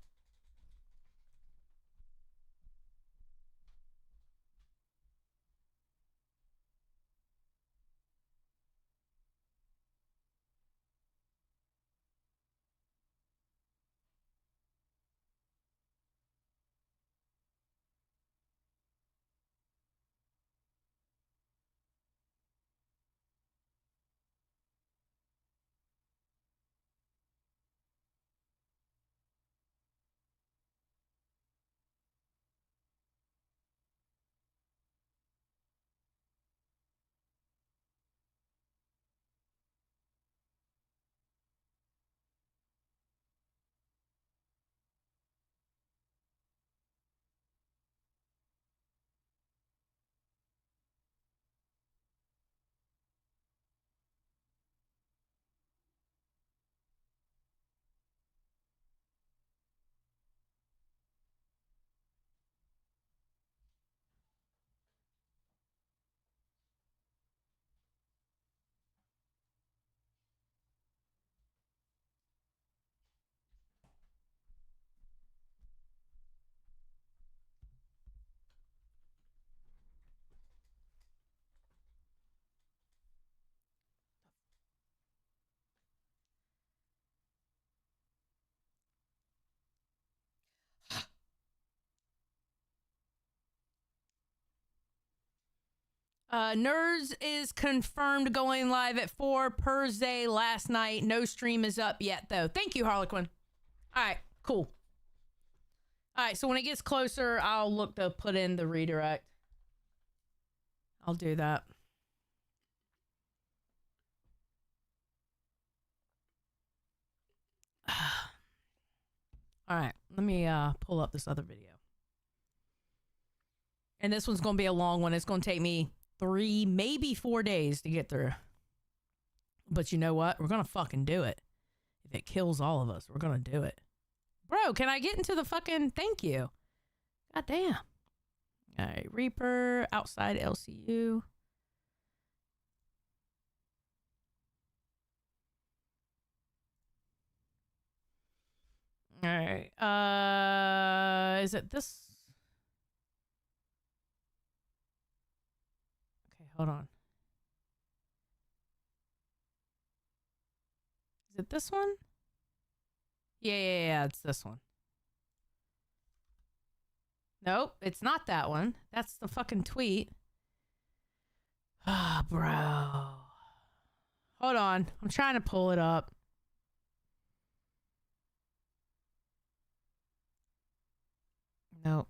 Nerds is confirmed going live at 4 per day last night. No stream is up yet, though. Thank you, Harlequin. All right, cool. All right, so when it gets closer, I'll look to put in the redirect. I'll do that. All right, let me pull up this other video. And this one's going to be a long one. It's going to take me 3, maybe 4 days to get through. But you know what? We're going to fucking do it. If it kills all of us, we're going to do it. Bro, can I get into the fucking thank you? God damn. All right, Reaper, outside LCU. All right. Is it this? Okay, hold on. Is it this one? Yeah, it's this one. Nope, it's not that one. That's the fucking tweet. Ah, bro. Hold on. I'm trying to pull it up. Nope.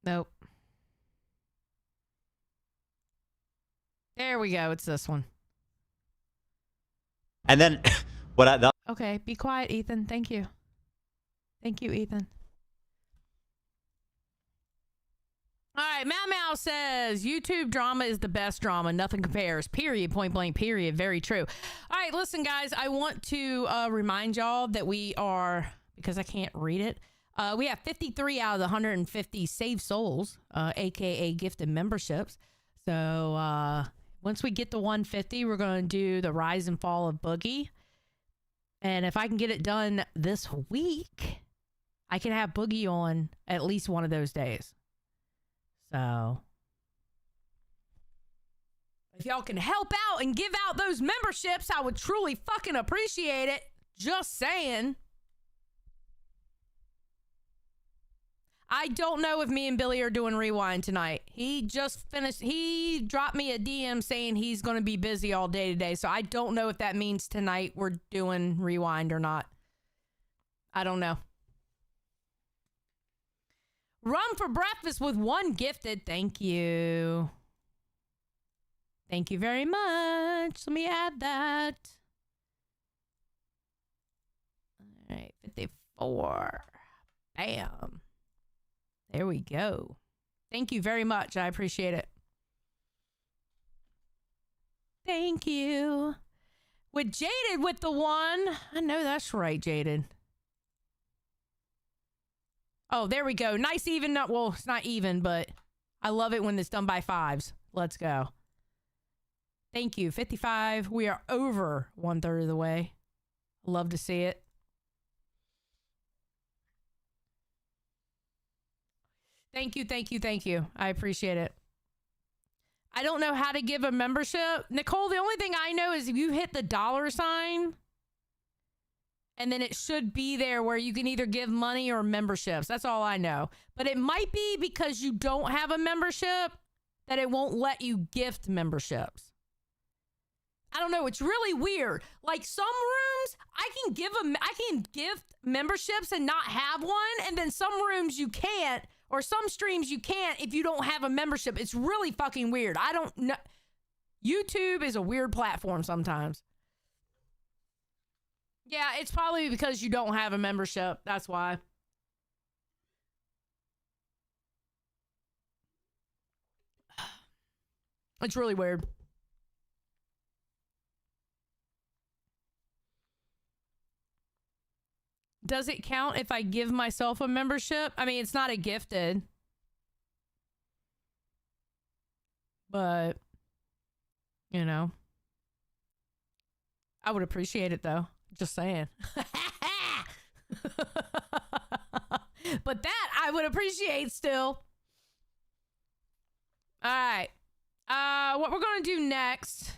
Nope. There we go. It's this one. And then Okay, be quiet, Ethan. Thank you. Thank you, Ethan. All right, Mau says YouTube drama is the best drama. Nothing compares. Period. Point blank. Period. Very true. All right, listen, guys. I want to remind y'all that we are, because I can't read it, we have 53 out of the 150 saved souls, aka gifted memberships. So once we get to 150, we're going to do the rise and fall of Boogie. And if I can get it done this week, I can have Boogie on at least one of those days. So if y'all can help out and give out those memberships, I would truly fucking appreciate it. Just saying. I don't know if me and Billy are doing Rewind tonight. He just finished. He dropped me a DM saying he's going to be busy all day today. So I don't know if that means tonight we're doing Rewind or not. I don't know. Run for breakfast with one gifted. Thank you. Thank you very much. Let me add that. All right, 54. Bam. There we go. Thank you very much. I appreciate it. Thank you. With Jaded with the one. I know that's right, Jaded. Oh, there we go. Nice even. Well, it's not even, but I love it when it's done by fives. Let's go. Thank you. 55. We are over 1/3 of the way. Love to see it. Thank you, thank you, thank you. I appreciate it. I don't know how to give a membership. Nicole, the only thing I know is if you hit the $, and then it should be there where you can either give money or memberships. That's all I know. But it might be because you don't have a membership that it won't let you gift memberships. I don't know. It's really weird. Like some rooms, I can gift memberships and not have one. And then some rooms you can't, or some streams you can't if you don't have a membership. It's really fucking weird. I don't know. YouTube is a weird platform sometimes. Yeah, it's probably because you don't have a membership. That's why. It's really weird. Does it count if I give myself a membership? I mean, it's not a gifted. But, you know. I would appreciate it, though. Just saying. But that I would appreciate still. All right. What we're going to do next.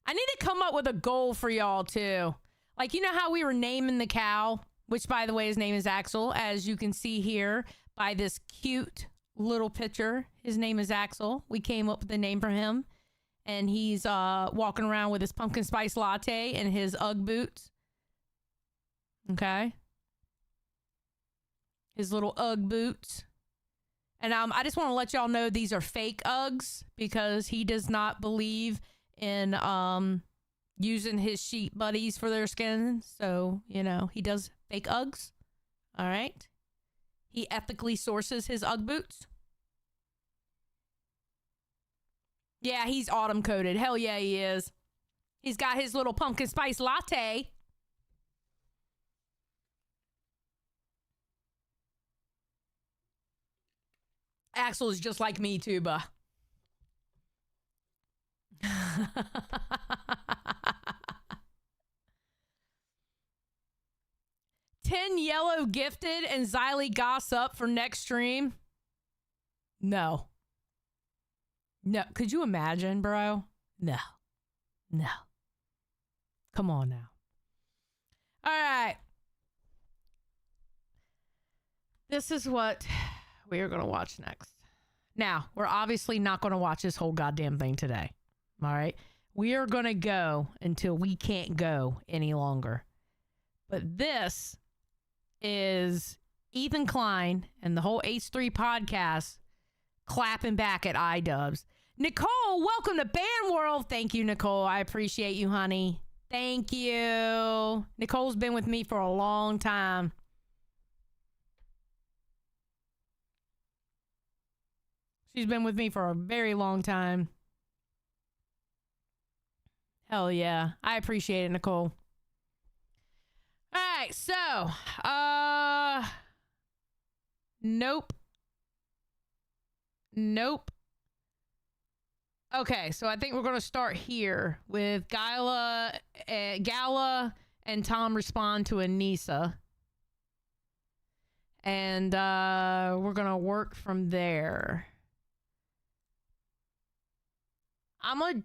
I need to come up with a goal for y'all, too. Like, you know how we were naming the cow? Which, by the way, his name is Axel. As you can see here by this cute little picture. His name is Axel. We came up with a name for him. And he's walking around with his pumpkin spice latte and his Ugg boots. Okay. His little Ugg boots. And I just want to let y'all know these are fake Uggs because he does not believe in using his sheep buddies for their skin. So, you know, he does fake Uggs. All right. He ethically sources his Ugg boots. Yeah, he's autumn coated. Hell yeah, he is. He's got his little pumpkin spice latte. Axel is just like me too, bah. 10 yellow gifted and Xylee gossip for next stream. No. No. Could you imagine, bro? No. No. Come on now. All right. This is what we are going to watch next. Now, we're obviously not going to watch this whole goddamn thing today. All right? We are going to go until we can't go any longer. But this is Ethan Klein and the whole H3 podcast clapping back at Idubbbz. Nicole, welcome to Band World. Thank you, Nicole. I appreciate you, honey. Thank you. Nicole's been with me for a long time. She's been with me for a very long time. Hell yeah. I appreciate it, Nicole. All right, so, nope. Okay, so I think we're going to start here with Gala and Tom respond to Anisa. And we're going to work from there. I'm going to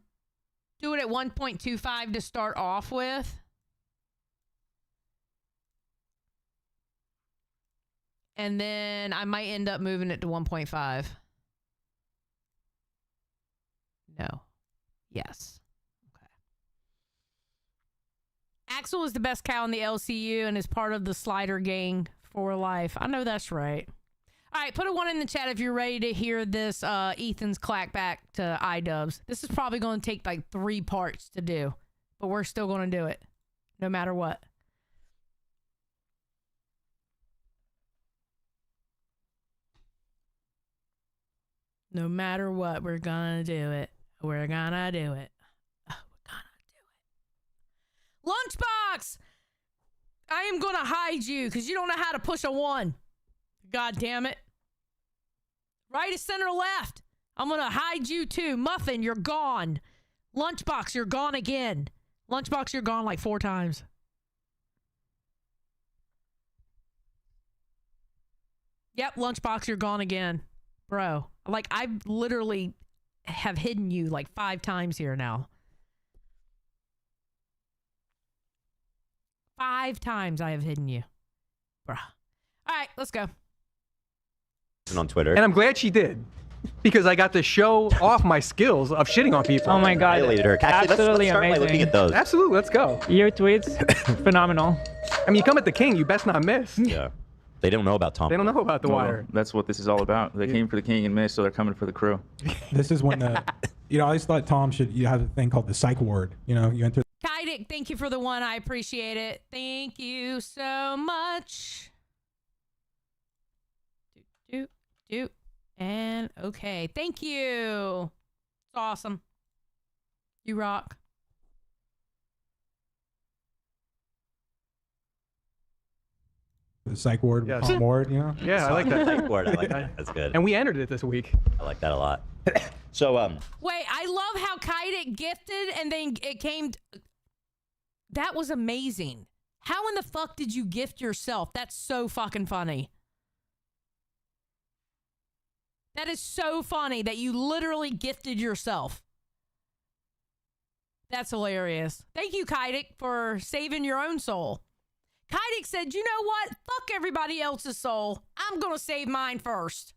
do it at 1.25 to start off with. And then I might end up moving it to 1.5. No. Yes. Okay. Axel is the best cow in the LCU and is part of the Slider gang for life. I know that's right. All right, put a 1 in the chat if you're ready to hear this Ethan's clack back to Idubbbz. This is probably going to take like 3 parts to do, but we're still going to do it no matter what. No matter what, we're going to do it. We're gonna do it. Oh, we're gonna do it. Lunchbox! I am gonna hide you because you don't know how to push a 1. God damn it. Right to center left. I'm gonna hide you too. Muffin, you're gone. Lunchbox, you're gone again. Lunchbox, you're gone like 4 times. Yep, Lunchbox, you're gone again. Bro, like I literally have hidden you like 5 times here now. 5 times I have hidden you. Bruh. All right, let's go. On Twitter. And I'm glad she did. Because I got to show off my skills of shitting on people. Oh my god. Violated her. Actually, Absolutely let's start amazing. by looking at those. Absolutely, let's go. Your tweets, phenomenal. I mean, you come at the king, you best not miss. Yeah. They don't know about Tom. They don't know about the wire. Well, that's what this is all about. They came for the king and missed, so they're coming for the crew. This is when I always thought Tom you have a thing called the psych ward. You enter. Kaidik, thank you for the 1. I appreciate it. Thank you so much. Do. And okay. Thank you. It's awesome. You rock. The psych ward, Yes. Tom Ward, Yeah, I like that. Psych ward, I like that. That's good. And we entered it this week. I like that a lot. So, Wait, I love how Kaidik gifted and then it came. That was amazing. How in the fuck did you gift yourself? That's so fucking funny. That is so funny that you literally gifted yourself. That's hilarious. Thank you, Kaidik, for saving your own soul. Kaidik said, you know what? Fuck everybody else's soul. I'm going to save mine first.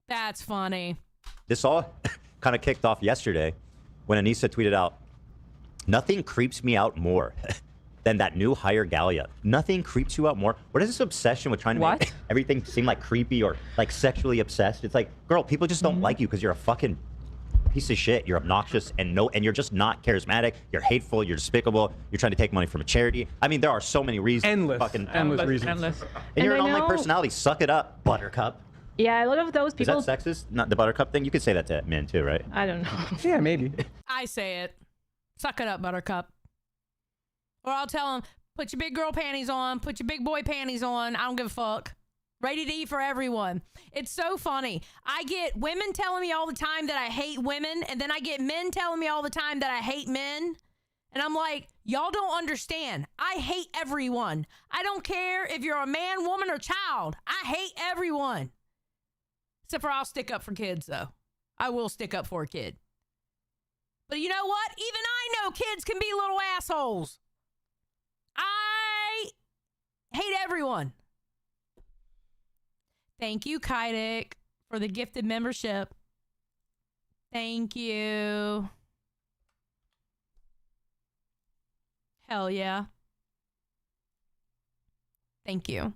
That's funny. this all kind of kicked off yesterday when Anisa tweeted out, "Nothing creeps me out more than that new hire Gallia. Nothing creeps you out more." What is this obsession with trying to make everything seem like creepy or like sexually obsessed? It's like, girl, people just don't like you because you're a fucking piece of shit. You're obnoxious and you're just not charismatic. You're hateful. You're despicable. You're trying to take money from a charity. I mean, there are so many reasons. Endless reasons. And you're an online personality. Suck it up, Buttercup. Yeah, a lot of those people. Is that sexist? Not the Buttercup thing? You could say that to men too, right? I don't know. Yeah, maybe. I say it. Suck it up, Buttercup. Or I'll tell them, put your big girl panties on, put your big boy panties on. I don't give a fuck. Ready to eat for everyone. It's so funny. I get women telling me all the time that I hate women, and then I get men telling me all the time that I hate men. And I'm like, y'all don't understand. I hate everyone. I don't care if you're a man, woman, or child. I hate everyone. Except for I'll stick up for kids, though. I will stick up for a kid. But you know what? Even I know kids can be little assholes. I hate everyone. Thank you, Kaidik, for the gifted membership. Thank you. Hell yeah. Thank you.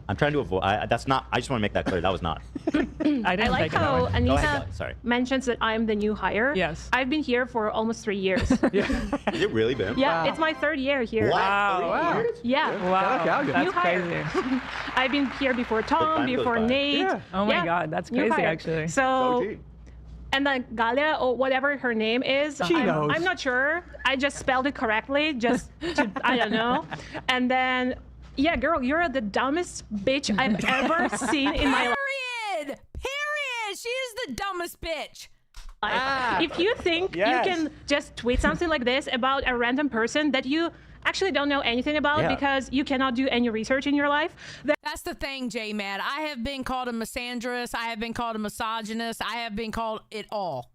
I'm trying to avoid. That's not. I just want to make that clear. That was not. I like how Go Anisa ahead, Kelly. Sorry. mentions that I'm the new hire. Yes. I've been here for almost 3 years. Has it really been? Yeah, it's my 3rd year here. Wow. Yeah. Wow. That's New hire. crazy. I've been here before time Tom, goes before by. Nate. Yeah. Oh my God, that's New crazy, hire. actually. So, and then Galia, or whatever her name is, She knows. I'm not sure. I just spelled it correctly, just to, I don't know. And then, yeah, girl, you're the dumbest bitch I've ever seen in my life. Period. She is the dumbest bitch. If you think Yes. you can just tweet something like this about a random person that you actually don't know anything about because you cannot do any research in your life, That's the thing, J-Mad. I have been called a misandrist. I have been called a misogynist. I have been called it all.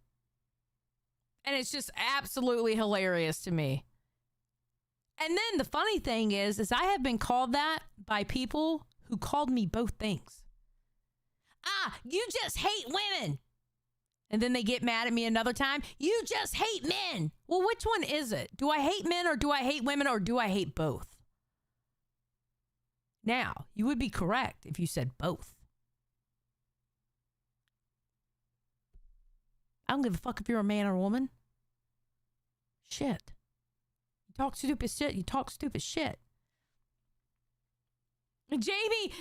And it's just absolutely hilarious to me. And then the funny thing is I have been called that by people who called me both things. You just hate women. And then they get mad at me another time. You just hate men. Well, which one is it? Do I hate men or do I hate women or do I hate both? Now, you would be correct if you said both. I don't give a fuck if you're a man or a woman. Shit. You talk stupid shit. You talk stupid shit. Jamie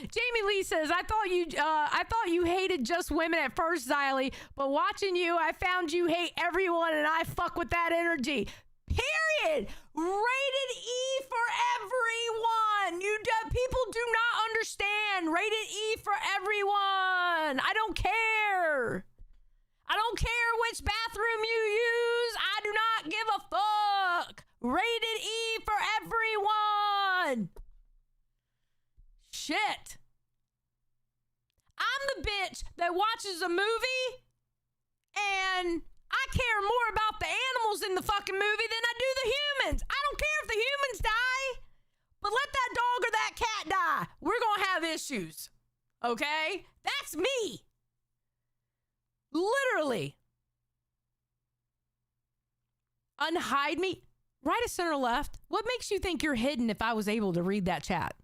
Lee says, I thought you hated just women at first, Xylee, but watching you, I found you hate everyone, and I fuck with that energy. Period. Rated E for everyone. People do not understand. Rated E for everyone. I don't care. I don't care which bathroom you use. I do not give a fuck. Rated E for everyone. Shit. I'm the bitch that watches a movie and I care more about the animals in the fucking movie than I do the humans. I don't care if the humans die, but let that dog or that cat die. We're going to have issues. Okay? That's me. Literally. Unhide me. Right of center left. What makes you think you're hidden if I was able to read that chat?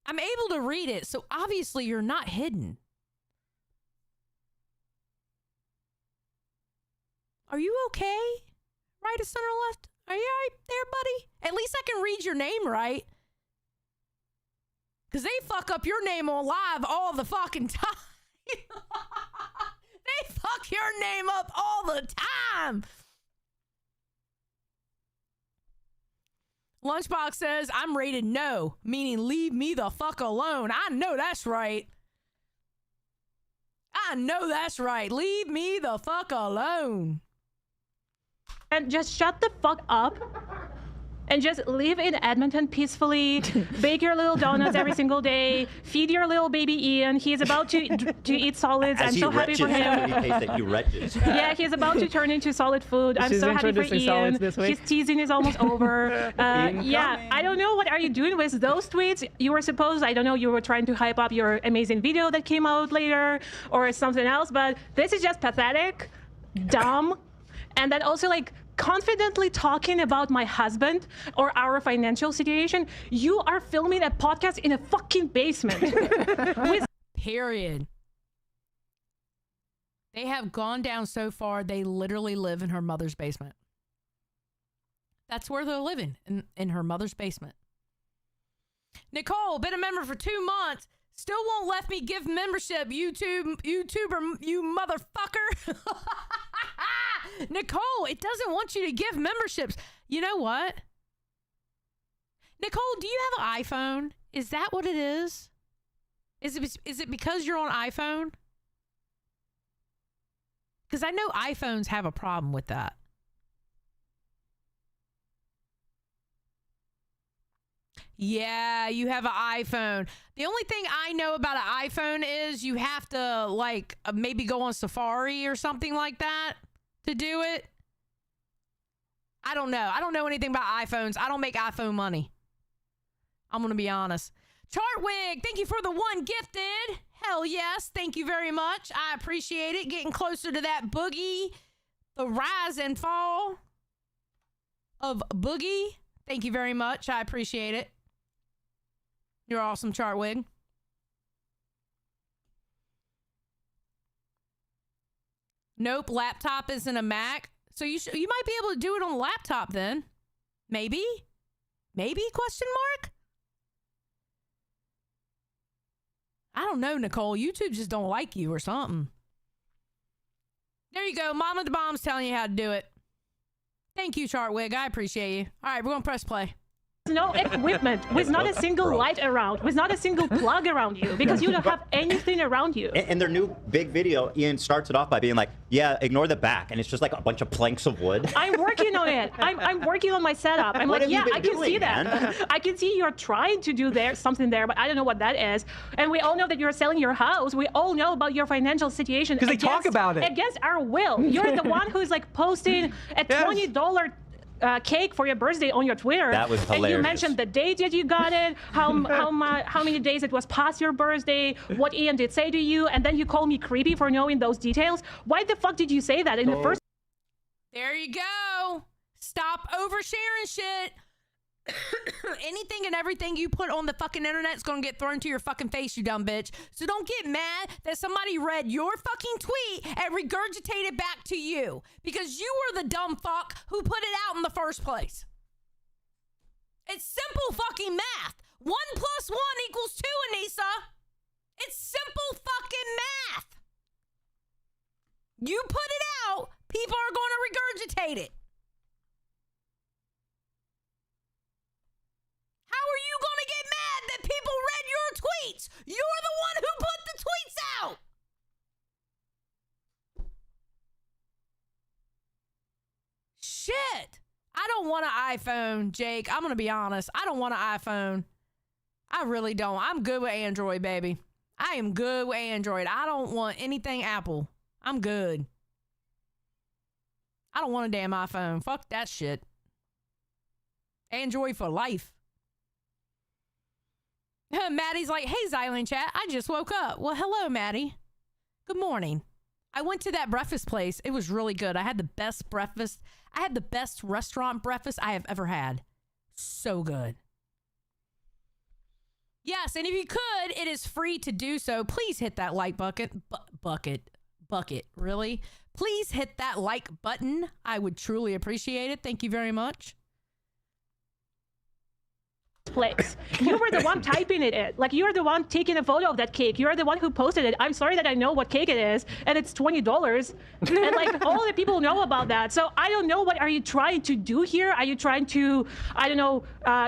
I'm able to read it, so obviously you're not hidden. Are you okay? Right of center left? Are you all right there, buddy? At least I can read your name right. Because they fuck up your name on live all the fucking time. They fuck your name up all the time. Lunchbox says, I'm rated no, meaning leave me the fuck alone. I know that's right. I know that's right. Leave me the fuck alone. and just shut the fuck up and just live in Edmonton peacefully, bake your little donuts every single day, feed your little baby Ian. He's about to eat solids. As I'm so happy for him. He retches. Yeah, he's about to turn into solid food. I'm so happy for Ian. His teasing is almost over. Yeah, I don't know, what are you doing with those tweets? You were supposed, I don't know, you were trying to hype up your amazing video that came out later or something else, but this is just pathetic, dumb, and then also like confidently talking about my husband or our financial situation. You are filming a podcast in a fucking basement. Period. They have gone down so far, they literally live in her mother's basement. That's where they're living, in her mother's basement. Nicole, been a member for 2 months. Still won't let me give membership, YouTuber, you motherfucker. Nicole, it doesn't want you to give memberships. You know what? Nicole, do you have an iPhone? Is that what it is? Is it because you're on iPhone? Because I know iPhones have a problem with that. Yeah, you have an iPhone. The only thing I know about an iPhone is you have to, like, maybe go on Safari or something like that to do it. I don't know. I don't know anything about iPhones. I don't make iPhone money. I'm going to be honest. Chartwig, thank you for the 1 gifted. Hell yes. Thank you very much. I appreciate it. Getting closer to that boogie. The rise and fall of boogie. Thank you very much. I appreciate it. You're awesome, Chartwig. Nope, laptop isn't a Mac. So you might be able to do it on a laptop then. Maybe? Maybe? Question mark? I don't know, Nicole. YouTube just don't like you or something. There you go. Mama the Bomb's telling you how to do it. Thank you, Chartwig. I appreciate you. All right, we're going to press play. No equipment, with not a single light around, with not a single plug around you, because you don't have anything around you. In their new big video, Ian starts it off by being like, yeah, ignore the back. And it's just like a bunch of planks of wood. I'm working on it. I'm working on my setup. I'm What like, have you yeah, been I can see doing, that. man? I can see you're trying to do something there, but I don't know what that is. And we all know that you're selling your house. We all know about your financial situation. Because they talk about it. Against our will. You're the one who's like posting a $20 cake for your birthday on your Twitter. That was hilarious. And you mentioned the date that you got it, how many days it was past your birthday, what Ian did say to you, and then you call me creepy for knowing those details. Why the fuck did you say that in the first? There you go. Stop oversharing shit. Anything and everything you put on the fucking internet is going to get thrown to your fucking face, you dumb bitch. So don't get mad that somebody read your fucking tweet and regurgitated back to you because you were the dumb fuck who put it out in the first place. It's simple fucking math. 1 + 1 = 2, Anisa. It's simple fucking math. You put it out, people are going to regurgitate it. How are you going to get mad that people read your tweets? You're the one who put the tweets out. Shit. I don't want an iPhone, Jake. I'm going to be honest. I don't want an iPhone. I really don't. I'm good with Android, baby. I am good with Android. I don't want anything Apple. I'm good. I don't want a damn iPhone. Fuck that shit. Android for life. Maddie's like, hey, Xylene chat, I just woke up. Well, hello, Maddie. Good morning. I went to that breakfast place. It was really good. I had the best breakfast. I had the best restaurant breakfast I have ever had. So good. Yes, and if you could, it is free to do so. Please hit that like bucket. Bucket, really? Please hit that like button. I would truly appreciate it. Thank you very much. Place. You were the one typing it in. Like, you're the one taking a photo of that cake. You're the one who posted it. I'm sorry that I know what cake it is, and it's $20. And like, all the people know about that. So I don't know, what are you trying to do here? Are you trying to, I don't know,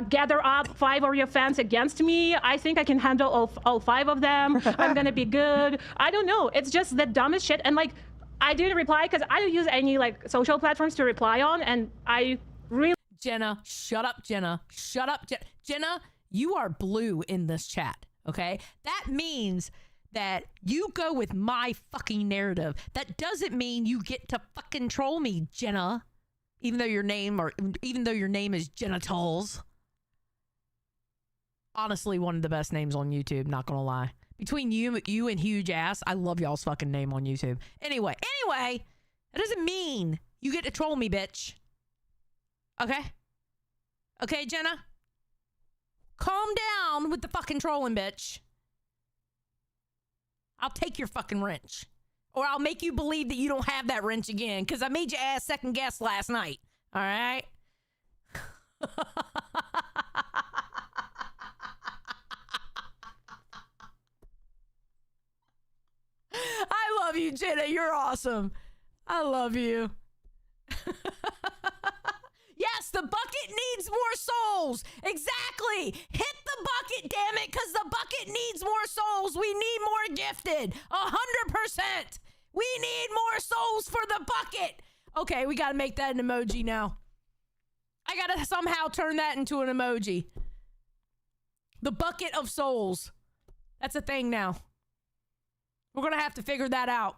gather up 5 of your fans against me? I think I can handle all 5 of them. I'm gonna be good. I don't know. It's just the dumbest shit. And like, I didn't reply because I don't use any like social platforms to reply on, and I really. Jenna, shut up, Jenna. Shut up, Jenna. Jenna, you are blue in this chat, okay? That means that you go with my fucking narrative. That doesn't mean you get to fucking troll me, Jenna. Even though your name is Genitals. Honestly, one of the best names on YouTube, not gonna lie. Between you and Huge Ass, I love y'all's fucking name on YouTube. Anyway, that doesn't mean you get to troll me, bitch. Okay, Jenna? Calm down with the fucking trolling, bitch. I'll take your fucking wrench. Or I'll make you believe that you don't have that wrench again, because I made your ass second guess last night. All right? I love you, Jenna. You're awesome. I love you. Yes, the bucket needs more souls. Exactly. Hit the bucket, damn it, because the bucket needs more souls. We need more gifted. 100%. We need more souls for the bucket. Okay, we got to make that an emoji now. I got to somehow turn that into an emoji. The bucket of souls. That's a thing now. We're going to have to figure that out.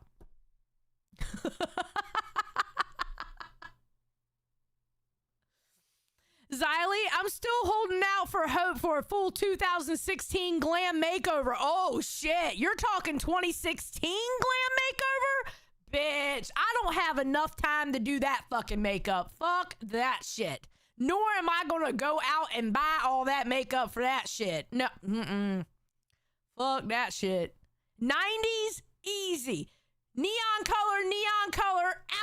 Xylee, I'm still holding out for hope for a full 2016 glam makeover. Oh, shit. You're talking 2016 glam makeover? Bitch, I don't have enough time to do that fucking makeup. Fuck that shit. Nor am I going to go out and buy all that makeup for that shit. No, fuck that shit. 90s, easy. Neon color,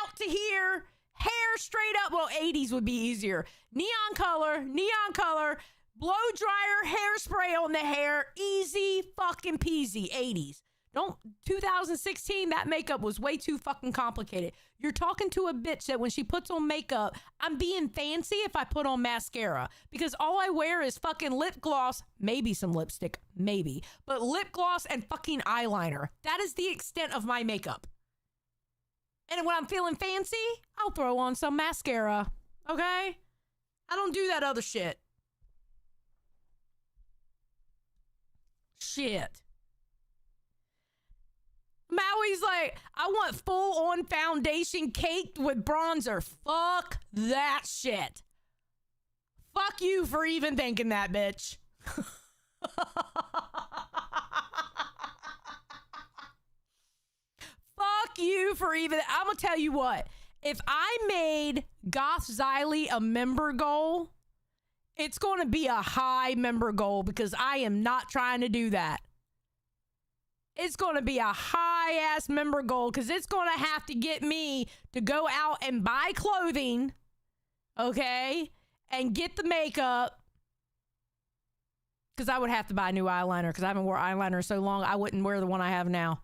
out to here. Hair straight up. Well, 80s would be easier. Neon color, blow dryer, hairspray on the hair. Easy fucking peasy. 80s. 2016, that makeup was way too fucking complicated. You're talking to a bitch that when she puts on makeup, I'm being fancy if I put on mascara. Because all I wear is fucking lip gloss, maybe some lipstick, maybe. But lip gloss and fucking eyeliner. That is the extent of my makeup. And when I'm feeling fancy, I'll throw on some mascara. Okay? I don't do that other shit. Shit. Maui's like, I want full-on foundation caked with bronzer. Fuck that shit. Fuck you for even thinking that, bitch. Fuck you for even... I'm gonna tell you what. If I made Goth Xylee a member goal, it's gonna be a high member goal because I am not trying to do that. It's going to be a high-ass member goal because it's going to have to get me to go out and buy clothing, okay, and get the makeup because I would have to buy a new eyeliner because I haven't worn eyeliner so long I wouldn't wear the one I have now.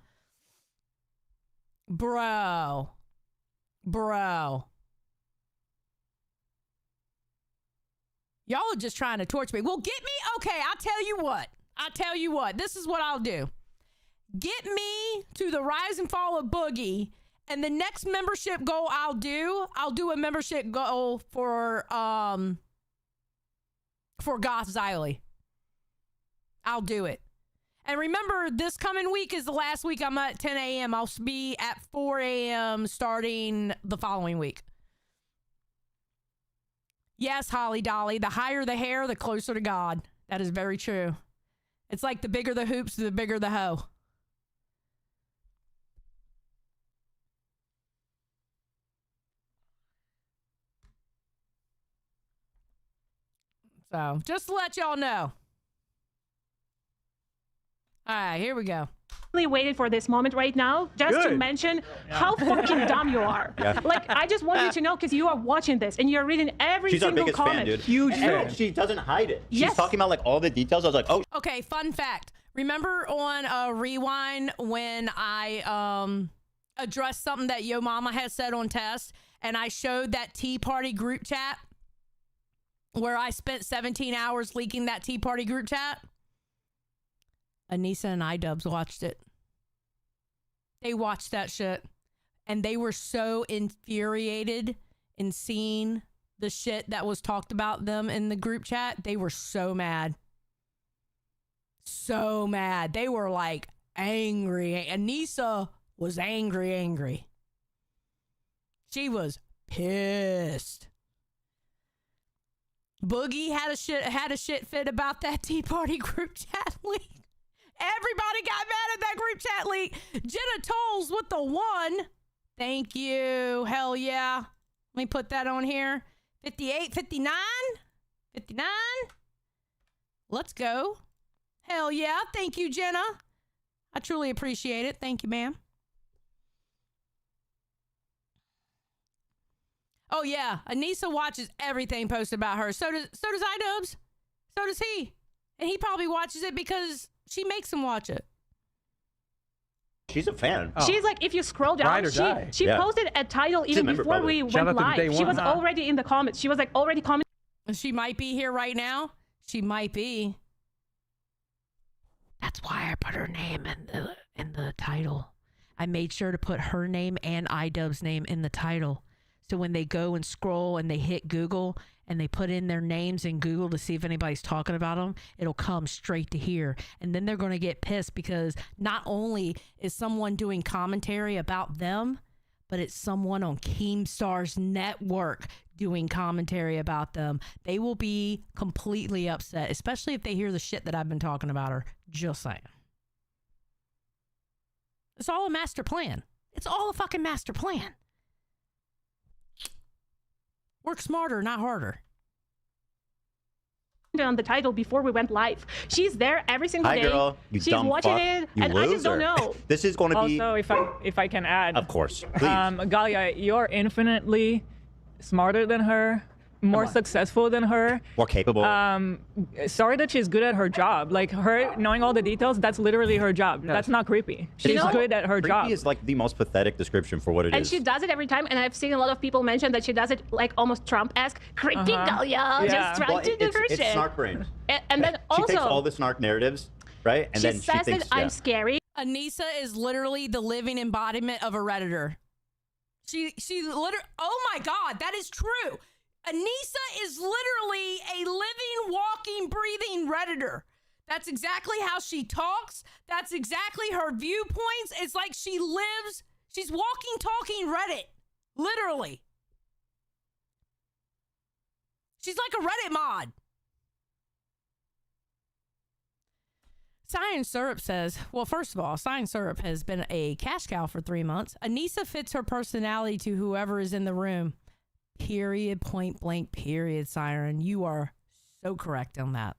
Bro. Y'all are just trying to torture me. Well, get me, okay, I'll tell you what. This is what I'll do. Get me to the Rise and Fall of Boogie, and the next membership goal I'll do a membership goal for Goth Xylee. I'll do it. And remember, this coming week is the last week I'm at 10 a.m. I'll be at 4 a.m. starting the following week. Yes, Holly Dolly, the higher the hair, the closer to God. That is very true. It's like the bigger the hoops, the bigger the hoe. So, just to let y'all know. All right, here we go. Waited for this moment right now just to mention how fucking dumb you are. Yeah. Like, I just want you to know because you are watching this and you're reading every She's our single biggest comment. fan, dude. Huge and fan. She doesn't hide it. Yes. She's talking about like all the details. I was like, oh. Okay, fun fact. Remember on Rewind when I addressed something that Yo Mama had said on test and I showed that Tea Party group chat where I spent 17 hours leaking that Tea Party group chat? Anisa and Idubbbz watched it. They watched that shit. And they were so infuriated in seeing the shit that was talked about them in the group chat. They were so mad. So mad. They were like angry. Anisa was angry. She was pissed. Boogie had a shit fit about that Tea Party group chat leak. Everybody got mad at that group chat leak. Jenna Tolls with the 1. Thank you. Hell yeah. Let me put that on here. 58, 59. 59. Let's go. Hell yeah. Thank you, Jenna. I truly appreciate it. Thank you, ma'am. Oh yeah, Anisa watches everything posted about her. So does Idubbbz. So does he. And he probably watches it because she makes him watch it. She's a fan. Oh. She's like, if you scroll down, she posted a title even before we went live. She was already in the comments. She was like already commenting. She might be here right now. She might be. That's why I put her name in the title. I made sure to put her name and Idubbbz's name in the title. So when they go and scroll and they hit Google and they put in their names in Google to see if anybody's talking about them, it'll come straight to here. And then they're going to get pissed because not only is someone doing commentary about them, but it's someone on Keemstar's network doing commentary about them. They will be completely upset, especially if they hear the shit that I've been talking about her. Just saying. It's all a master plan. It's all a fucking master plan. Work smarter, not harder. On the title before we went live. She's there every single day. Hi, girl. You She's dumb watching fuck. it, You and I just don't loser. know. This is going to be... Also, if I can add. Of course. Please. Galia, you're infinitely smarter than her, more successful than her. More capable. Sorry that she's good at her job. Like, her knowing all the details, that's literally her job. That's not creepy. She's good at her job. Creepy is like the most pathetic description for what it is. And she does it every time, and I've seen a lot of people mention that she does it like almost Trump-esque. Creepy Galia, just trying to do her shit. It's snark brain. And then also... She takes all the snark narratives, right? And then she says thinks, that I'm scary. Anisa is literally the living embodiment of a Redditor. She literally... Oh my God, that is true. Anisa is literally a living, walking, breathing Redditor. That's exactly how she talks. That's exactly her viewpoints. It's like she lives, she's walking, talking Reddit. Literally. She's like a Reddit mod. Cyan Syrup says, well, first of all, Cyan Syrup has been a cash cow for 3 months. Anisa fits her personality to whoever is in the room. Period, point blank, period, Siren. You are so correct on that.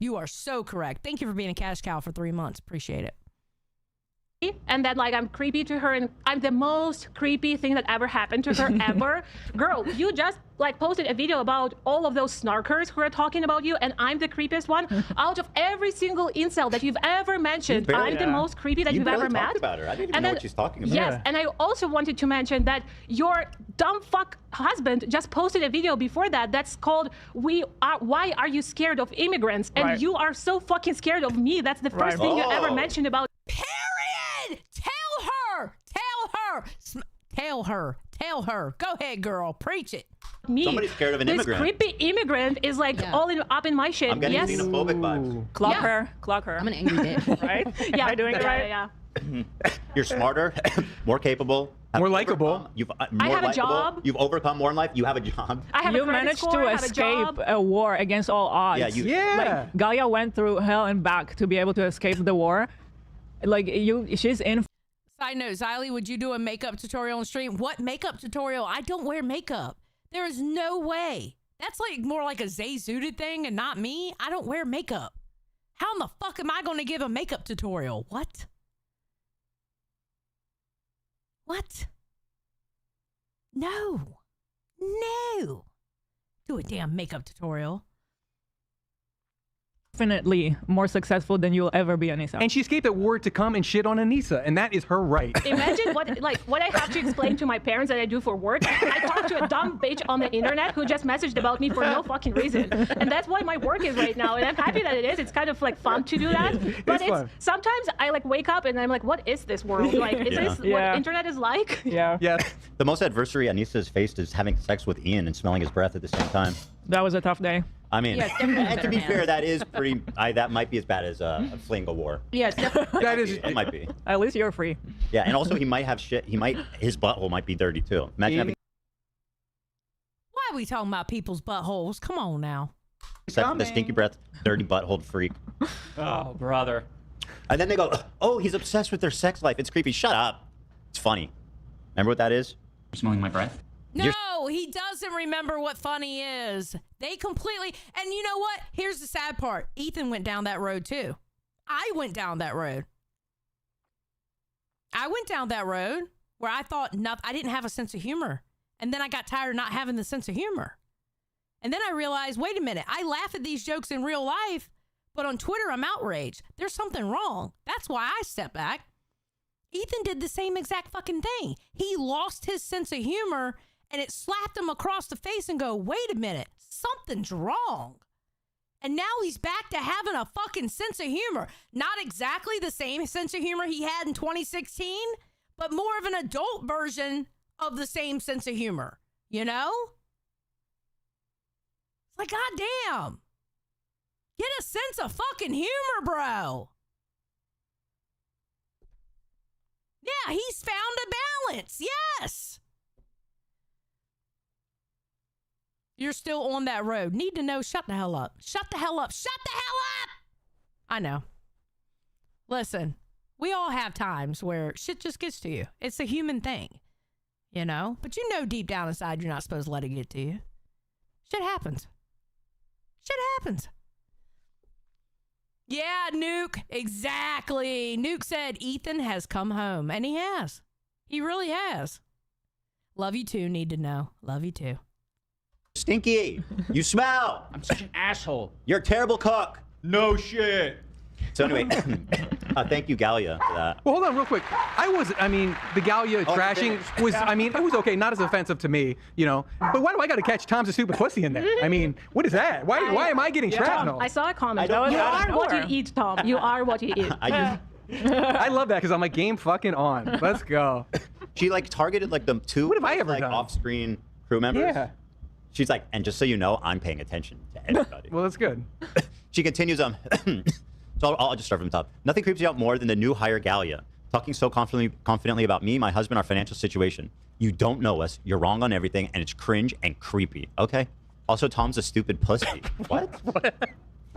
You are so correct. Thank you for being a cash cow for 3 months. Appreciate it. And that like I'm creepy to her, and I'm the most creepy thing that ever happened to her ever. Girl, you just like posted a video about all of those snarkers who are talking about you, and I'm the creepiest one. Out of every single incel that you've ever mentioned, I'm the most creepy that you've ever met. About her. I didn't even know what she's talking about. Yes, and I also wanted to mention that your dumb fuck husband just posted a video before that that's called Why Are You Scared of Immigrants? And you are so fucking scared of me. That's the first thing you ever mentioned about. Period! Tell her. Go ahead, girl. Preach it. Me. Somebody's scared of an immigrant. This creepy immigrant is like up in my shit. I'm getting xenophobic vibes. Clock her. I'm an angry bitch. Right? Yeah, Am I doing it right? Yeah. You're smarter, more capable, more likable. I have a job. You've overcome more in life. You have a job. I have you a credit managed score, to I have a escape job. a war against all odds. Yeah, Like, Galia went through hell and back to be able to escape the war. Like, she's in. Side note, Xylee, would you do a makeup tutorial on stream? What makeup tutorial? I don't wear makeup. There is no way. That's like more like a Zay Zooted thing and not me. I don't wear makeup. How in the fuck am I going to give a makeup tutorial? What? No. Do a damn makeup tutorial. Definitely more successful than you'll ever be, Anisa. And she escaped at war to come and shit on Anisa, and that is her right. Imagine what I have to explain to my parents that I do for work. I talk to a dumb bitch on the internet who just messaged about me for no fucking reason. And that's what my work is right now. And I'm happy that it is. It's kind of like fun to do that. But it's sometimes I like wake up and I'm like, what is this world? Like, is this what internet is like? Yeah. The most adversity Anisa has faced is having sex with Ian and smelling his breath at the same time. That was a tough day. I mean, and to be fair, that is pretty. that might be as bad as fleeing a war. Yeah, that is. It might be. At least you're free. Yeah, and also he might have shit. His butthole might be dirty too. Imagine having. Why are we talking about people's buttholes? Come on now. Except for the stinky breath, dirty butthole freak. Oh, brother. And then they go, oh, he's obsessed with their sex life. It's creepy. Shut up. It's funny. Remember what that is? I'm smelling my breath. No, he doesn't remember what funny is. They completely, and you know what? Here's the sad part. Ethan went down that road too. I went down that road. I went down that road where I thought I didn't have a sense of humor. And then I got tired of not having the sense of humor. And then I realized, wait a minute, I laugh at these jokes in real life, but on Twitter, I'm outraged. There's something wrong. That's why I stepped back. Ethan did the same exact fucking thing. He lost his sense of humor and it slapped him across the face and go, wait a minute, something's wrong. And now he's back to having a fucking sense of humor. Not exactly the same sense of humor he had in 2016, but more of an adult version of the same sense of humor. You know? It's like, goddamn. Get a sense of fucking humor, bro. Yeah, he's found a balance. Yes. You're still on that road. Need to know, shut the hell up. Shut the hell up. Shut the hell up. I know. Listen, we all have times where shit just gets to you. It's a human thing, you know? But you know deep down inside you're not supposed to let it get to you. Shit happens. Shit happens. Yeah, Nuke. Exactly. Nuke said Ethan has come home. And he has. He really has. Love you too, need to know. Love you too. Stinky, you smell. I'm such an asshole. You're a terrible cook. No shit. So anyway, thank you, Gallia, for that. Well, hold on real quick. The Gallia trashing was, it was okay, not as offensive to me, you know. But why do I got to catch Tom's a stupid pussy in there? I mean, what is that? Why am I getting shrapnel? I saw a comment. You are what you eat, Tom. You are what you eat. I love that because I'm like, game fucking on. Let's go. She like targeted like the two. What have I ever done? Off-screen crew members. Yeah. She's like, and just so you know, I'm paying attention to everybody. Well, that's good. She continues so I'll just start from the top. Nothing creeps you out more than the new hire Gallia, talking so confidently about me, my husband, our financial situation. You don't know us, you're wrong on everything, and it's cringe and creepy, okay? Also, Tom's a stupid pussy. What? Anisa,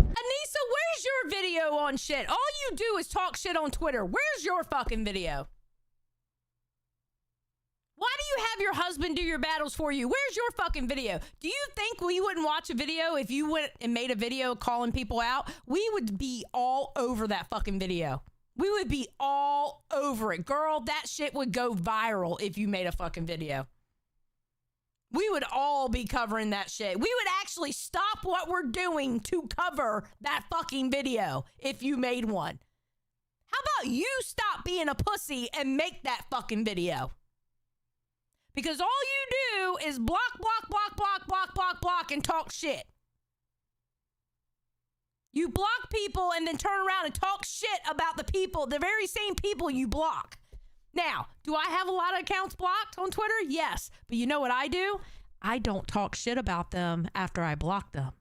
where's your video on shit? All you do is talk shit on Twitter. Where's your fucking video? Why do you have your husband do your battles for you? Where's your fucking video? Do you think we wouldn't watch a video if you went and made a video calling people out? We would be all over that fucking video. We would be all over it. Girl, that shit would go viral if you made a fucking video. We would all be covering that shit. We would actually stop what we're doing to cover that fucking video if you made one. How about you stop being a pussy and make that fucking video? Because all you do is block, and talk shit. You block people and then turn around and talk shit about the people, the very same people you block. Now, do I have a lot of accounts blocked on Twitter? Yes. But you know what I do? I don't talk shit about them after I block them.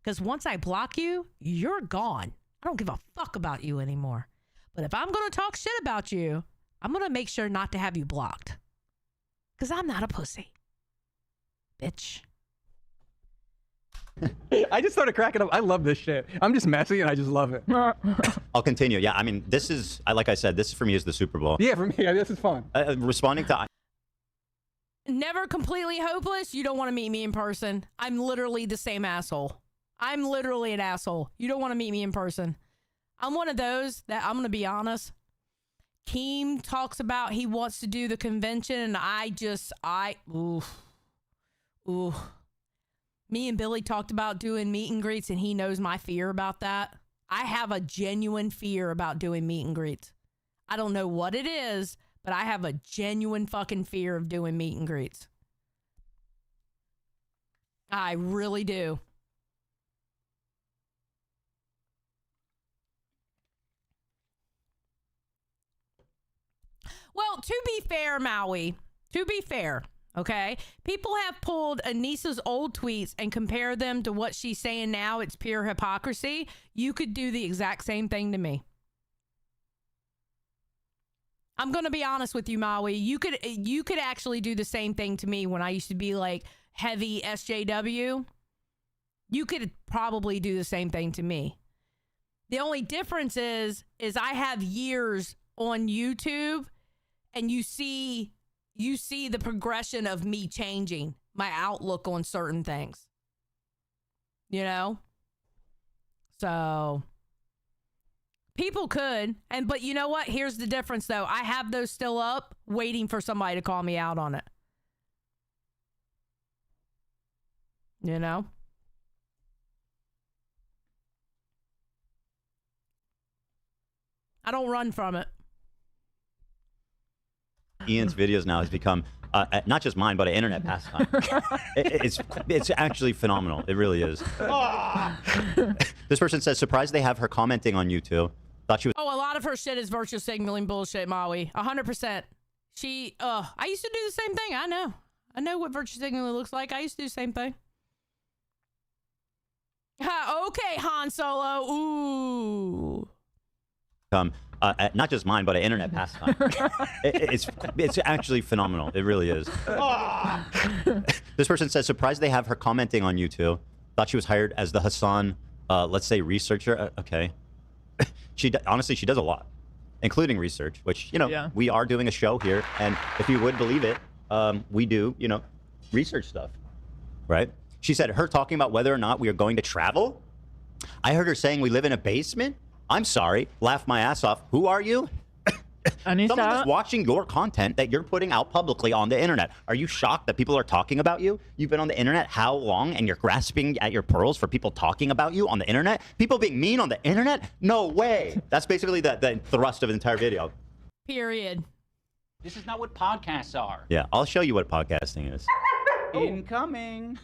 Because once I block you, you're gone. I don't give a fuck about you anymore. But if I'm going to talk shit about you, I'm going to make sure not to have you blocked. Because I'm not a pussy. Bitch. I just started cracking up. I love this shit. I'm just messy and I just love it. I'll continue. Yeah, I mean, this is, like I said, this for me is the Super Bowl. Yeah, for me, this is fun. Responding to... Never completely hopeless. You don't want to meet me in person. I'm literally the same asshole. I'm literally an asshole. You don't want to meet me in person. I'm one of those that, I'm going to be honest. Keem talks about he wants to do the convention, and ooh. Me and Billy talked about doing meet and greets, and he knows my fear about that. I have a genuine fear about doing meet and greets. I don't know what it is, but I have a genuine fucking fear of doing meet and greets. I really do. Well, to be fair, Maui, okay? People have pulled Anisa's old tweets and compare them to what she's saying now. It's pure hypocrisy. You could do the exact same thing to me. I'm going to be honest with you, Maui. You could actually do the same thing to me when I used to be like heavy SJW. You could probably do the same thing to me. The only difference is I have years on YouTube. And you see the progression of me changing my outlook on certain things. You know? So people could, but you know what? Here's the difference though. I have those still up waiting for somebody to call me out on it. You know? I don't run from it. Ian's videos now has become not just mine, but an internet pastime. It's actually phenomenal. It really is. This person says, surprised they have her commenting on YouTube. Thought she was. Oh, a lot of her shit is virtue signaling bullshit, Maui. 100%. I used to do the same thing. I know. I know what virtue signaling looks like. I used to do the same thing. Okay, Han Solo. Ooh. Not just mine, but an internet pastime. It's actually phenomenal. It really is. This person says, surprised they have her commenting on YouTube. Thought she was hired as the Hassan, let's say, researcher. Okay. Honestly, she does a lot, including research, which, you know, we are doing a show here. And if you would believe it, we do, you know, research stuff, right? She said, her talking about whether or not we are going to travel. I heard her saying we live in a basement. I'm sorry. Laugh my ass off. Who are you? Anisa? Someone is watching your content that you're putting out publicly on the internet. Are you shocked that people are talking about you? You've been on the internet how long and you're grasping at your pearls for people talking about you on the internet? People being mean on the internet? No way. That's basically the thrust of the entire video. Period. This is not what podcasts are. Yeah, I'll show you what podcasting is. Incoming.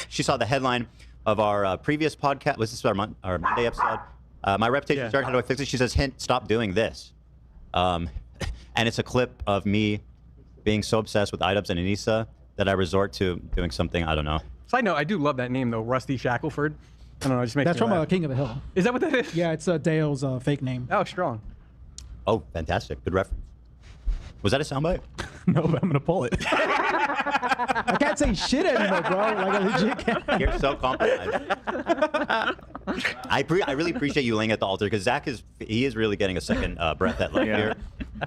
She saw the headline of our previous podcast. Was this our Monday episode? My reputation started. How do I fix it? She says, hint, stop doing this. And it's a clip of me being so obsessed with Idubbbz and Anisa that I resort to doing something, I don't know. Side note, I do love that name, though, Rusty Shackleford. I don't know, it just makes That's me from laugh. King of the Hill. Is that what that is? Yeah, it's Dale's fake name. Oh, strong. Oh, fantastic. Good reference. Was that a soundbite? No, but I'm going to pull it. I can't say shit anymore, bro. Like, I legit can't. You're so compromised. I really appreciate you laying at the altar, because Zach is really getting a second breath at life here.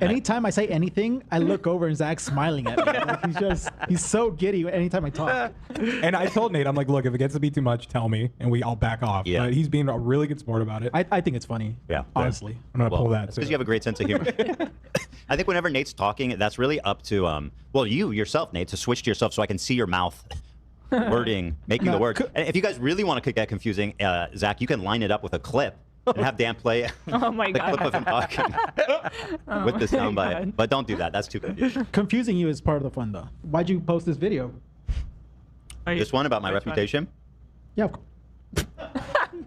Anytime I say anything, I look over and Zach's smiling at me. Like, he's so giddy anytime I talk. And I told Nate, I'm like, look, if it gets to be too much, tell me, and I'll back off. Yeah. But he's being a really good sport about it. I think it's funny. Yeah. Honestly. I'm going to pull that. Because you have a great sense of humor. I think whenever Nate's talking, that's really up to, well, you yourself, Nate, to switch to yourself so I can see your mouth wording, making the word. And if you guys really want to get confusing, Zach, you can line it up with a clip and have Dan play Oh my the God. clip of him talking with the soundbite. But don't do that. That's too confusing. Confusing you is part of the fun, though. Why'd you post this video? This one about my reputation? Yeah.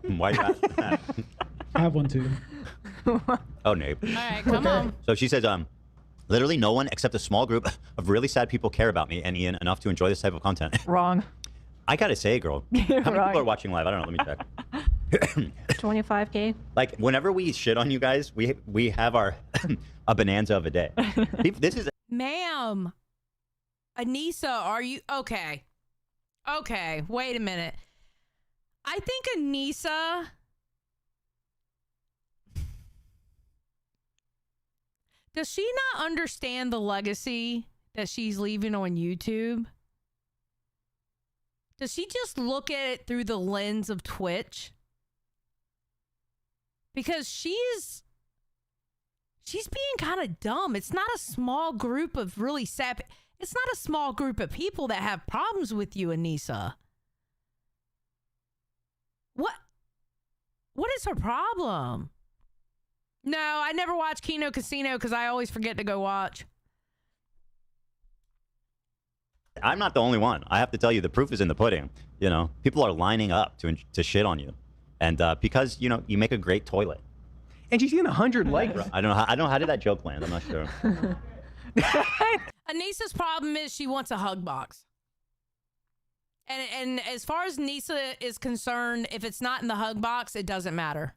Why you ask that? I have one, too. Oh, Nate. All right, come on. So she says, literally no one except a small group of really sad people care about me and Ian enough to enjoy this type of content. Wrong. I gotta say, girl. How many people are watching live? I don't know. Let me check. 25K. Like, whenever we shit on you guys, we have our a bonanza of a day. This is... Ma'am. Anisa, are you... Okay. Okay, wait a minute. I think Anisa... Does she not understand the legacy that she's leaving on YouTube? Does she just look at it through the lens of Twitch? Because she's being kind of dumb. It's not a small group of really sad... It's not a small group of people that have problems with you, Anisa. What is her problem? No, I never watch Kino Casino because I always forget to go watch. I'm not the only one. I have to tell you, the proof is in the pudding. You know, people are lining up to shit on you. And because, you know, you make a great toilet. And she's getting 100 likes. I don't know how did that joke land? I'm not sure. Anisa's problem is she wants a hug box. And as far as Anisa is concerned, if it's not in the hug box, it doesn't matter.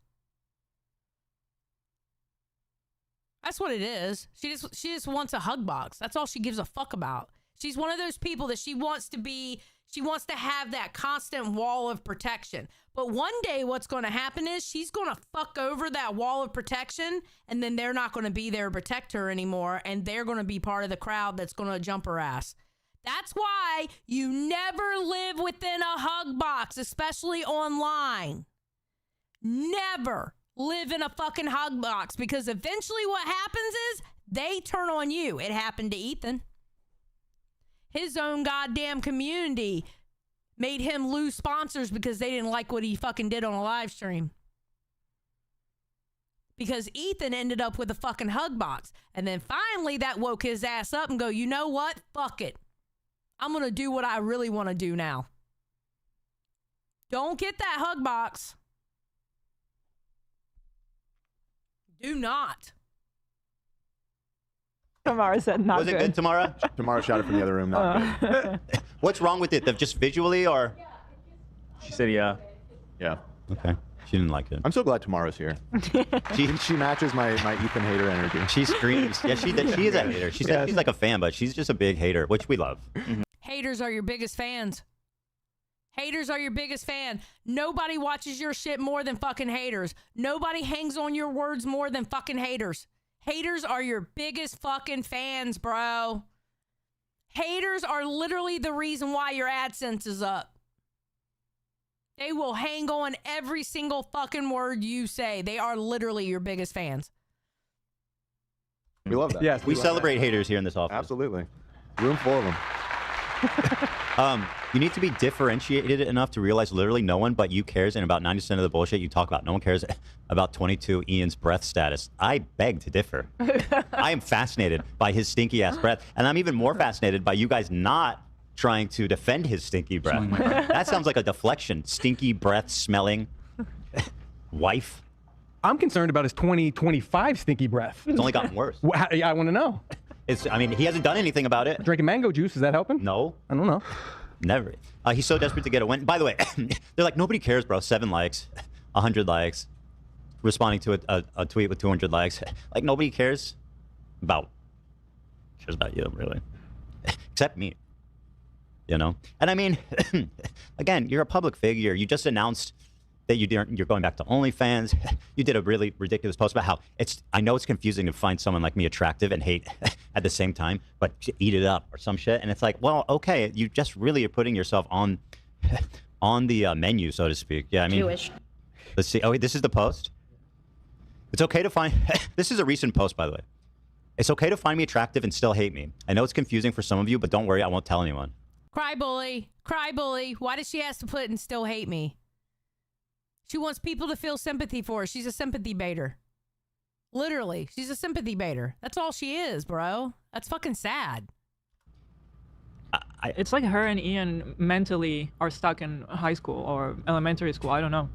That's what it is. She just wants a hug box. That's all she gives a fuck about. She's one of those people that she wants to have that constant wall of protection. But one day what's going to happen is she's going to fuck over that wall of protection, and then they're not going to be there to protect her anymore, and they're going to be part of the crowd that's going to jump her ass. That's why you never live within a hug box, especially online. Never live in a fucking hug box, because eventually what happens is they turn on you. It happened to Ethan. His own goddamn community made him lose sponsors because they didn't like what he fucking did on a live stream. Because Ethan ended up with a fucking hug box. And then finally that woke his ass up and go, you know what? Fuck it. I'm going to do what I really want to do now. Don't get that hug box. Do not. Tamara said not Was good. it good, Tamara? Tamara shouted from the other room. Not good. What's wrong with it? Just visually, or? She said, yeah. Yeah. Okay. She didn't like it. I'm so glad Tamara's here. she matches my Ethan hater energy. She screams. Yeah, she is a hater. She said she's like a fan, but she's just a big hater, which we love. Haters are your biggest fans. Haters are your biggest fan. Nobody watches your shit more than fucking haters. Nobody hangs on your words more than fucking haters. Haters are your biggest fucking fans, bro. Haters are literally the reason why your AdSense is up. They will hang on every single fucking word you say. They are literally your biggest fans. We love that. Yes, we celebrate haters here in this office. Absolutely. Room full of them. You need to be differentiated enough to realize literally no one but you cares, and about 90% of the bullshit you talk about, no one cares about 22 Ian's breath status. I beg to differ. I am fascinated by his stinky ass breath, and I'm even more fascinated by you guys not trying to defend his stinky breath. That sounds like a deflection. Stinky breath smelling wife. I'm concerned about his 2025 stinky breath. It's only gotten worse. I want to know. I mean, he hasn't done anything about it. Drinking mango juice, is that helping? No. I don't know. Never. He's so desperate to get a win. By the way, they're like, nobody cares, bro. 7 likes, 100 likes, responding to a tweet with 200 likes. Like, nobody cares about you, really. Except me. You know? And I mean, again, you're a public figure. You just announced that you're going back to OnlyFans. You did a really ridiculous post about how I know it's confusing to find someone like me attractive and hate at the same time, but eat it up or some shit. And it's like, well, okay, you just really are putting yourself on the menu, so to speak. Yeah, I mean, Jewish. Let's see. Oh, wait, this is the post. It's okay to find. This is a recent post, by the way. It's okay to find me attractive and still hate me. I know it's confusing for some of you, but don't worry, I won't tell anyone. Cry bully. Cry bully. Why does she have to put and still hate me? She wants people to feel sympathy for her. She's a sympathy baiter. Literally. She's a sympathy baiter. That's all she is, bro. That's fucking sad. It's like her and Ian mentally are stuck in high school or elementary school. I don't know.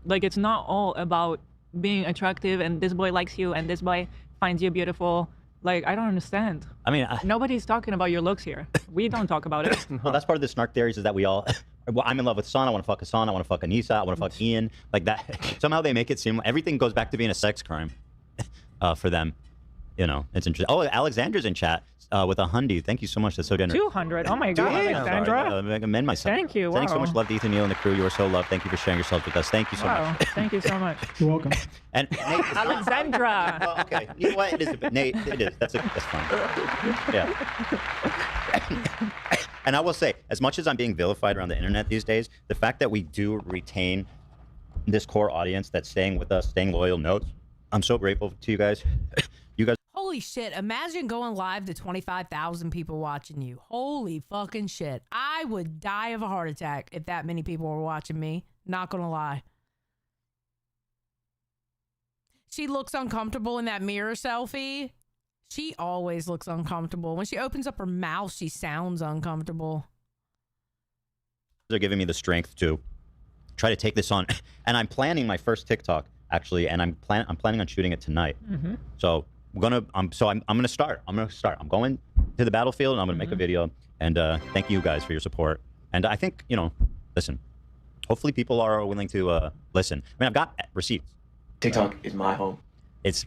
Like, it's not all about being attractive and this boy likes you and this boy finds you beautiful. Like, I don't understand. I mean, nobody's talking about your looks here. We don't talk about it. Well, that's part of the snark theories is that we all. Well, I'm in love with Hassan. I want to fuck Hassan. I want to fuck Anisa. I want to fuck Ian. Like that. Somehow they make it seem like everything goes back to being a sex crime for them. You know, it's interesting. Oh, Alexander's in chat with a hundy. Thank you so much. That's so generous. 200. Oh my God, Alexandra. I amend myself. Thank you. Sending so Wow. much love to Ethan, Neil, and the crew. You are so loved. Thank you for sharing yourselves with us. Thank you so much. Thank you so much. You're welcome. And Nate, Alexandra. Oh, okay. You know what? It is a bit, Nate. It is. That's fine. Yeah. And I will say, as much as I'm being vilified around the internet these days, the fact that we do retain this core audience that's staying with us, staying loyal notes, I'm so grateful to you guys. You guys. Holy shit. Imagine going live to 25,000 people watching you. Holy fucking shit. I would die of a heart attack if that many people were watching me. Not gonna lie. She looks uncomfortable in that mirror selfie. She always looks uncomfortable. When she opens up her mouth, she sounds uncomfortable. They're giving me the strength to try to take this on. And I'm planning my first TikTok, actually, and I'm planning on shooting it tonight. Mm-hmm. So I'm gonna start. I'm going to the battlefield and I'm gonna make a video. And thank you guys for your support. And I think, you know, listen, hopefully people are willing to listen. I mean, I've got receipts. TikTok is my home.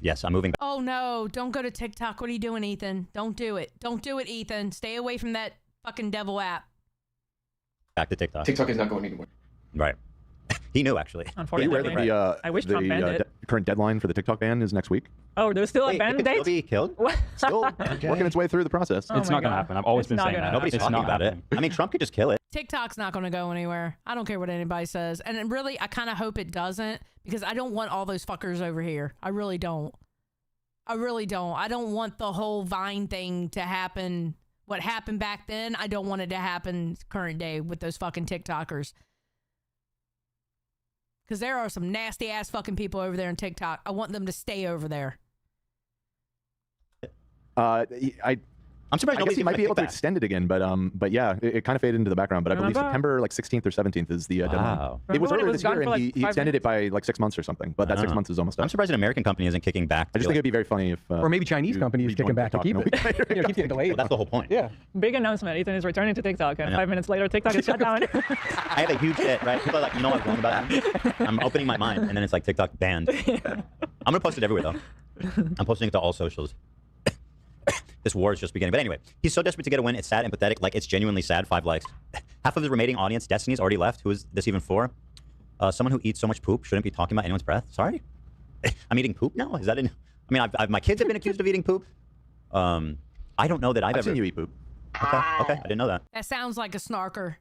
Yes, I'm moving back. Oh no, don't go to TikTok. What are you doing, Ethan? Don't do it. Don't do it, Ethan. Stay away from that fucking devil app. Back to TikTok. TikTok is not going anywhere. Right. He knew, actually. Unfortunately. I wish Trump banned it. Current deadline for the TikTok ban is next week. Oh, there's still a ban date? Still be killed? Still working its way through the process. It's not going to happen. I've always been saying that. Nobody's talking about it. I mean, Trump could just kill it. TikTok's not going to go anywhere. I don't care what anybody says. And really, I kind of hope it doesn't because I don't want all those fuckers over here. I really don't. I really don't. I don't want the whole Vine thing to happen. What happened back then, I don't want it to happen current day with those fucking TikTokers. Because there are some nasty ass fucking people over there in TikTok. I want them to stay over there. I'm surprised I guess he might be able to extend it again, but yeah, it kind of faded into the background. But I believe September like 16th or 17th is the deadline. It was earlier this year, and he extended it by like 6 months or something. But that 6 months is almost up. I'm surprised an American company isn't kicking back. I just think it'd be very funny if, or maybe Chinese companies kicking back to keep it. Keep getting delayed. Well, that's the whole point. Yeah. Big announcement. Ethan is returning to TikTok, and 5 minutes later, TikTok is shut down. I have a huge hit, right? People are like, you know what's wrong about it? I'm opening my mind, and then it's like TikTok banned. I'm gonna post it everywhere though. I'm posting it to all socials. This war is just beginning. But anyway, he's so desperate to get a win, it's sad and pathetic. Like, it's genuinely sad. 5 likes. Half of his remaining audience, Destiny's already left. Who is this even for? Someone who eats so much poop shouldn't be talking about anyone's breath. Sorry? I'm eating poop now? Is that in... I mean, my kids have been accused of eating poop. I don't know that I've ever... seen you eat poop. Okay, I didn't know that. That sounds like a snarker.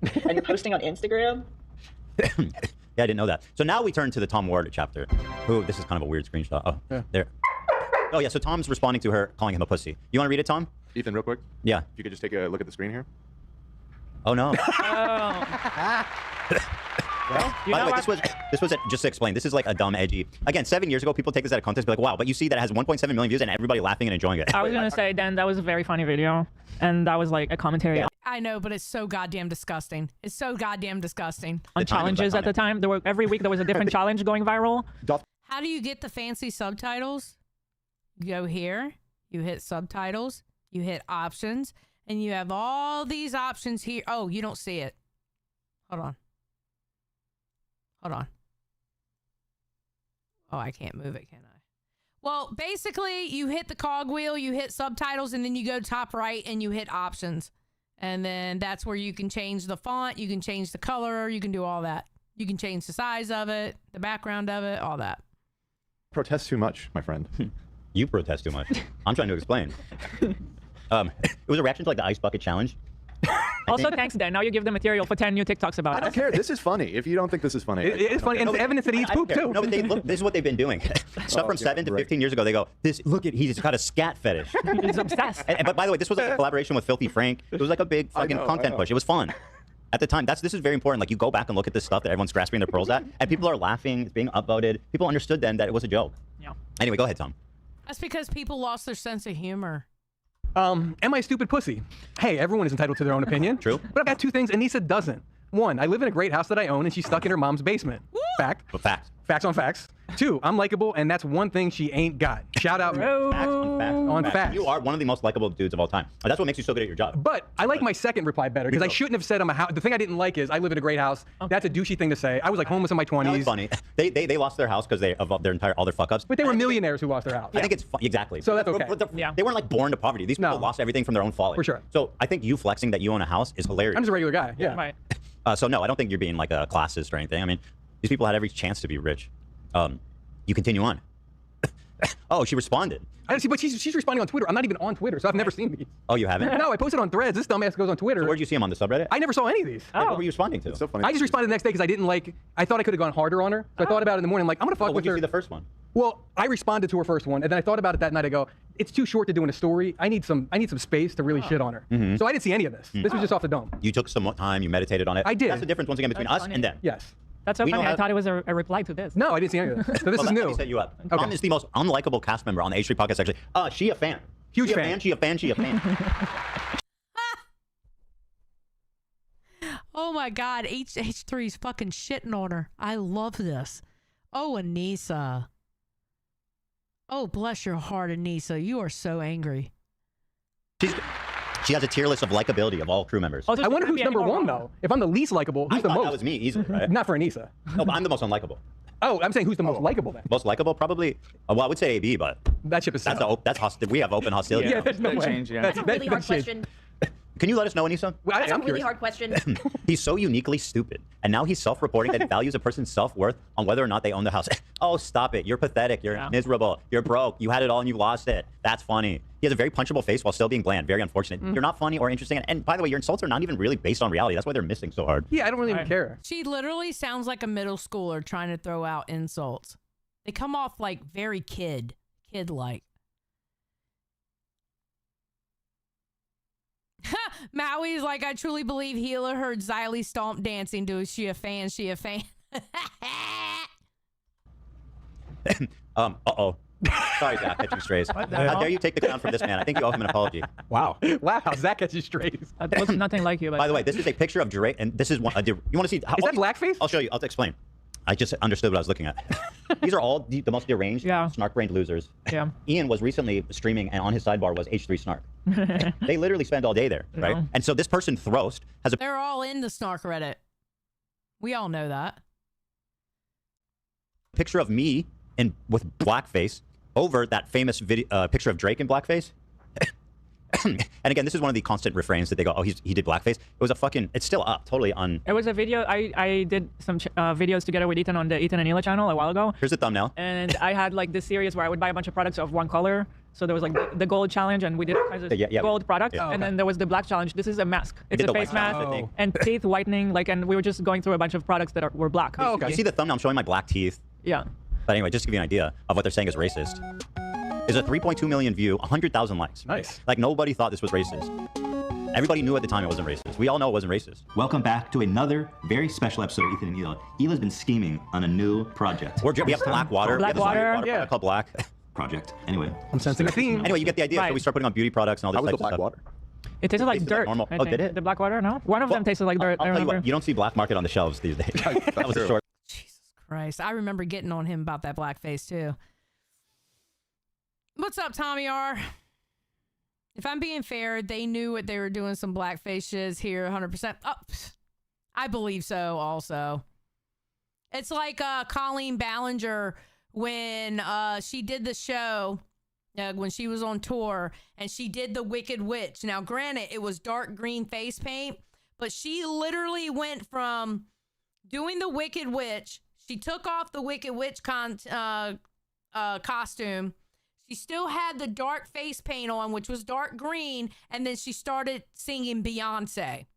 And you're posting on Instagram? Yeah, I didn't know that. So now we turn to the Tom Ward chapter. Who, this is kind of a weird screenshot. Oh, yeah. There. Oh, yeah, so Tom's responding to her, calling him a pussy. You want to read it, Tom? Ethan, real quick? Yeah. If you could just take a look at the screen here. Oh, no. Well, by the way, this was just to explain. This is like a dumb, edgy. Again, 7 years ago, people take this out of context, be like, wow, but you see that it has 1.7 million views and everybody laughing and enjoying it. I was gonna say, Dan, that was a very funny video, and that was like a commentary I know, but it's so goddamn disgusting. It's so goddamn disgusting. on challenges at the time. There were every week there was a different challenge going viral. How do you get the fancy subtitles? You go here, you hit subtitles, you hit options, and you have all these options here. Oh, you don't see it. Hold on. Hold on. Oh, I can't move it, can I? Well, basically, you hit the cogwheel, you hit subtitles, and then you go top right and you hit options. And then that's where you can change the font, you can change the color, you can do all that. You can change the size of it, the background of it, all that. Protest too much, my friend. You protest too much. I'm trying to explain. It was a reaction to like the ice bucket challenge. Also, thanks, Dan. Now you give the material for 10 new TikToks about it. I don't care. This is funny. If you don't think this is funny, it is funny, and it's evidence that he eats poop too. No, but look, this is what they've been doing. Stuff from 7 to 15 years ago. They go, he's got a scat fetish. He's obsessed. But by the way, this was like a collaboration with Filthy Frank. It was like a big fucking content push. It was fun. At the time, this is very important. Like, you go back and look at this stuff that everyone's grasping their pearls at, and people are laughing. It's being upvoted. People understood then that it was a joke. Yeah. Anyway, go ahead, Tom. That's because people lost their sense of humor. Am I a stupid pussy? Hey, everyone is entitled to their own opinion. True. But I've got 2 things Anisa doesn't. 1, I live in a great house that I own, and she's stuck in her mom's basement. Fact. But facts. Facts on facts. 2, I'm likable, and that's one thing she ain't got. Shout out. Facts on facts. On facts. You are one of the most likable dudes of all time. That's what makes you so good at your job. But I like my second reply better, because I shouldn't have said I'm a house. The thing I didn't like is I live in a great house. That's a douchey thing to say. I was like homeless in my 20s. No, it's funny. They lost their house because of all their fuck ups. But they were millionaires who lost their house. I think it's exactly. So that's okay. They weren't like born to poverty. These people lost everything from their own folly. For sure. So I think you flexing that you own a house is hilarious. I'm just a regular guy. Yeah. Right. So no, I don't think you're being like a classist or anything. I mean, these people had every chance to be rich. You continue on. Oh, she responded. I don't see, but she's responding on Twitter. I'm not even on Twitter, so I've never seen these. Oh, you haven't? No, I posted on Threads. This dumbass goes on Twitter. So where'd you see him, on the subreddit? I never saw any of these. What were you responding to? It's so funny. I just responded the next day because I didn't like. I thought I could have gone harder on her. So I thought about it in the morning. I'm like, I'm gonna fuck with her. When did you see the first one? Well, I responded to her first one, and then I thought about it that night. I go, it's too short to do in a story. I need some space to really shit on her. So I didn't see any of this. This was just off the dome. You took some time. You meditated on it. I did. That's the difference once again between us and them. Yes. That's so funny. I thought it was a reply to this. No, I didn't see any of this. So this is new. Set you up. Tom is the most unlikable cast member on the H3 podcast. Actually, she a fan. Huge fan. She a fan. Oh my God, H3's fucking shitting on her. I love this. Oh, Anisa. Oh, bless your heart, Anisa. You are so angry. She has a tier list of likability of all crew members. Oh, I wonder who's number 1 though. If I'm the least likable, who's the most? That was me easily, right? Not for Anisa. No, but I'm the most unlikable. Oh, I'm saying who's the most likable then? Most likable, probably. Well, I would say AB, but that ship is that's hostility. We have open hostility. Yeah, there's no way. That's a really hard question. Can you let us know, Anisa? That's a really hard question. He's so uniquely stupid, and now he's self-reporting that he values a person's self-worth on whether or not they own the house. Oh, stop it! You're pathetic. You're miserable. You're broke. You had it all and you lost it. That's funny. He has a very punchable face while still being bland. Very unfortunate. You're not funny or interesting. And by the way, your insults are not even really based on reality. That's why they're missing so hard. Yeah, I don't really even care. She literally sounds like a middle schooler trying to throw out insults. They come off like very kid-like. Maui's like, I truly believe Hila heard Xylee stomp dancing to She a Fan, She a Fan. Uh-oh. Sorry, Zach, catching strays. How dare you take the crown from this man? I think you owe him an apology. Wow. Wow, Zach catches strays. That looks nothing like you. By the way, this is a picture of Drake, and this is one. You want to see? Is that blackface? I'll show you. I'll explain. I just understood what I was looking at. These are all the most deranged, snark-brained losers. Yeah. Ian was recently streaming, and on his sidebar was H3 Snark. They literally spend all day there, right? Yeah. And so this person, Throst, has a... They're all in the Snark Reddit. We all know that. picture of me with blackface over that famous picture of Drake in blackface. And again, this is one of the constant refrains that they go, oh, he did blackface. It was a fucking, it's still up, totally on. It was a video, I did some videos together with Ethan on the Ethan and Hila channel a while ago. Here's the thumbnail. And I had like this series where I would buy a bunch of products of one color. So there was like the gold challenge and we did kinds of gold products. Yeah. And then there was the black challenge. This is a mask. It's a face mask and teeth whitening. Like, and we were just going through a bunch of products that were black. Oh, okay. You see the thumbnail? I'm showing my black teeth. Yeah. But anyway, just to give you an idea of what they're saying is racist. Is a 3.2 million view, 100,000 likes. Nice. Like nobody thought this was racist. Everybody knew at the time it wasn't racist. We all know it wasn't racist. Welcome back to another very special episode of Ethan and Hila. Hila's been scheming on a new project. We have black water. Black water. Yeah. Called Black project. Anyway. I'm sensing a theme. Anyway, you get the idea. Right. So we start putting on beauty products and all this type of stuff. Black water? It tasted like dirt. Normal. I Oh, think. did it? The black water? No. One of them tasted like dirt. I'll I tell you remember. what, you don't see black market on the shelves these days. That was a short. Christ, I remember getting on him about that blackface too. What's up, Tommy R? If I'm being fair, they knew what they were doing. Some blackface shiz here, 100%. Oh, I believe so. Also, it's like Colleen Ballinger when she did the show when she was on tour and she did the Wicked Witch. Now, granted, it was dark green face paint, but she literally went from doing the Wicked Witch. She took off the Wicked Witch costume. She still had the dark face paint on, which was dark green, and then she started singing Beyonce.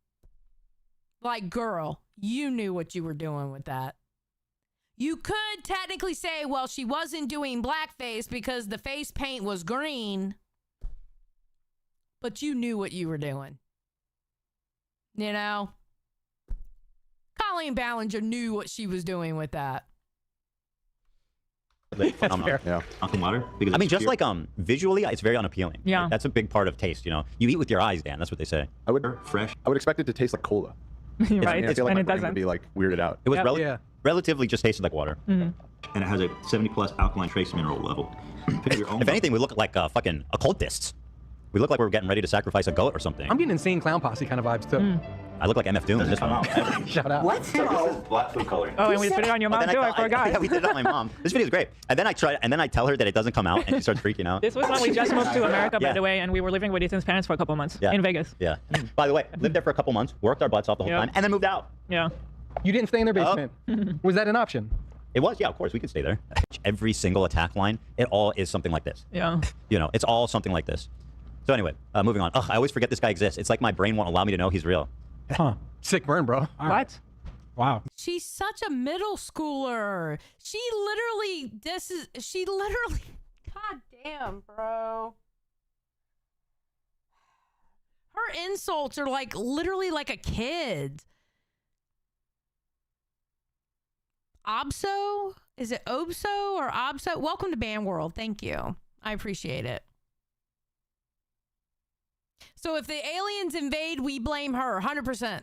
Like, girl, you knew what you were doing with that. You could technically say, well, she wasn't doing blackface because the face paint was green, but you knew what you were doing. You know? Colleen Ballinger knew what she was doing with that. Yeah. Water. I mean, just like visually, it's very unappealing. Yeah. Like, that's a big part of taste. You know, you eat with your eyes, Dan. That's what they say. I would fresh. I would expect it to taste like cola. Right. I feel like And my it brain would doesn't. be like weirded out. It was relatively just tasted like water. Mhm. And it has a 70+ alkaline trace mineral level. If anything, we look like fucking occultists. We look like we're getting ready to sacrifice a goat or something. I'm getting insane clown posse kind of vibes too. I look like MF Doom in this one. Shout out. What? So this is black food coloring. Oh, and we put it on your mom too. I forgot. Yeah, we did it on my mom. This video is great. And then I tell her that it doesn't come out, and she starts freaking out. This was when we just moved to America, by the way, and we were living with Ethan's parents for a couple months in Vegas. Yeah. By the way, lived there for a couple months, worked our butts off the whole time, and then moved out. Yeah. You didn't stay in their basement. Was that an option? It was, yeah, of course, we could stay there. Every single attack line, it all is something like this. Yeah. You know, it's all something like this. So anyway, moving on. Ugh, I always forget this guy exists. It's like my brain won't allow me to know he's real. Huh. Sick burn, bro. What? Wow. She's such a middle schooler. She literally, God damn, bro. Her insults are like literally like a kid. Obso? Is it Obso or Obso? Welcome to Band World. Thank you. I appreciate it. So if the aliens invade, we blame her 100%.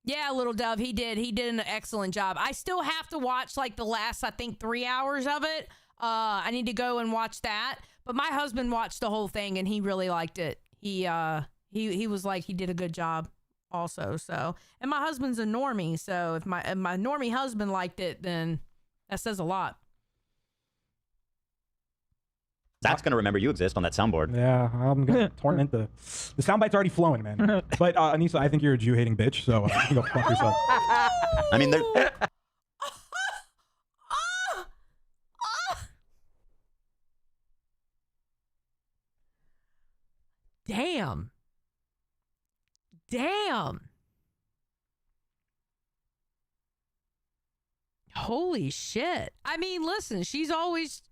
Yeah, Little Dove, he did an excellent job. I still have to watch like the last, I think, 3 hours of it. I need to go and watch that. But my husband watched the whole thing and he really liked it. He was like, he did a good job also. So, and my husband's a normie, so if my normie husband liked it, then that says a lot. Zach's gonna remember you exist on that soundboard. Yeah, I'm gonna torment the soundbite's already flowing, man. But Anisa, I think you're a Jew-hating bitch, so you can go fuck yourself. I mean, they're... Damn. Holy shit. I mean, listen, she's always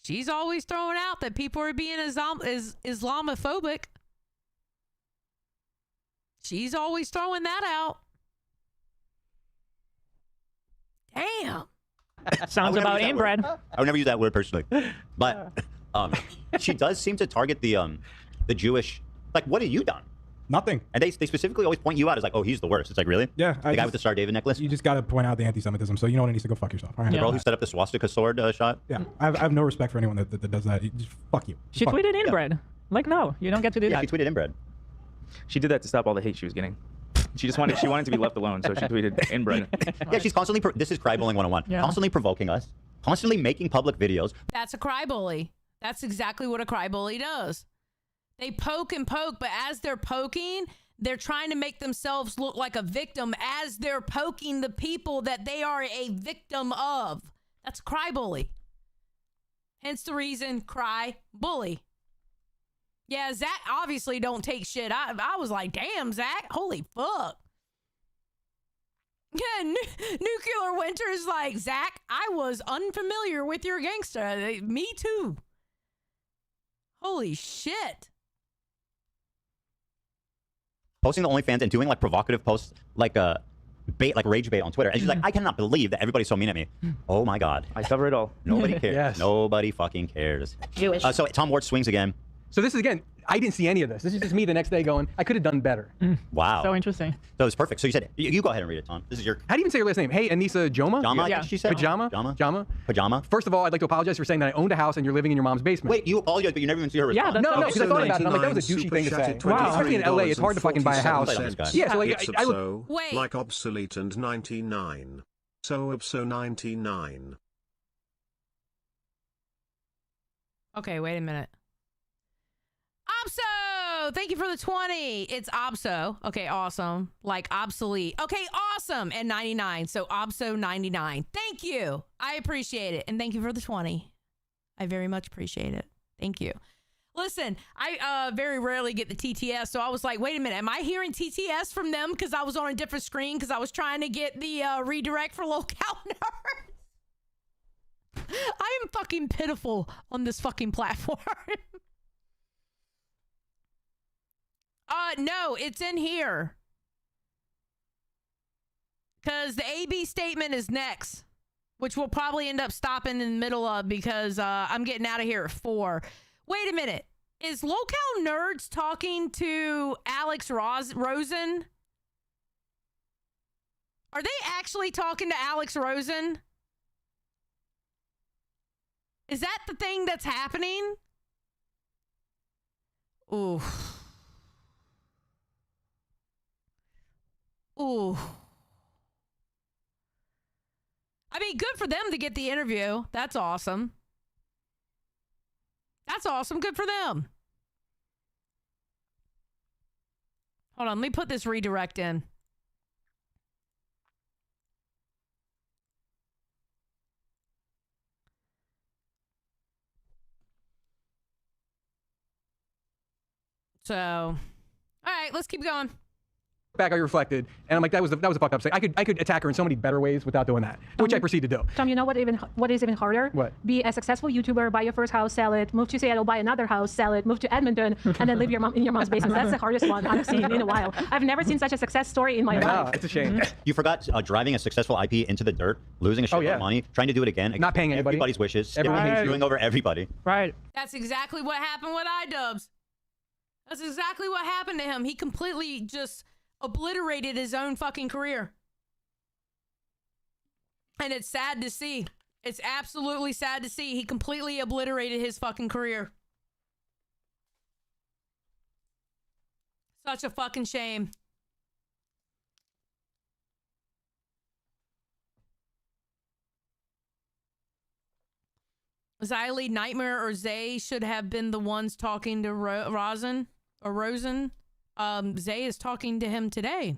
throwing out that people are being Islamophobic. She's always throwing that out. Damn. Sounds about inbred. I would never use that word personally, but she does seem to target the Jewish. Like, what have you done? Nothing. And they specifically always point you out as like, oh, he's the worst. It's like, really? Yeah. The guy with the Star David necklace? You just got to point out the anti-Semitism, so you know what, it needs to go fuck yourself. All right? The girl who set up the swastika sword shot? Yeah. I have no respect for anyone that does that. Just fuck you. She Fuck tweeted you. inbred. Like, no, you don't get to do that. She tweeted inbred. She did that to stop all the hate she was getting. She wanted to be left alone, so she tweeted inbred. Yeah, she's constantly, this is cry bullying 101. Yeah. Constantly provoking us, constantly making public videos. That's a cry bully. That's exactly what a cry bully does. They poke and poke, but as they're poking, they're trying to make themselves look like a victim as they're poking the people that they are a victim of. That's a cry bully. Hence the reason, cry bully. Yeah, Zach obviously don't take shit. I was like, damn, Zach, holy fuck. Yeah, Nuclear Winter is like, Zach, I was unfamiliar with your gangster. Me too. Holy shit. Posting the OnlyFans and doing like provocative posts, like rage bait on Twitter. And she's like, I cannot believe that everybody's so mean at me. Oh my God. I cover it all. Nobody cares. Yes. Nobody fucking cares. Jewish. So Tom Ward swings again. So this is, again, I didn't see any of this. This is just me the next day going, I could have done better. Wow. So interesting. So it's perfect. So you said, you go ahead and read it, Tom. This is your... How do you even say your last name? Hey, Anisa Jomha? Jomha, I think she said. Pajama? Jomha. Pajama. First of all, I'd like to apologize for saying that I owned a house and you're living in your mom's basement. Wait, you apologize, but you never even see her response. Yeah, No, because I thought about it. I'm like, that was a douchey thing to say. Wow. Especially in LA, it's hard to fucking buy a house. Yeah, so like, I look... Wait. Like obsolete and 99. So obso 99. Okay, wait a minute. Obso! Thank you for the 20. It's Obso. Okay, awesome. Like obsolete. Okay, awesome. And 99. So Obso 99. Thank you. I appreciate it. And thank you for the 20. I very much appreciate it. Thank you. Listen, I very rarely get the TTS, so I was like, wait a minute, am I hearing TTS from them? Because I was on a different screen because I was trying to get the redirect for Locale Nerds. I am fucking pitiful on this fucking platform. No, it's in here. Because the AB statement is next, which we'll probably end up stopping in the middle of because I'm getting out of here at 4. Wait a minute. Is Locale Nerds talking to Alex Rosen? Are they actually talking to Alex Rosen? Is that the thing that's happening? Ooh. Ooh. I mean, good for them to get the interview. That's awesome. That's awesome. Good for them. Hold on. Let me put this redirect in. So, all right, let's keep going. Back, I reflected, and I'm like, that was a fucked up thing. I could attack her in so many better ways without doing that, which I proceed to do. Tom, you know what is even harder? What? Be a successful YouTuber, buy your first house, sell it, move to Seattle, buy another house, sell it, move to Edmonton, and then live in your mom's basement. That's the hardest one I've seen in a while. I've never seen such a success story in my life. It's a shame. You forgot driving a successful IP into the dirt, losing a shit ton of money, trying to do it again, not paying anybody, everybody's wishes, everyone screwing over everybody. Right. That's exactly what happened with Idubbbz. That's exactly what happened to him. He completely just obliterated his own fucking career. And it's sad to see. It's absolutely sad to see. He completely obliterated his fucking career. Such a fucking shame. Xylee, Nightmare, or Zay should have been the ones talking to Rosen. Zay is talking to him today.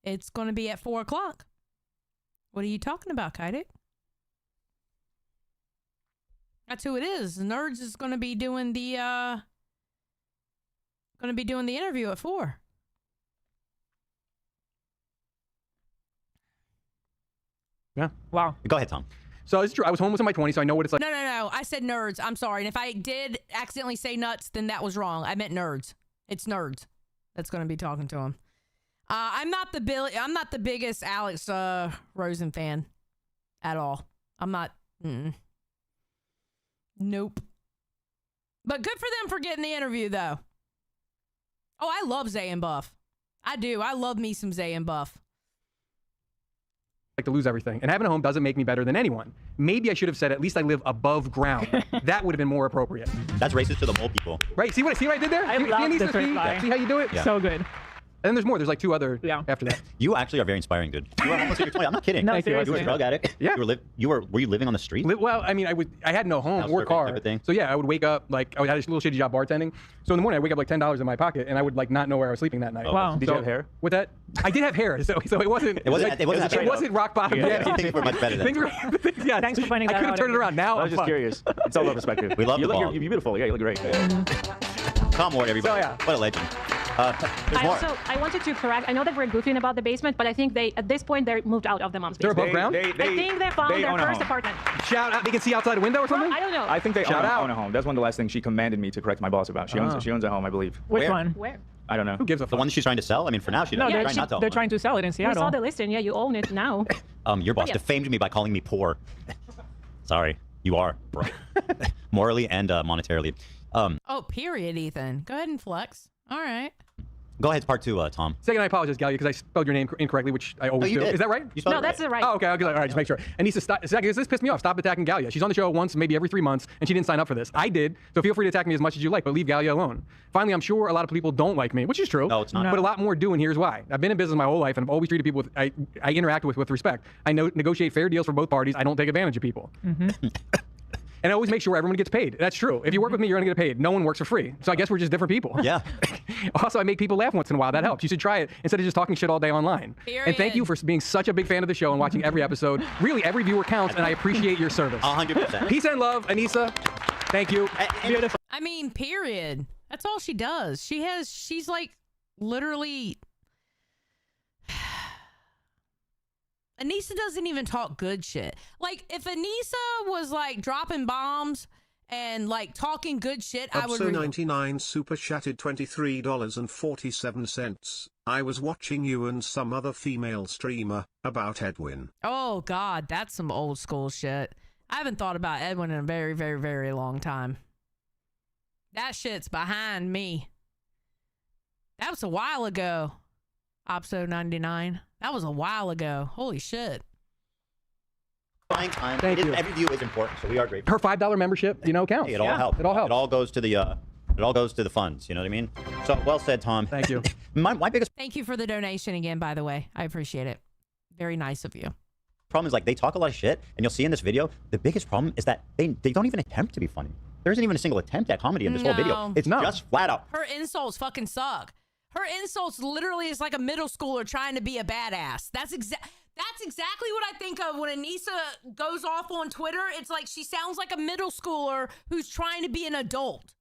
It's going to be at 4 o'clock. What are you talking about, Kaidik? That's who it is. Nerds is going to be doing the interview at 4. Yeah. Wow. Go ahead, Tom. So it's true. I was homeless in my 20s, so I know what it's like. No. I said nerds. I'm sorry. And if I did accidentally say nuts, then that was wrong. I meant nerds. It's nerds that's going to be talking to him. I'm not the biggest Alex Rosen fan. at all. I'm not. Nope. But good for them for getting the interview, though. Oh, I love Zay and Buff. I do. I love me some Zay and Buff. Like to lose everything. And having a home doesn't make me better than anyone. Maybe I should have said at least I live above ground. That would have been more appropriate. That's racist to the mole people. Right? See what I did there? I love this reply. See how you do it? Yeah. So good. And then there's more. There's like 2 other after that. You actually are very inspiring, dude. You were almost in your 20s. I'm not kidding. No, you were a drug addict. Yeah. Were you living on the street? Well, I mean, I had no home or car. So yeah, I would wake up, like, I had a little shitty job bartending. So in the morning, I'd wake up like $10 in my pocket, and I would like not know where I was sleeping that night. Wow. Did you have hair? With that, I did have hair, so it wasn't. It wasn't rock bottom. Yeah. Things were much better then. Yeah, thanks for finding that out. I could have turned it around. Now I was just curious. It's all about perspective. We love the ball. You're beautiful. Yeah, you look great. Tom Ward, everybody. So, yeah. What a legend. I wanted to correct. I know that we're goofing about the basement, but I think at this point, they moved out of the mom's They're basement. above ground? I think they found their first apartment. Shout out. They can see outside a window or something? Well, I don't know. I think they Shout out. own a home. That's one of the last things she commanded me to correct my boss about. She owns a home, I believe. Which one? Where? I don't know. Who gives a fuck? The one that she's trying to sell? I mean, for now, she doesn't. No, Trying not to own they're one. trying to sell it in We Seattle. saw the listing. Yeah, you own it now. Your boss Yeah. defamed me by calling me poor. Sorry, you are, bro. Morally and monetarily. Oh, period, Ethan. Go ahead and flex. All right. Go ahead, part 2, Tom. Second, I apologize, Galia, because I spelled your name incorrectly, which I always you do. did. Is that right? You spelled No, it that's right. the right. Oh, okay. All right, just make sure. Anisa, stop. This pissed me off. Stop attacking Galia. She's on the show once, maybe every 3 months, and she didn't sign up for this. I did, so feel free to attack me as much as you like, but leave Galia alone. Finally, I'm sure a lot of people don't like me, which is true. No, it's not. But a lot more do, and here's why. I've been in business my whole life, and I've always treated people I interact with respect. I negotiate fair deals for both parties. I don't take advantage of people. And I always make sure everyone gets paid. That's true. If you work with me, you're gonna get paid. No one works for free. So I guess we're just different people. Yeah. Also, I make people laugh once in a while. That helps. You should try it instead of just talking shit all day online. Period. And thank you for being such a big fan of the show and watching every episode. Really, every viewer counts, and I appreciate your service. 100%. Peace and love, Anisa. Thank you. Beautiful. I mean, period. That's all she does. She's like literally. Anisa doesn't even talk good shit. Like, if Anisa was like dropping bombs and like talking good shit, I would. Upso 99 super chatted $23.47. I was watching you and some other female streamer about Edwin. Oh God, that's some old school shit. I haven't thought about Edwin in a very, very, very long time. That shit's behind me. That was a while ago. Opso 99. That was a while ago. Holy shit. Thank you. Every view is important, so we are grateful. Her $5 membership, counts. Hey, it all helps. It all helps. It all goes to the. It all goes to the funds. You know what I mean? So well said, Tom. Thank you. my biggest Thank you for the donation again, by the way. I appreciate it. Very nice of you. problem is like they talk a lot of shit, and you'll see in this video. The biggest problem is that they don't even attempt to be funny. There isn't even a single attempt at comedy in this whole video. It's just flat out. Her insults fucking suck. Her insults literally is like a middle schooler trying to be a badass. That's exactly what I think of when Anisa goes off on Twitter. It's like she sounds like a middle schooler who's trying to be an adult.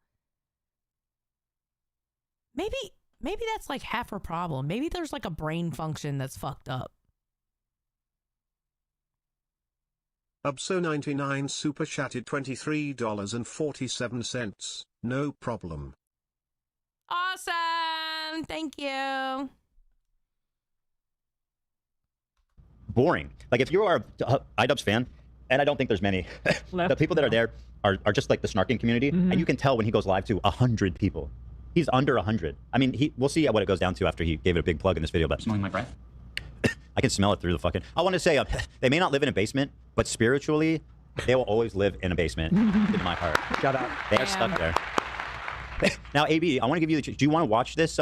Maybe that's like half her problem. Maybe there's like a brain function that's fucked up. Ubso99 super chatted $23.47. No problem. Awesome. Thank you. Boring. Like if you are a Idubbbz fan, and I don't think there's many, the people that are there are just like the snarking community, and you can tell when he goes live to 100 people. He's under 100. I mean, we'll see what it goes down to after he gave it a big plug in this video. But smelling my breath. I can smell it through the fucking. I want to say they may not live in a basement, but spiritually, they will always live in a basement in my heart. Shout out. They are stuck there. Now, AB, I want to give you the. Do you want to watch this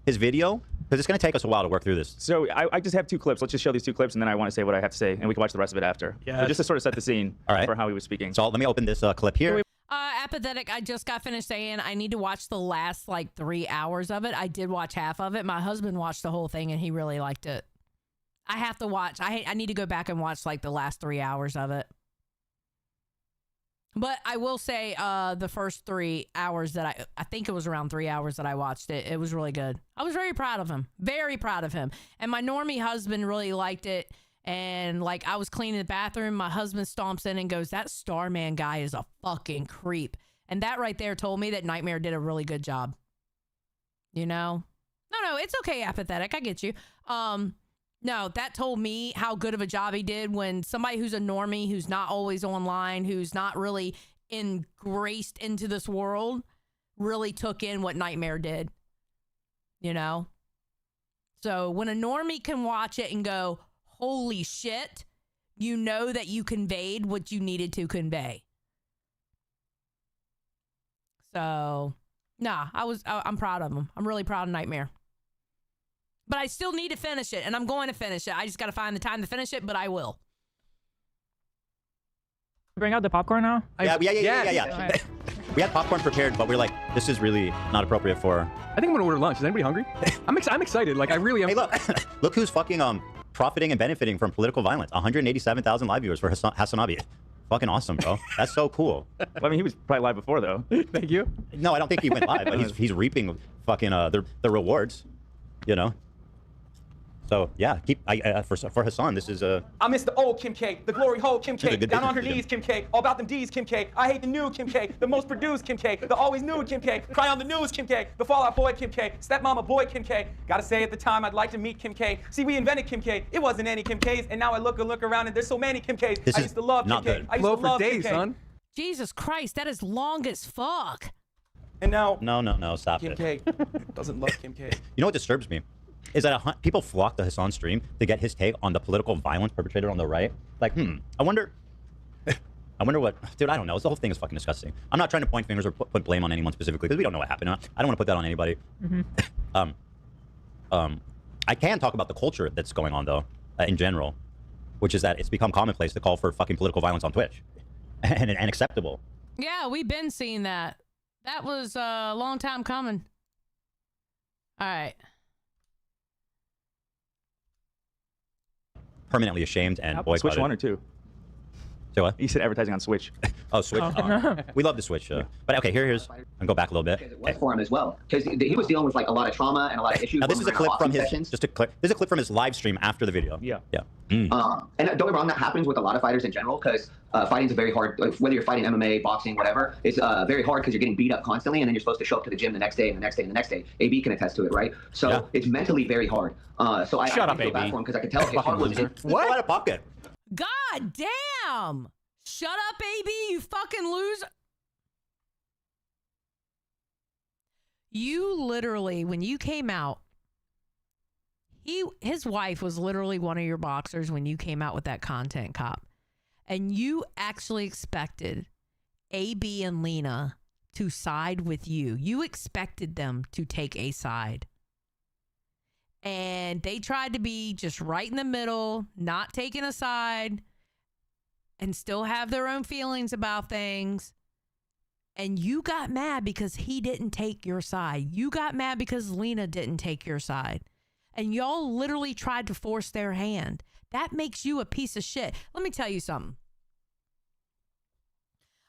his video? Because it's going to take us a while to work through this. So I just have 2 clips. Let's just show these 2 clips, and then I want to say what I have to say, and we can watch the rest of it after. Yeah. So just to sort of set the scene right. for how he was speaking. So let me open this clip here. Apathetic, I just got finished saying I need to watch the last like 3 hours of it. I did watch half of it. My husband watched the whole thing and he really liked it. I have to watch. I need to go back and watch like the last 3 hours of it. But I will say the first 3 hours that I think it was around 3 hours that I watched it. It was really good. I was very proud of him. Very proud of him. And my normie husband really liked it. And like I was cleaning the bathroom, my husband stomps in and goes, "That Starman guy is a fucking creep." And that right there told me that Nightmare did a really good job. You know? No, it's okay, Apathetic. I get you. No, that told me how good of a job he did when somebody who's a normie, who's not always online, who's not really engraced into this world, really took in what Nightmare did. You know? So when a normie can watch it and go, holy shit, you know that you conveyed what you needed to convey. So, nah, I'm proud of him. I'm really proud of Nightmare. But I still need to finish it, and I'm going to finish it. I just got to find the time to finish it, but I will. Bring out the popcorn now? Yeah. Right. We had popcorn prepared, but we were like, this is really not appropriate for... I think I'm gonna order lunch. Is anybody hungry? I'm excited. Like, I really am. Hey, look who's fucking profiting and benefiting from political violence. 187,000 live viewers for Hasanabi. Fucking awesome, bro. That's so cool. Well, I mean, he was probably live before, though. Thank you. No, I don't think he went live, but he's reaping fucking the rewards, you know? So yeah, for Hassan, this is I miss the old Kim K, the glory hole Kim K, down on her knees Kim K, all about them D's Kim K. I hate the new Kim K, the most produced Kim K, the always nude Kim K, cry on the news Kim K, the Fallout Boy Kim K, stepmama boy Kim K. Gotta say at the time I'd like to meet Kim K. See, we invented Kim K. It wasn't any Kim Ks, and now I look around and there's so many Kim Ks. I used to love Kim K. I used to love Kim K. Son. Jesus Christ, that is long as fuck. And now no, stop Kim it. K doesn't love Kim K. You know what disturbs me? Is that people flock to Hassan's stream to get his take on the political violence perpetrated on the right. Like, I wonder what, dude, I don't know. The whole thing is fucking disgusting. I'm not trying to point fingers or put blame on anyone specifically because we don't know what happened. I don't want to put that on anybody. I can talk about the culture that's going on though, in general, which is that it's become commonplace to call for fucking political violence on Twitch and acceptable. Yeah, we've been seeing that. That was a long time coming. All right. Permanently ashamed and boycotted. Switch 1 or 2? So what? You said advertising on Switch. Oh, Switch. We love the Switch. But okay, here's. I'll go back a little bit. For him as well, because he was dealing with like a lot of trauma and a lot of issues. Now this is a clip from his. Just a clip. This is a clip from his live stream after the video. Yeah. And don't get me wrong, that happens with a lot of fighters in general, because fighting's a very hard. Whether you're fighting MMA, boxing, whatever, it's very hard because you're getting beat up constantly, and then you're supposed to show up to the gym the next day and the next day and the next day. AB can attest to it, right? So it's mentally very hard. So I feel bad for him because I can tell his heart was. What? Out of pocket. God damn! Shut up, AB, you fucking loser. You literally, when you came out, his wife was literally one of your boxers when you came out with that content cop. And you actually expected AB and Lena to side with you. You expected them to take a side. And they tried to be just right in the middle, not taking a side, and still have their own feelings about things. And you got mad because he didn't take your side. You got mad because Lena didn't take your side. And y'all literally tried to force their hand. That makes you a piece of shit. Let me tell you something.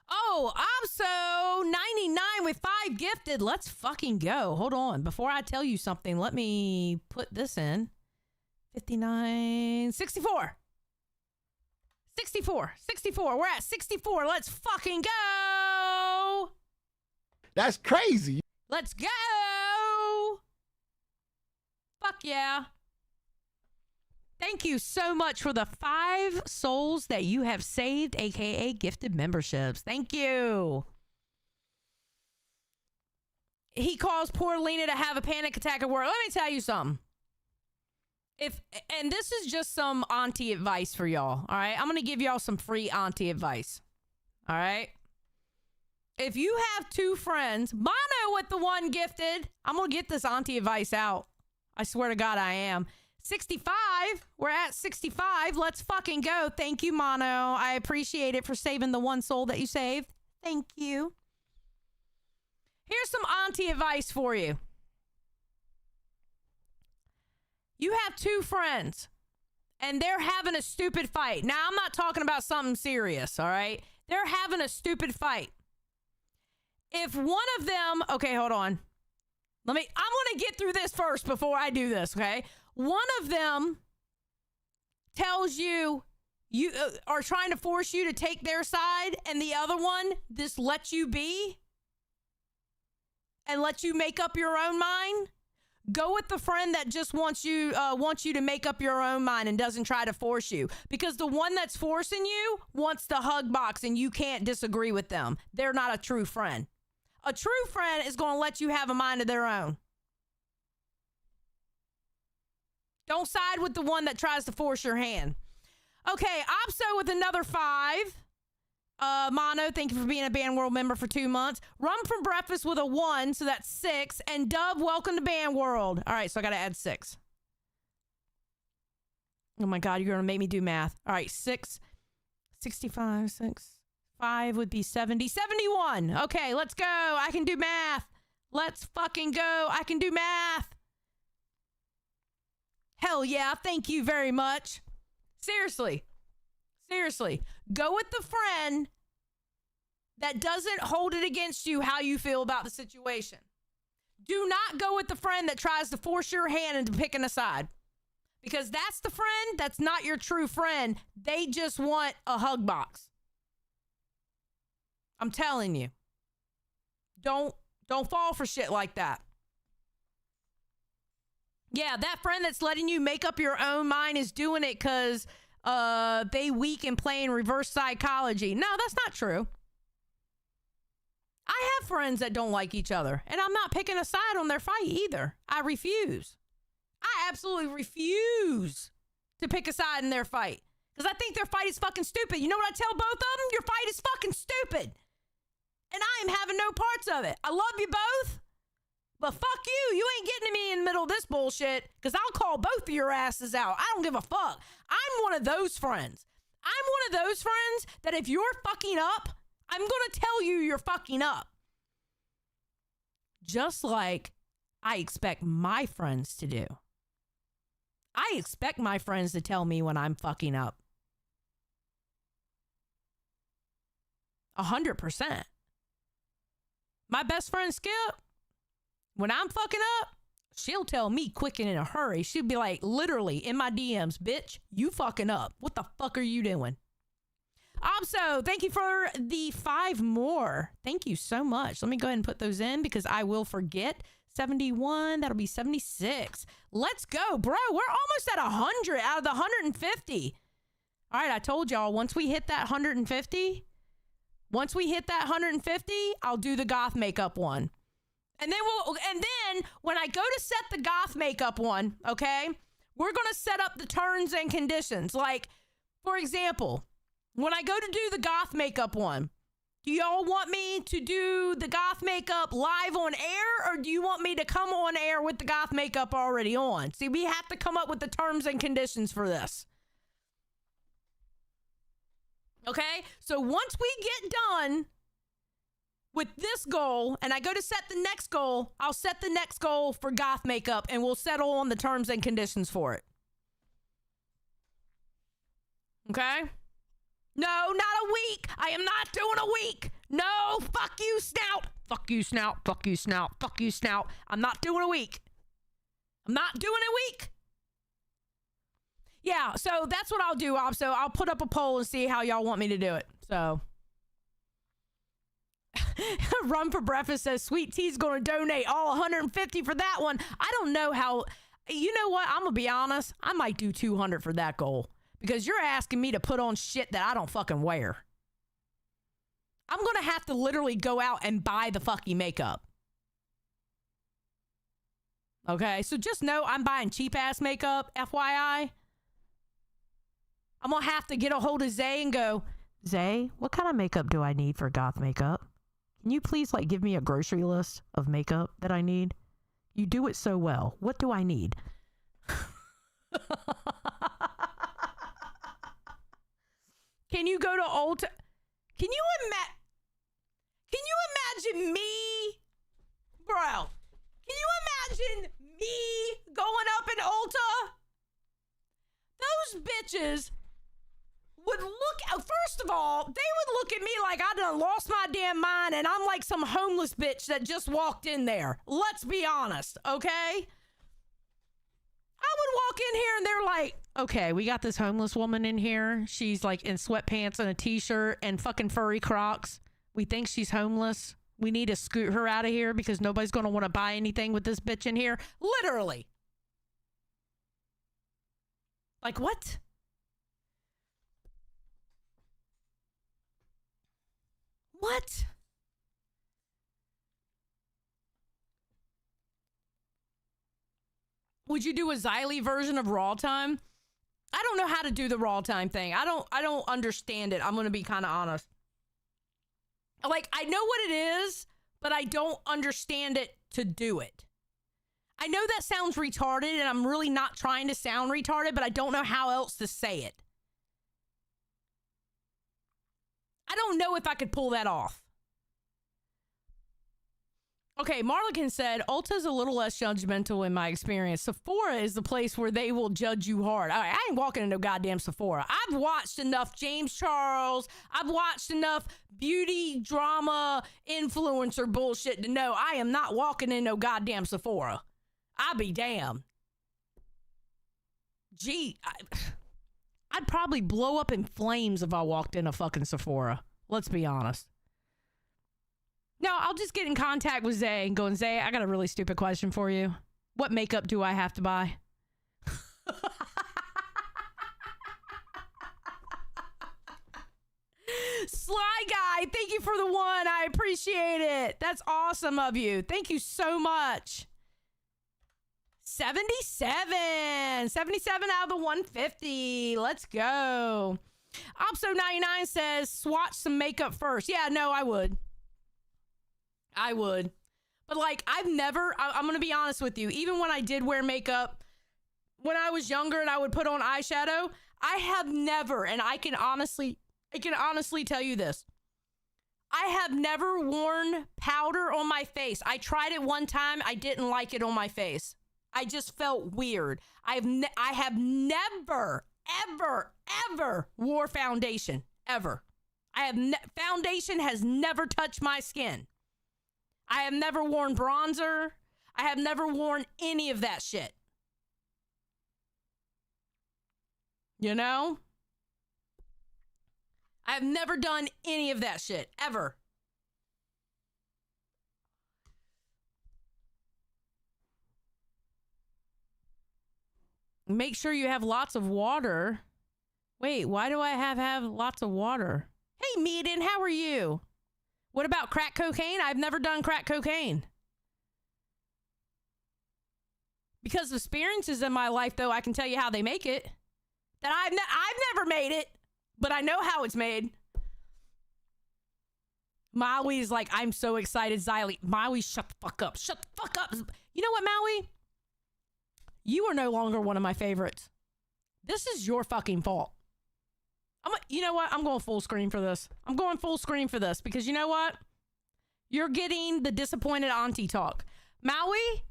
Oh, I'm so 99 with 5 gifted. Let's fucking go. Hold on. Before I tell you something, let me put this in. 59, 64. 64. We're at 64. Let's fucking go. That's crazy. Let's go. Fuck yeah. Thank you so much for the 5 souls that you have saved, aka gifted memberships. Thank you. He caused poor Lena to have a panic attack at work. Let me tell you something. And this is just some auntie advice for y'all, all right? I'm going to give y'all some free auntie advice, all right? If you have 2 friends, Mono with the 1 gifted, I'm going to get this auntie advice out. I swear to God I am. 65, we're at 65. Let's fucking go. Thank you, Mono. I appreciate it for saving the 1 soul that you saved. Thank you. Here's some auntie advice for you. You have 2 friends, and they're having a stupid fight. Now, I'm not talking about something serious, all right? They're having a stupid fight. If one of them... Okay, hold on. I'm going to get through this first before I do this, okay? One of them tells you are trying to force you to take their side, and the other one just lets you be and let you make up your own mind. Go with the friend that just wants you to make up your own mind and doesn't try to force you. Because the one that's forcing you wants the hug box and you can't disagree with them. They're not a true friend. A true friend is going to let you have a mind of their own. Don't side with the one that tries to force your hand. Okay, Opso with another 5. Mono, thank you for being a Band World member for 2 months. Rum from Breakfast with a 1, so that's 6. And Dub, welcome to Band World. All right, so I got to add 6. Oh my God, you're going to make me do math. All right, 6, 65, 6, 5 would be 70, 71. Okay, let's go. I can do math. Let's fucking go. I can do math. Hell yeah, thank you very much. Seriously. Go with the friend that doesn't hold it against you how you feel about the situation. Do not go with the friend that tries to force your hand into picking a side. Because that's the friend that's not your true friend. They just want a hug box. I'm telling you. Don't fall for shit like that. Yeah, that friend that's letting you make up your own mind is doing it because they weak and playing reverse psychology. No, that's not true. I have friends that don't like each other, and I'm not picking a side on their fight either. I refuse. I absolutely refuse to pick a side in their fight because I think their fight is fucking stupid. You know what I tell both of them? Your fight is fucking stupid, and I am having no parts of it. I love you both, but fuck you. You ain't getting to me in the middle of this bullshit because I'll call both of your asses out. I don't give a fuck. I'm one of those friends. I'm one of those friends that if you're fucking up, I'm going to tell you you're fucking up. Just like I expect my friends to do. I expect my friends to tell me when I'm fucking up. 100%. My best friend Skip, when I'm fucking up, she'll tell me quick and in a hurry. She'll be like, literally in my DMs, bitch, you fucking up. What the fuck are you doing? Also, thank you for the 5 more. Thank you so much. Let me go ahead and put those in because I will forget. 71, that'll be 76. Let's go, bro. We're almost at 100 out of the 150. All right, I told y'all, once we hit that 150, I'll do the goth makeup one. And then when I go to set the goth makeup one, okay, we're going to set up the terms and conditions. Like, for example, when I go to do the goth makeup one, do y'all want me to do the goth makeup live on air, or do you want me to come on air with the goth makeup already on? See, we have to come up with the terms and conditions for this. Okay? So once we get done with this goal, and I go to set the next goal, I'll set the next goal for goth makeup, and we'll settle on the terms and conditions for it. Okay? No, not a week. I am not doing a week. No, fuck you, Snout. Fuck you, Snout. Fuck you, Snout. Fuck you, Snout. I'm not doing a week. I'm not doing a week. Yeah, so that's what I'll do, So I'll put up a poll and see how y'all want me to do it. So... Run for Breakfast says Sweet Tea's going to donate all 150 for that one. I don't know how. You know what? I'm going to be honest. I might do 200 for that goal because you're asking me to put on shit that I don't fucking wear. I'm going to have to literally go out and buy the fucking makeup. Okay, so just know I'm buying cheap ass makeup, FYI. I'm going to have to get a hold of Zay and go, Zay, what kind of makeup do I need for goth makeup? Can you please give me a grocery list of makeup that I need? You do it so well. What do I need? Can you go to Ulta? Can you imagine me? Bro, can you imagine me going up in Ulta? Those bitches would first of all, they would look at me like I done lost my damn mind and I'm like some homeless bitch that just walked in there. Let's be honest, okay? I would walk in here and they're like, okay, we got this homeless woman in here. She's like in sweatpants and a t-shirt and fucking furry Crocs. We think she's homeless. We need to scoot her out of here because nobody's going to want to buy anything with this bitch in here. Literally. Like, what? What? Would you do a Xylee version of Raw Time? I don't know how to do the Raw Time thing. I don't understand it. I'm going to be kind of honest. Like, I know what it is, but I don't understand it to do it. I know that sounds retarded, and I'm really not trying to sound retarded, but I don't know how else to say it. I don't know if I could pull that off. Okay, Marlican said, Ulta's a little less judgmental in my experience. Sephora is the place where they will judge you hard. I ain't walking into no goddamn Sephora. I've watched enough James Charles. I've watched enough beauty drama influencer bullshit to know I am not walking in no goddamn Sephora. I'll be damned. Gee, I'd probably blow up in flames if I walked in a fucking Sephora. Let's be honest. No, I'll just get in contact with Zay and go, Zay, I got a really stupid question for you. What makeup do I have to buy? Sly Guy, thank you for the one. I appreciate it. That's awesome of you. Thank you so much. 77 out of the 150. Let's go. Opso99 says, swatch some makeup first. Yeah, no, I would. But like, I'm going to be honest with you. Even when I did wear makeup, when I was younger and I would put on eyeshadow, I have never, and I can honestly tell you this. I have never worn powder on my face. I tried it one time. I didn't like it on my face. I just felt weird. I have never, ever wore foundation. Ever. Foundation has never touched my skin. I have never worn bronzer. I have never worn any of that shit. You know? I have never done any of that shit, ever. Make sure you have lots of water. Wait, why do I have lots of water? Hey, Meaden, how are you? What about crack cocaine? I've never done crack cocaine. Because of experiences in my life, though, I can tell you how they make it. That I've never made it, but I know how it's made. Maui's like, I'm so excited, Xylee. Maui, shut the fuck up. Shut the fuck up. You know what, Maui? You are no longer one of my favorites. This is your fucking fault. You know what? I'm going full screen for this. I'm going full screen for this because you know what? You're getting the disappointed auntie talk. Maui,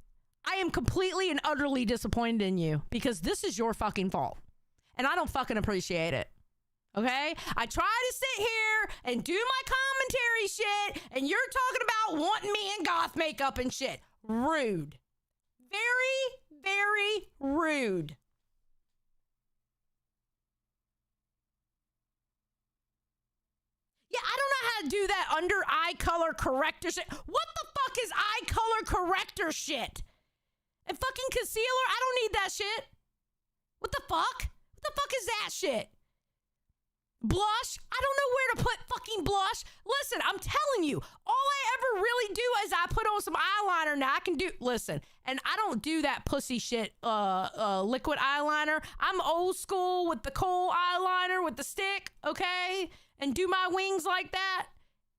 I am completely and utterly disappointed in you because this is your fucking fault. And I don't fucking appreciate it. Okay? I try to sit here and do my commentary shit and you're talking about wanting me in goth makeup and shit. Rude. Very, very rude. Yeah, I don't know how to do that under eye color corrector shit. What the fuck is eye color corrector shit? And fucking concealer? I don't need that shit. What the fuck? What the fuck is that shit? Blush? I don't know where to put fucking blush. Listen, I'm telling you, all I ever really do is I put on some eyeliner. Now I can do, listen, and I don't do that pussy shit, liquid eyeliner. I'm old school with the kohl eyeliner with the stick, okay? And do my wings like that.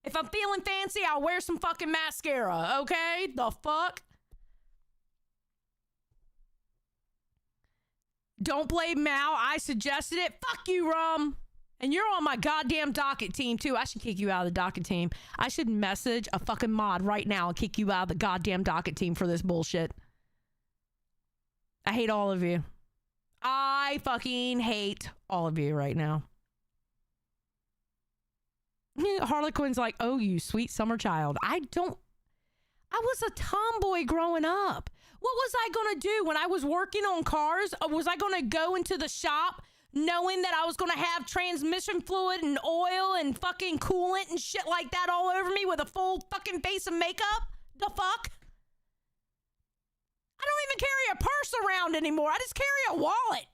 If I'm feeling fancy, I'll wear some fucking mascara, okay? The fuck? Don't blame Mal. I suggested it. Fuck you, Rum. And you're on my goddamn docket team, too. I should kick you out of the docket team. I should message a fucking mod right now and kick you out of the goddamn docket team for this bullshit. I hate all of you. I fucking hate all of you right now. Harlequin's like, oh, you sweet summer child. I was a tomboy growing up. What was I going to do when I was working on cars? Was I going to go into the shop knowing that I was going to have transmission fluid and oil and fucking coolant and shit like that all over me with a full fucking face of makeup? The fuck? I don't even carry a purse around anymore. I just carry a wallet.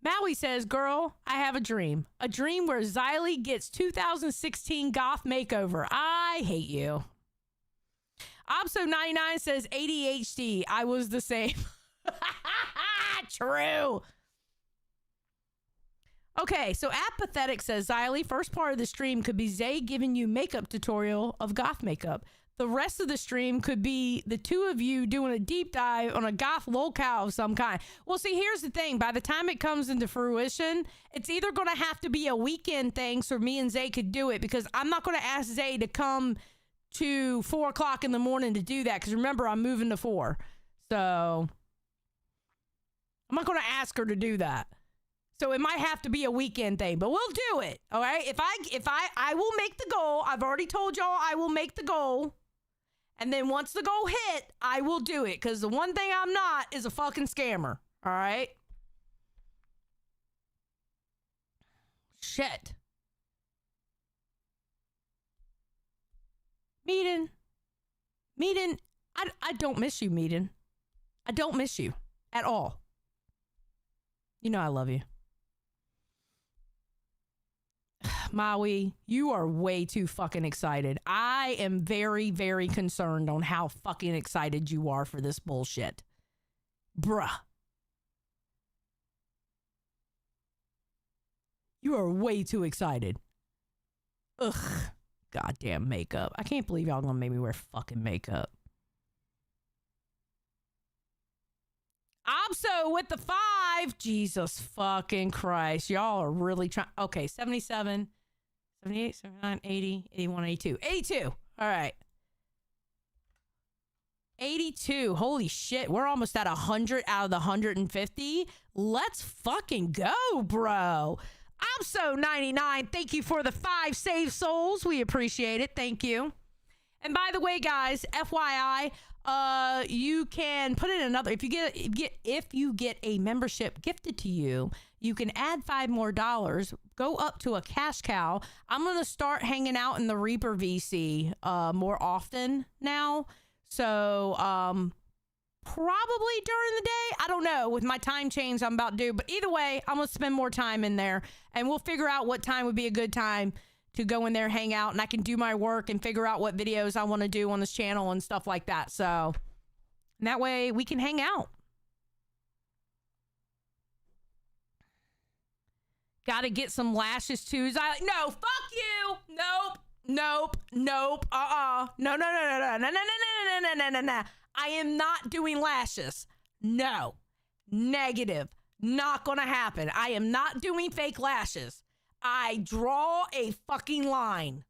Maui says, girl, I have a dream. A dream where Xylee gets 2016 goth makeover. I hate you. Obso99 says, ADHD. I was the same. True. Okay, so Apathetic says, Xylee, first part of the stream could be Zay giving you makeup tutorial of goth makeup. The rest of the stream could be the two of you doing a deep dive on a goth locale of some kind. Well, see, here's the thing. By the time it comes into fruition, it's either going to have to be a weekend thing so me and Zay could do it, because I'm not going to ask Zay to come to 4 o'clock in the morning to do that, because remember, I'm moving to 4. So I'm not going to ask her to do that. So it might have to be a weekend thing, but we'll do it. All right. If I will make the goal. I've already told y'all I will make the goal. And then once the goal hit, I will do it. Because the one thing I'm not is a fucking scammer. All right. Shit. Meaden, I don't miss you, Meaden. I don't miss you at all. You know I love you. Maui, you are way too fucking excited. I am very, very concerned on how fucking excited you are for this bullshit. Bruh. You are way too excited. Ugh. Goddamn makeup. I can't believe y'all gonna make me wear fucking makeup. Obso with the 5. Jesus fucking Christ. Y'all are really trying. Okay, 77, 78, 79, 80, 81, 82. 82. All right. 82. Holy shit. We're almost at 100 out of the 150. Let's fucking go, bro. Obso99, thank you for the 5 save souls. We appreciate it. Thank you. And by the way, guys, FYI, you can put in another. If you get a membership gifted to you, you can add $5 more. Go up to a cash cow. I'm gonna start hanging out in the Reaper VC more often now. So probably during the day. I don't know. With my time change, I'm about due. But either way, I'm gonna spend more time in there, and we'll figure out what time would be a good time to go in there, hang out, and I can do my work and figure out what videos I want to do on this channel and stuff like that. So that way we can hang out. Got to get some lashes too. No, fuck you. Nope. No. I am not doing lashes. No. Negative. Not gonna happen. I am not doing fake lashes. I draw a fucking line.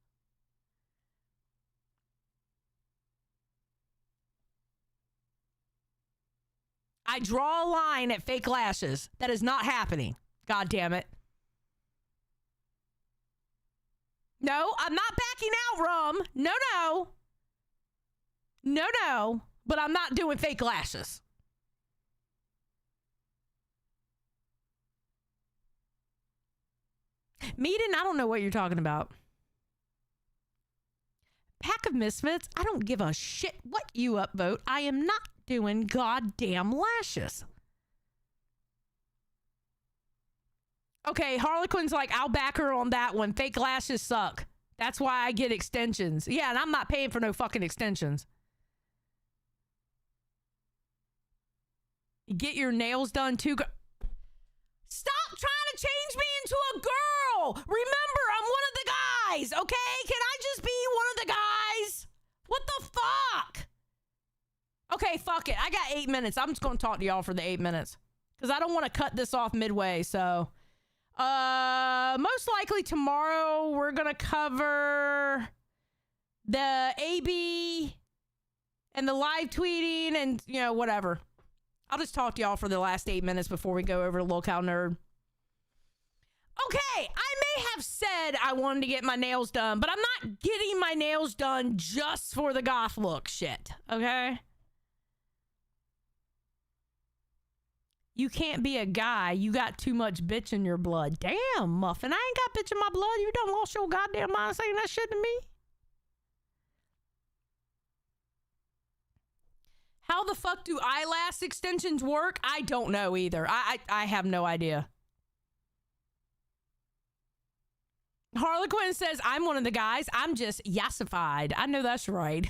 I draw a line at fake lashes. That is not happening. God damn it. No, I'm not backing out, Rum. No. But I'm not doing fake lashes. Meaden, I don't know what you're talking about. Pack of Misfits, I don't give a shit what you upvote. I am not doing goddamn lashes. Okay, Harlequin's like, I'll back her on that one. Fake lashes suck. That's why I get extensions. Yeah, and I'm not paying for no fucking extensions. You get your nails done too. Stop trying to change me into a girl. Remember, I'm one of the guys, okay? Can I just be one of the guys? What the fuck? Okay, fuck it. I got 8 minutes. I'm just going to talk to y'all for the 8 minutes because I don't want to cut this off midway. So, most likely tomorrow we're going to cover the AB and the live tweeting and, you know, whatever. I'll just talk to y'all for the last 8 minutes before we go over to Locale Nerd. Okay, I may have said I wanted to get my nails done, but I'm not getting my nails done just for the goth look shit, okay? You can't be a guy. You got too much bitch in your blood. Damn, Muffin. I ain't got bitch in my blood. You done lost your goddamn mind saying that shit to me? How the fuck do eyelash extensions work? I don't know either. I have no idea. Harlequin says, I'm one of the guys. I'm just yassified. I know that's right.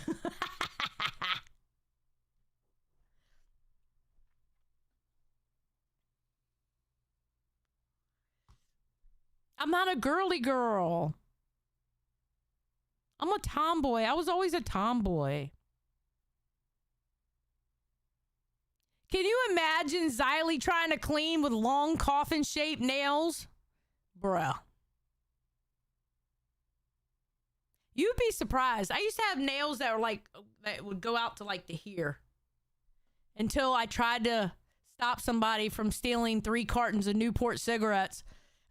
I'm not a girly girl. I'm a tomboy. I was always a tomboy. Can you imagine Xylee trying to clean with long coffin-shaped nails? Bruh. You'd be surprised. I used to have nails that were like, that would go out to like to here. Until I tried to stop somebody from stealing 3 cartons of Newport cigarettes.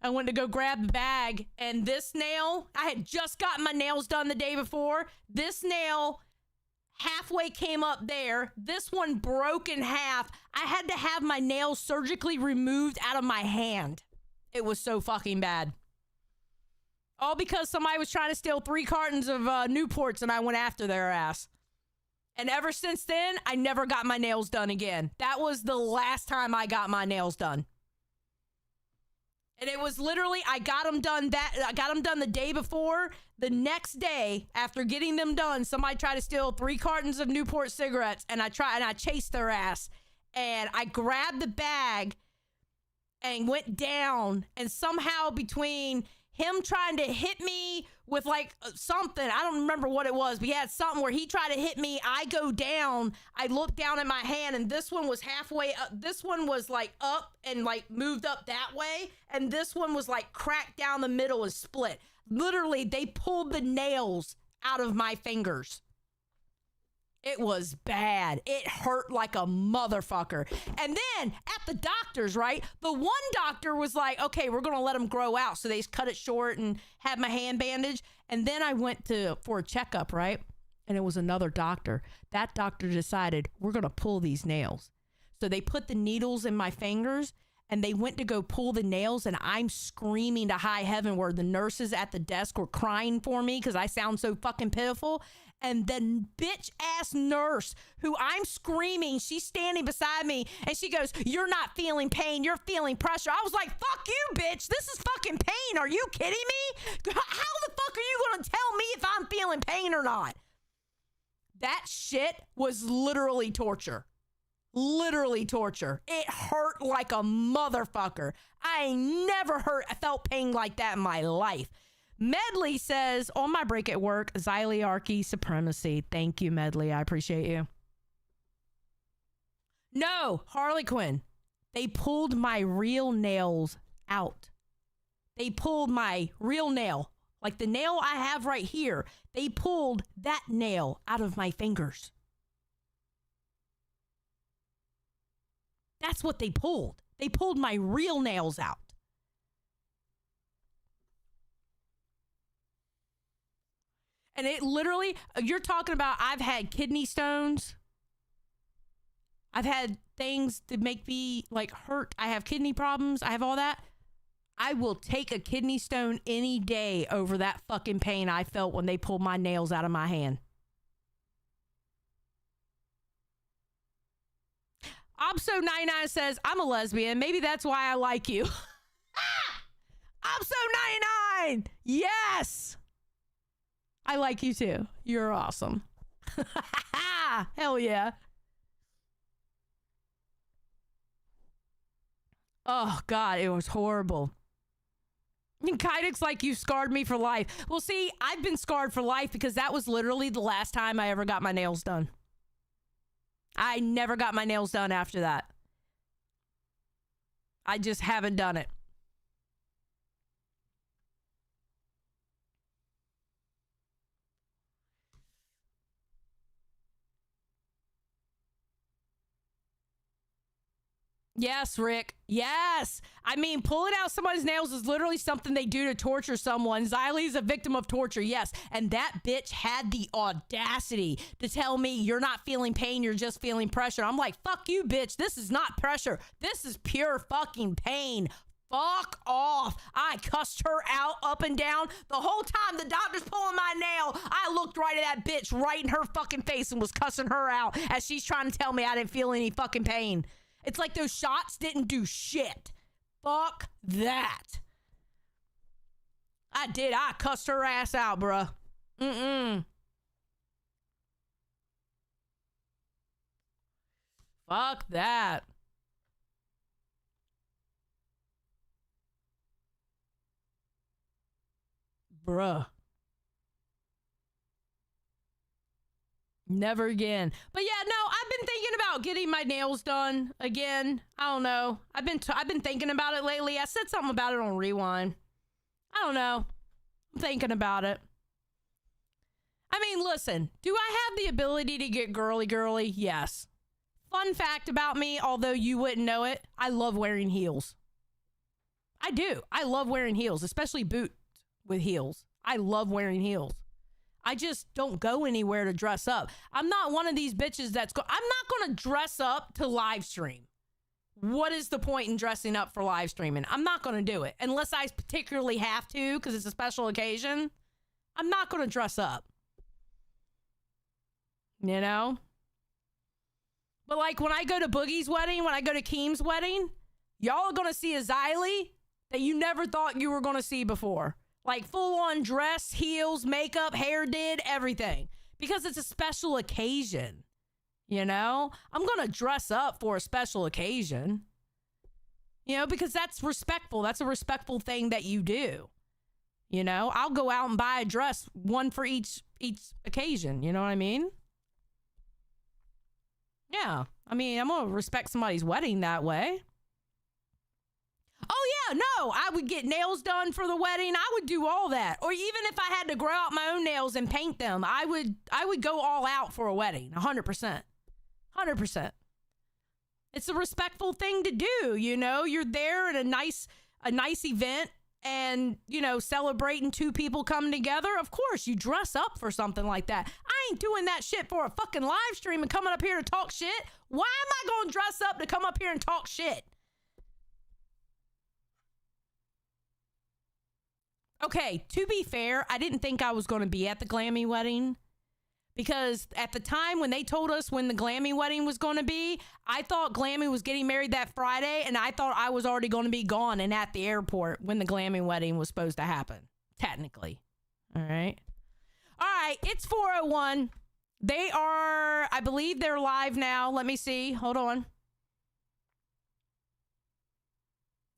I went to go grab the bag, and this nail, I had just gotten my nails done the day before. This nail halfway came up there. This one broke in half. I had to have my nails surgically removed out of my hand. It was so fucking bad. All because somebody was trying to steal 3 cartons of Newports, and I went after their ass. And ever since then, I never got my nails done again. That was the last time I got my nails done. And it was literally, I got them done the day before. The next day, after getting them done, somebody tried to steal 3 cartons of Newport cigarettes, and I chased their ass. And I grabbed the bag and went down, and somehow between him trying to hit me with like something, I don't remember what it was, but he had something where he tried to hit me. I go down, I look down at my hand, and this one was halfway up. This one was like up and like moved up that way, and this one was like cracked down the middle and split. Literally, they pulled the nails out of my fingers. It was bad. It hurt like a motherfucker. And then at the doctor's, right, the one doctor was like, okay, we're going to let them grow out. So they just cut it short and had my hand bandaged. And then I went for a checkup, right? And it was another doctor. That doctor decided, we're going to pull these nails. So they put the needles in my fingers, and they went to go pull the nails, and I'm screaming to high heaven where the nurses at the desk were crying for me because I sound so fucking pitiful. And the bitch ass nurse who I'm screaming, she's standing beside me, and she goes, you're not feeling pain, you're feeling pressure. I was like, fuck you, bitch. This is fucking pain. Are you kidding me? How the fuck are you going to tell me if I'm feeling pain or not? That shit was literally torture. Literally torture. It hurt like a motherfucker. I never felt pain like that in my life. Medley says, on my break at work, Xyliarchy supremacy. Thank you, Medley. I appreciate you. No, Harlequin. They pulled my real nails out. They pulled my real nail. Like the nail I have right here. They pulled that nail out of my fingers. That's what they pulled. They pulled my real nails out. And it literally, you're talking about, I've had kidney stones. I've had things to make me like hurt. I have kidney problems. I have all that. I will take a kidney stone any day over that fucking pain I felt when they pulled my nails out of my hand. Obso99 says, I'm a lesbian. Maybe that's why I like you. Obso99! Yes! I like you too. You're awesome. Hell yeah. Oh, God, it was horrible. And Kydex like, you scarred me for life. Well, see, I've been scarred for life because that was literally the last time I ever got my nails done. I never got my nails done after that. I just haven't done it. Yes, Rick. Yes. I mean, pulling out somebody's nails is literally something they do to torture someone. Xylee's a victim of torture, yes. And that bitch had the audacity to tell me you're not feeling pain, you're just feeling pressure. I'm like, fuck you, bitch. This is not pressure. This is pure fucking pain. Fuck off. I cussed her out up and down. The whole time the doctor's pulling my nail, I looked right at that bitch right in her fucking face and was cussing her out as she's trying to tell me I didn't feel any fucking pain. It's like those shots didn't do shit. Fuck that. I did. I cussed her ass out, bruh. Fuck that. Bruh. Never again. But yeah, no, I've been thinking about getting my nails done again. I don't know. I've been thinking about it lately. I said something about it on Rewind. I don't know. I'm thinking about it. I mean, listen, do I have the ability to get girly? Yes. Fun fact about me, although you wouldn't know it, I love wearing heels. I do. I love wearing heels, especially boots with heels. I love wearing heels. I just don't go anywhere to dress up. I'm not one of these bitches I'm not going to dress up to live stream. What is the point in dressing up for live streaming? I'm not going to do it unless I particularly have to because it's a special occasion. I'm not going to dress up. You know? But like when I go to Boogie's wedding, when I go to Keem's wedding, y'all are going to see a Xylee that you never thought you were going to see before. Like full on dress, heels, makeup, hair did, everything. Because it's a special occasion. You know? I'm going to dress up for a special occasion. You know, because that's respectful. That's a respectful thing that you do. You know? I'll go out and buy a dress, one for each occasion. You know what I mean? Yeah. I mean, I'm going to respect somebody's wedding that way. Oh, yeah, no, I would get nails done for the wedding. I would do all that. Or even if I had to grow out my own nails and paint them, I would go all out for a wedding, 100%. 100%. It's a respectful thing to do, you know? You're there at a nice event and, you know, celebrating two people coming together. Of course, you dress up for something like that. I ain't doing that shit for a fucking live stream and coming up here to talk shit. Why am I going to dress up to come up here and talk shit? Okay, to be fair, I didn't think I was going to be at the Glammy wedding because at the time when they told us when the Glammy wedding was going to be, I thought Glammy was getting married that Friday and I thought I was already going to be gone and at the airport when the Glammy wedding was supposed to happen, technically. All right, it's 4:01. They are, I believe they're live now. Let me see. Hold on.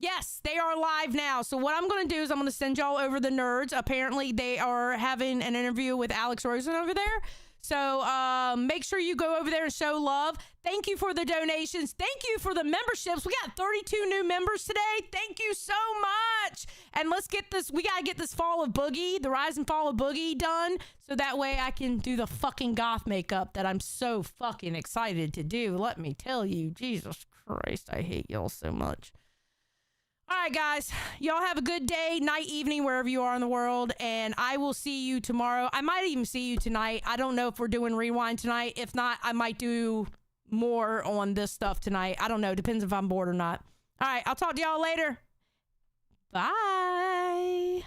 Yes, they are live now. So what I'm going to do is I'm going to send y'all over the nerds. Apparently, they are having an interview with Alex Rosen over there. So make sure you go over there and show love. Thank you for the donations. Thank you for the memberships. We got 32 new members today. Thank you so much. And let's get this. We got to get this Fall of Boogie, the Rise and Fall of Boogie done. So that way I can do the fucking goth makeup that I'm so fucking excited to do. Let me tell you. Jesus Christ, I hate y'all so much. All right, guys, y'all have a good day, night, evening, wherever you are in the world, and I will see you tomorrow. I might even see you tonight. I don't know if we're doing Rewind tonight. If not, I might do more on this stuff tonight. I don't know. Depends if I'm bored or not. All right, I'll talk to y'all later. Bye.